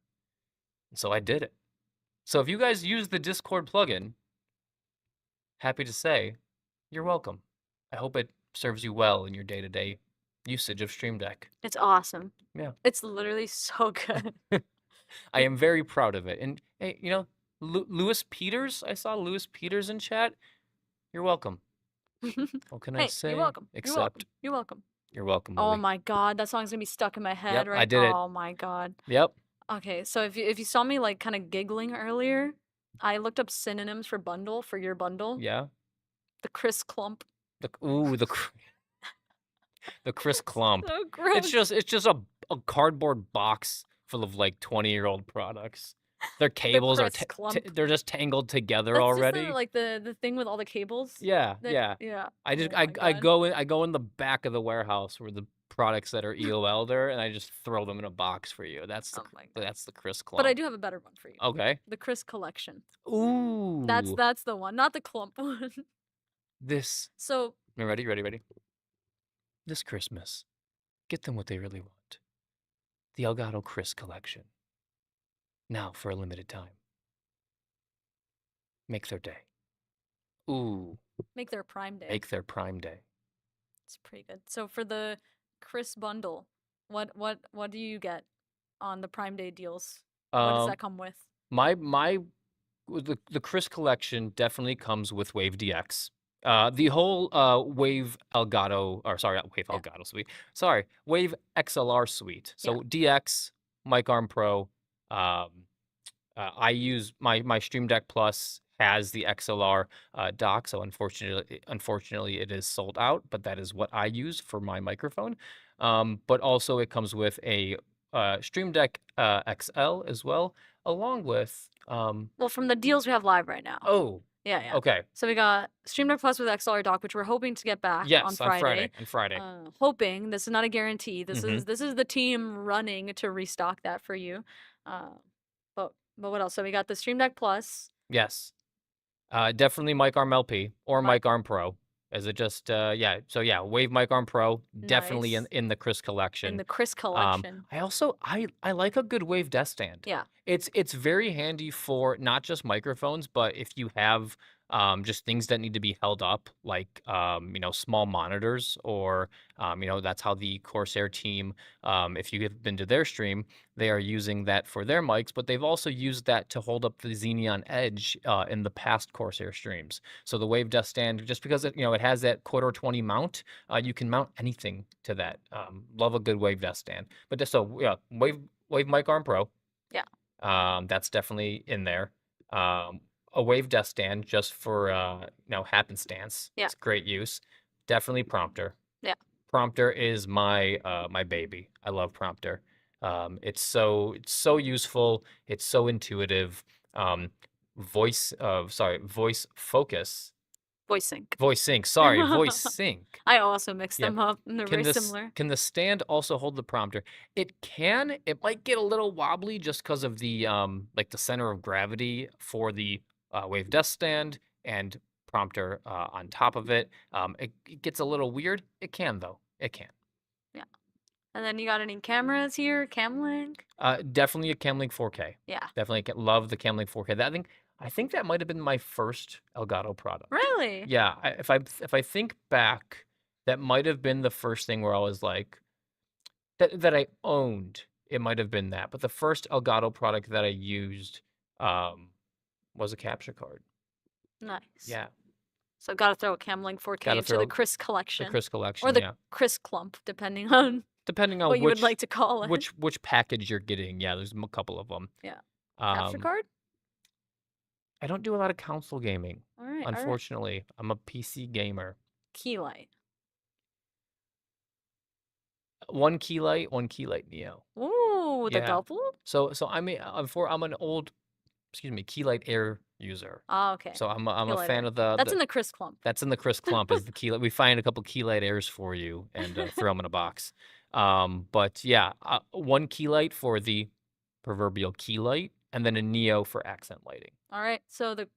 And so I did it. So if you guys use the Discord plugin, happy to say, you're welcome. I hope it serves you well in your day-to-day usage of Stream Deck. It's awesome. Yeah. It's literally so good. I am very proud of it. And hey, Lewis Peters, I saw Lewis Peters in chat. You're welcome. What can I say? You're welcome. Except you're welcome. You're welcome. Oh Louie. my god, that song's gonna be stuck in my head Yep, right I did it. Oh my god. Yep. Okay, so if you saw me like kind of giggling earlier, I looked up synonyms for bundle for your bundle. Yeah. The Chris Clump. The Chris Clump. So gross. It's just a cardboard box full of like 20-year-old products. Their cables are Chris Clump. they're just tangled together That's already. just like the thing with all the cables. Yeah, Yeah. I just Oh my I God. go in the back of the warehouse where the products that are EOL'd are, and I just throw them in a box for you. That's Oh my God. that's the Chris Clump. But I do have a better one for you. Okay. The Chris Collection. Ooh. That's the one, not the clump one. This. So. Ready. This Christmas, get them what they really want. The Elgato Chris Collection. Now for a limited time. Make their day. Ooh. Make their Prime Day. Make their Prime Day. It's pretty good. So for the Chris bundle, what do you get on the Prime Day deals? What does that come with? The Chris collection definitely comes with Wave DX. The whole Wave Elgato, or sorry, not Wave Elgato suite. Sorry, Wave XLR suite. So DX, Mic Arm Pro. I use my Stream Deck Plus has the XLR dock, so unfortunately it is sold out, but that is what I use for my microphone. But also it comes with a Stream Deck XL as well, along with well, from the deals we have live right now. oh, Yeah, yeah. Okay. So we got Stream Deck Plus with XLR dock, which we're hoping to get back on Yes, on Friday. Friday. Hoping. This is not a guarantee. This Mhm. is the team running to restock that for you. But what else? So we got the Stream Deck Plus. Yes. Definitely Mic Arm LP or Mi- Mic Arm Pro. Is it just yeah? So yeah, Wave Mic Arm Pro definitely Nice. in the Chris In collection. the Chris collection. I also I like a good Wave desk stand. Yeah. It's very handy for not just microphones, but if you have just things that need to be held up, like you know, small monitors, or you know, that's how the Corsair team, if you have been to their stream, they are using that for their mics, but they've also used that to hold up the Xeneon Edge in the past Corsair streams. So the Wave desk stand, just because it, you know, it has that quarter 20 mount, you can mount anything to that. Love a good Wave desk stand. But just so yeah, Wave Mic Arm Pro. Yeah. That's definitely in there. A Wave desk stand just for you know, happenstance. Yeah. It's great use. Definitely Prompter. Yeah. Prompter is my my baby. I love Prompter. It's so useful. It's so intuitive. Voice focus. Voice sync. Voice sync. Sorry, voice sync. I also mixed Yeah. them up, and they're very similar. Can the stand also hold the prompter? It can. It might get a little wobbly just because of the like the center of gravity for the Wave desk stand and prompter on top of it. It gets a little weird. It can though. It can. And then you got any cameras here? Camlink? Definitely a Camlink 4K. Yeah. Definitely love the Camlink 4K. That I think that might have been my first Elgato product. Really? Yeah. If I think back, that might have been the first thing where I was like, that I owned. It might have been that, but the first Elgato product that I used was a capture card. Nice. Yeah, So gotta throw a Camlink 4K Gotta into throw the Chris the collection. Chris collection. Or the Yeah, Chris clump, depending on depending on what you which would like to call it. which package you're getting. Yeah, there's a couple of them. Yeah. Capture card? I don't do a lot of console gaming, All right. unfortunately. I'm a PC gamer. Keylight. One Keylight Neo. Ooh, the Yeah. double? So I'm an old, Keylight Air user. Oh, okay. So I'm a Keylight fan Air. of the That's in the Chris clump. That's in the Chris clump is the Keylight. We find a couple Keylight Airs for you and throw them in a box. But yeah, one Keylight for the proverbial Keylight, and then a Neo for accent lighting. All right. So the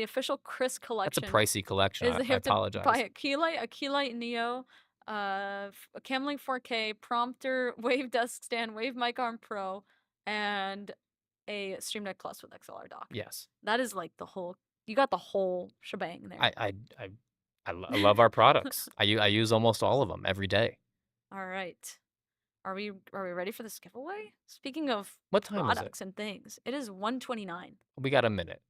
official Chris That's collection a pricey collection. is they I have to apologize. buy a Keylight Neo, a Camlink 4K, prompter, Wave desk stand, Wave Mic Arm Pro, and a Stream Deck Plus with XLR dock. Yes, That is like you got the whole shebang there. I love our products. I use almost all of them every day. All right. Are we ready for this giveaway? Speaking of What time is it? products and things, it is 1:29. We got a minute.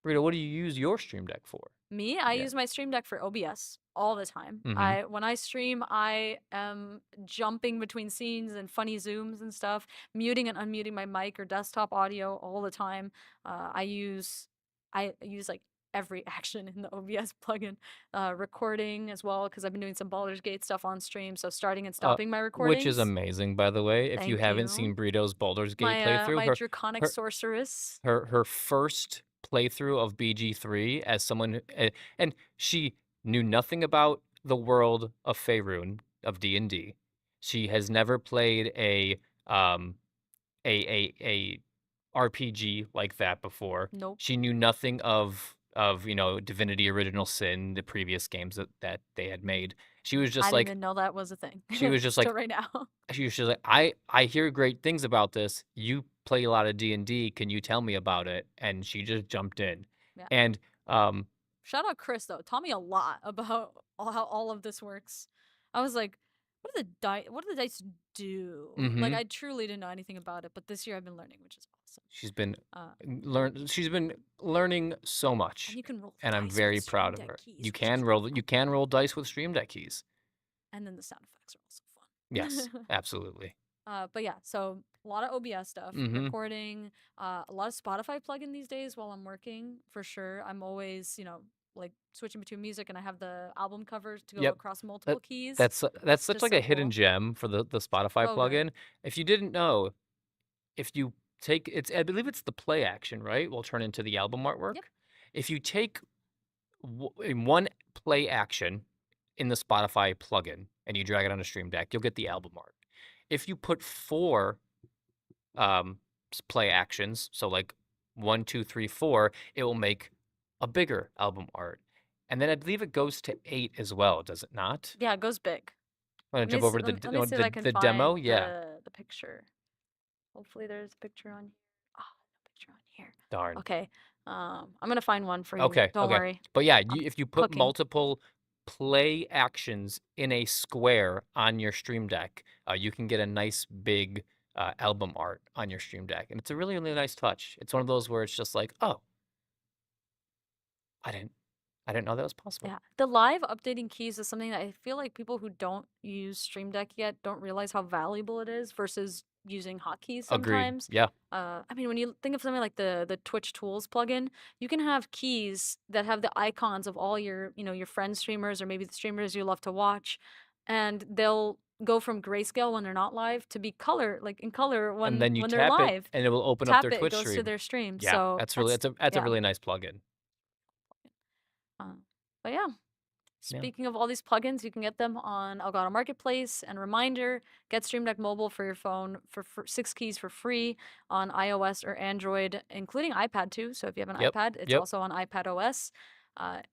Rita, what do you use your Stream Deck for? Me, I Yeah. use my Stream Deck for OBS all the time. Mhm. When I stream, I am jumping between scenes and funny zooms and stuff, muting and unmuting my mic or desktop audio all the time. I use like every action in the OBS plugin, recording as well because I've been doing some Baldur's Gate stuff on stream. So starting and stopping my recordings, Which is amazing, by the way. If you Thank haven't you. seen Brito's Baldur's Gate My playthrough, my her, draconic her- sorceress. her first playthrough of BG3 as someone, and she knew nothing about the world of Faerun of D&D. She has never played a RPG like that before. Nope. She knew nothing of you know, Divinity Original Sin, the previous games that they had made. She was just I like didn't even know that was a thing. she was just Till like right now. she was just like, I hear great things about this. You play a lot of D&D. Can you tell me about it? And she just jumped in. Yeah. And Shout out Chris though. Taught me a lot about how all of this works. I was like, what do the dice do? Like Mhm. I truly didn't know anything about it, but this year I've been learning, which is awesome. she's been Uh, learning so much. and you can roll And I'm dice with very Stream proud of Deck her. keys, You which can is roll fun. dice with Stream Deck keys. And then the sound effects are also fun. Yes, absolutely. But yeah, so a lot of OBS stuff, Mhm. recording, a lot of Spotify plugin these days while I'm working, for sure. I'm always, like switching between music and I have the album covers to go Yep. across multiple keys. That's such Just like so a hidden cool. gem for the Spotify So good. plugin. If you didn't know, if you take it's I believe it's the play action, right? Will turn into the album artwork. Yep. If you take in one play action in the Spotify plugin and you drag it on a Stream Deck, you'll get the album art. If you put 4 play actions, so like 1, 2, 3, 4, it will make a bigger album art. And then I believe it goes to 8 as well, does it not? Yeah, it goes big. Want Let to me jump over to let me see if I can the demo? find Yeah. the picture. Hopefully there's a picture on here. Ah, no picture on here. Darn. Okay. I'm gonna find one for you. Okay. Don't Okay. worry. But yeah, I'm if you put cooking. multiple play actions in a square on your Stream Deck, you can get a nice big album art on your Stream Deck, and it's a really, really nice touch. It's one of those where it's just like, oh, I didn't know that was possible. Yeah, the live updating keys is something that I feel like people who don't use Stream Deck yet don't realize how valuable it is versus using hotkeys Agreed. sometimes. Yeah. I mean, when you think of something like the Twitch Tools plugin, you can have keys that have the icons of all your, your friend streamers or maybe the streamers you love to watch, and they'll go from grayscale when they're not live to be color, like in color And then you when they're tap it, live. and it will open up Tap their it, it Twitch goes to stream. their stream. Yeah, So that's really that's a yeah. really nice plugin. But yeah. Yeah. Speaking of all these plugins, you can get them on Elgato Marketplace. And reminder, get Stream Deck Mobile for your phone for 6 keys for free on iOS or Android, including iPad too. So if you have an Yep, iPad, it's yep. also on iPad OS.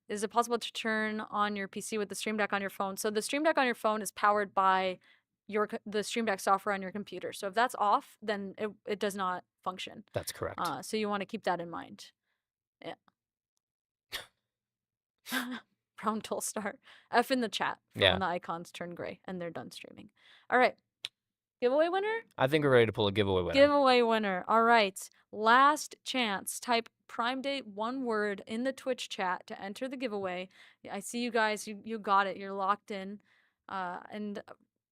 Is it possible to turn on your PC with the Stream Deck on your phone? So the Stream Deck on your phone is powered by the Stream Deck software on your computer. So if that's off, then it does not function. That's correct. So you want to keep that in mind. Yeah. Brown Toll Star. F in the chat for Yeah. when the icons turn gray and they're done streaming. All right. Giveaway winner? I think we're ready to pull a giveaway winner. Giveaway winner. All right. Last chance. Type Prime Date one word in the Twitch chat to enter the giveaway. I see you guys. You got it. You're locked in. And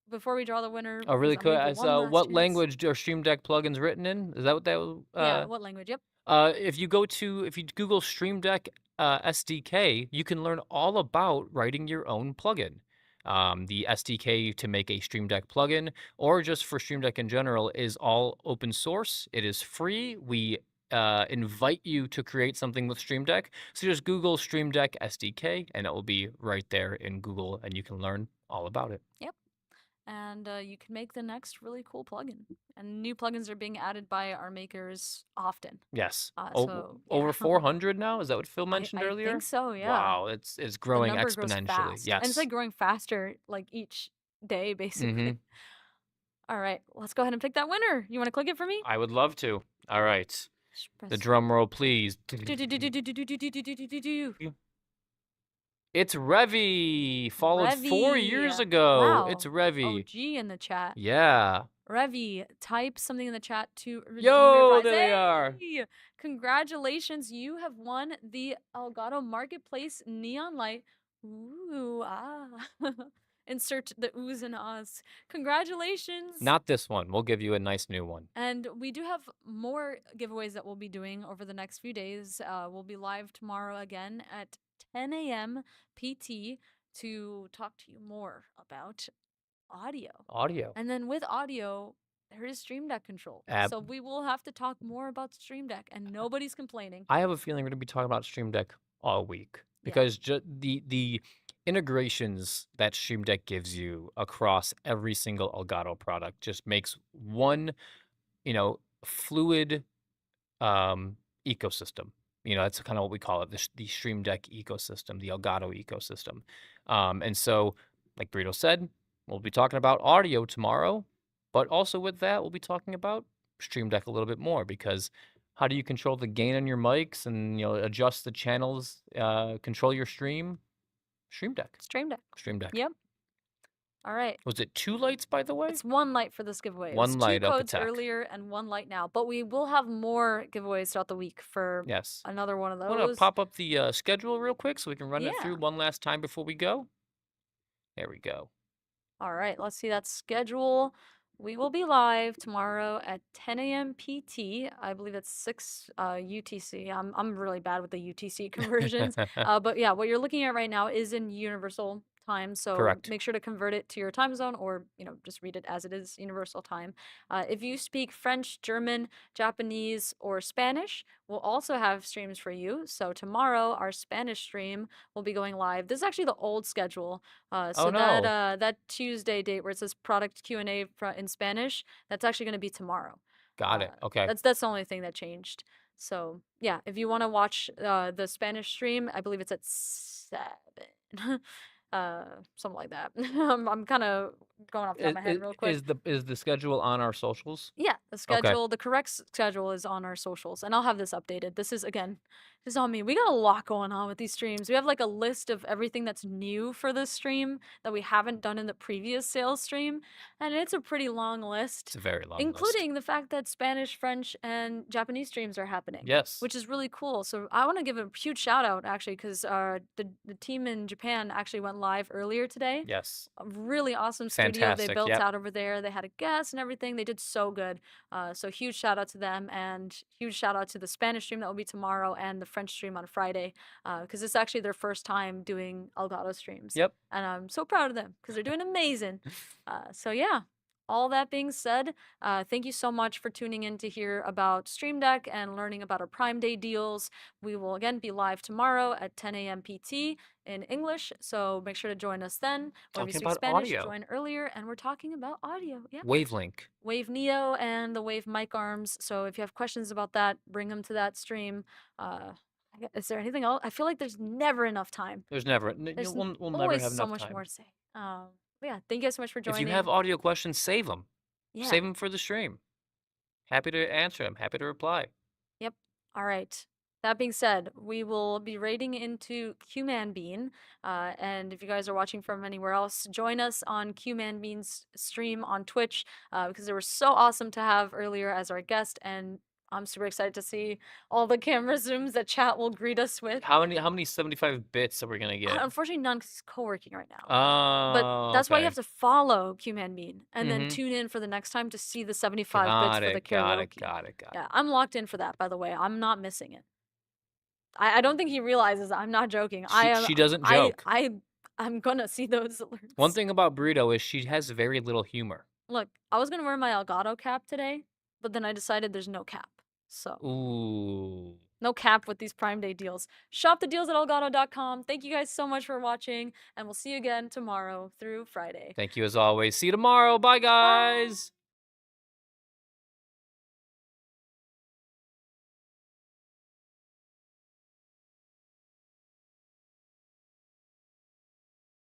before we draw the winner, Oh, really I'm gonna quick. give one last What chance. language are Stream Deck plugins written in? Is that what that? Yeah. What language? Yep. If you Google Stream Deck SDK, you can learn all about writing your own plugin. The SDK to make a Stream Deck plugin, or just for Stream Deck in general, is all open source. It is free. We invite you to create something with Stream Deck. So just Google Stream Deck SDK, and it will be right there in Google, and you can learn all about it. Yep. And you can make the next really cool plugin. And new plugins are being added by our makers often. Yes. So, Over yeah. 400 now? Is that what Phil mentioned I earlier? think so, yeah. Wow, it's growing The number grows exponentially. fast. Yes. And it's like growing faster like each day, basically. Mhm. All right, let's go ahead and pick that winner. You want to click it for me? I would love to. All right. Just The press- drum roll, please. It's Revy, followed 4 years Revy. ago. Wow. It's Revy. OG in the chat. Yeah. Revy, type something in the chat to redeem Yo, your prize. there they are. Hey! Congratulations, you have won the Elgato Marketplace neon light. Ooh, ah. Insert the oohs and ahs. Congratulations. Not this one. We'll give you a nice new one. And we do have more giveaways that we'll be doing over the next few days. We'll be live tomorrow again at 10 a.m. PT to talk to you more about audio. Audio. And then with audio, there is Stream Deck control. So we will have to talk more about Stream Deck, and nobody's complaining. I have a feeling we're going to be talking about Stream Deck all week Yeah. because the integrations that Stream Deck gives you across every single Elgato product just makes one, fluid ecosystem. That's kind of what we call it, the Stream Deck ecosystem, the Elgato ecosystem. And so, like Burrito said, we'll be talking about audio tomorrow, but also with that, we'll be talking about Stream Deck a little bit more because how do you control the gain on your mics and adjust the channels, control your stream? Stream Deck. Stream Deck. Stream Deck. Yep. All right. Was it 2 lights, by the way? It's 1 light for this giveaway. One It was light 2 up codes attack. earlier and 1 light now, but we will have more giveaways throughout the week for Yes. another one of I want to those. pop up the schedule real quick so we can run it Yeah. through one last time before we go. There we go. All right, let's see that schedule. We will be live tomorrow at 10 a.m. PT. I believe it's 6 UTC. I'm really bad with the UTC conversions. But yeah, what you're looking at right now is in Universal time, so Correct. make sure to convert it to your time zone, or just read it as it is universal time. If you speak French, German, Japanese, or Spanish, we'll also have streams for you. So tomorrow, our Spanish stream will be going live. This is actually the old schedule. Oh So no. that Tuesday date where it says product Q&A in Spanish, that's actually going to be tomorrow. Got it. Okay. That's the only thing that changed. So yeah, if you want to watch the Spanish stream, I believe it's at 7. Something like that. I'm kind of going off the top of my head real quick. Is the schedule on our socials? Yeah, the Okay. schedule, the correct schedule is on our socials, and I'll have this updated. This is on me. We got a lot going on with these streams. We have like a list of everything that's new for this stream that we haven't done in the previous sales stream, and it's a pretty long list. It's a very long list. Including the fact that Spanish, French, and Japanese streams are happening. Yes. Which is really cool. So I want to give a huge shout out actually, because the team in Japan actually went live earlier today. Yes. A really awesome studio they Fantastic, built yep. out over there. They had a guest and everything. They did so good. So huge shout out to them, and huge shout out to the Spanish stream that will be tomorrow and the French stream on Friday, because it's actually their first time doing Elgato streams. Yep. And I'm so proud of them because they're doing amazing. So yeah. All that being said, thank you so much for tuning in to hear about Stream Deck and learning about our Prime Day deals. We will again be live tomorrow at 10 a.m. PT in English, so make sure to join us then. Or if you Talking speak about Spanish, audio. join earlier, and we're talking about audio. Yeah. Wavelink. Wave Neo and the Wave mic arms. So if you have questions about that, bring them to that stream. Is there anything else? I feel like there's never enough time. There's never. There's We'll never always have so enough much time. more to say. But yeah, thank you guys so much for If joining. you have audio questions, save them. Yeah. Save them for the stream. Happy to answer them. Happy to reply. Yep. All right. That being said, we will be raiding into Qman Bean, and if you guys are watching from anywhere else, join us on Qman Bean's stream on Twitch, because they were so awesome to have earlier as our guest, and I'm super excited to see all the camera zooms that chat will greet us with. How many 75 bits are we gonna get? Unfortunately, none, because he's co-working right now. Oh, But that's why you have okay. to follow Qman Bean and then Mhm. tune in for the next time to see the 75 bits for the karaoke. Got it. Yeah, I'm locked in for that, by the way. I'm not missing it. I don't think he realizes I'm not joking. She doesn't joke. I'm gonna see those alerts. One thing about Burrito is she has very little humor. Look, I was gonna wear my Elgato cap today, but then I decided there's no cap. So Ooh. no cap with these Prime Day deals. Shop the deals at elgato.com. Thank you guys so much for watching, and we'll see you again tomorrow through Friday. Thank you as always. See you tomorrow. Bye, guys.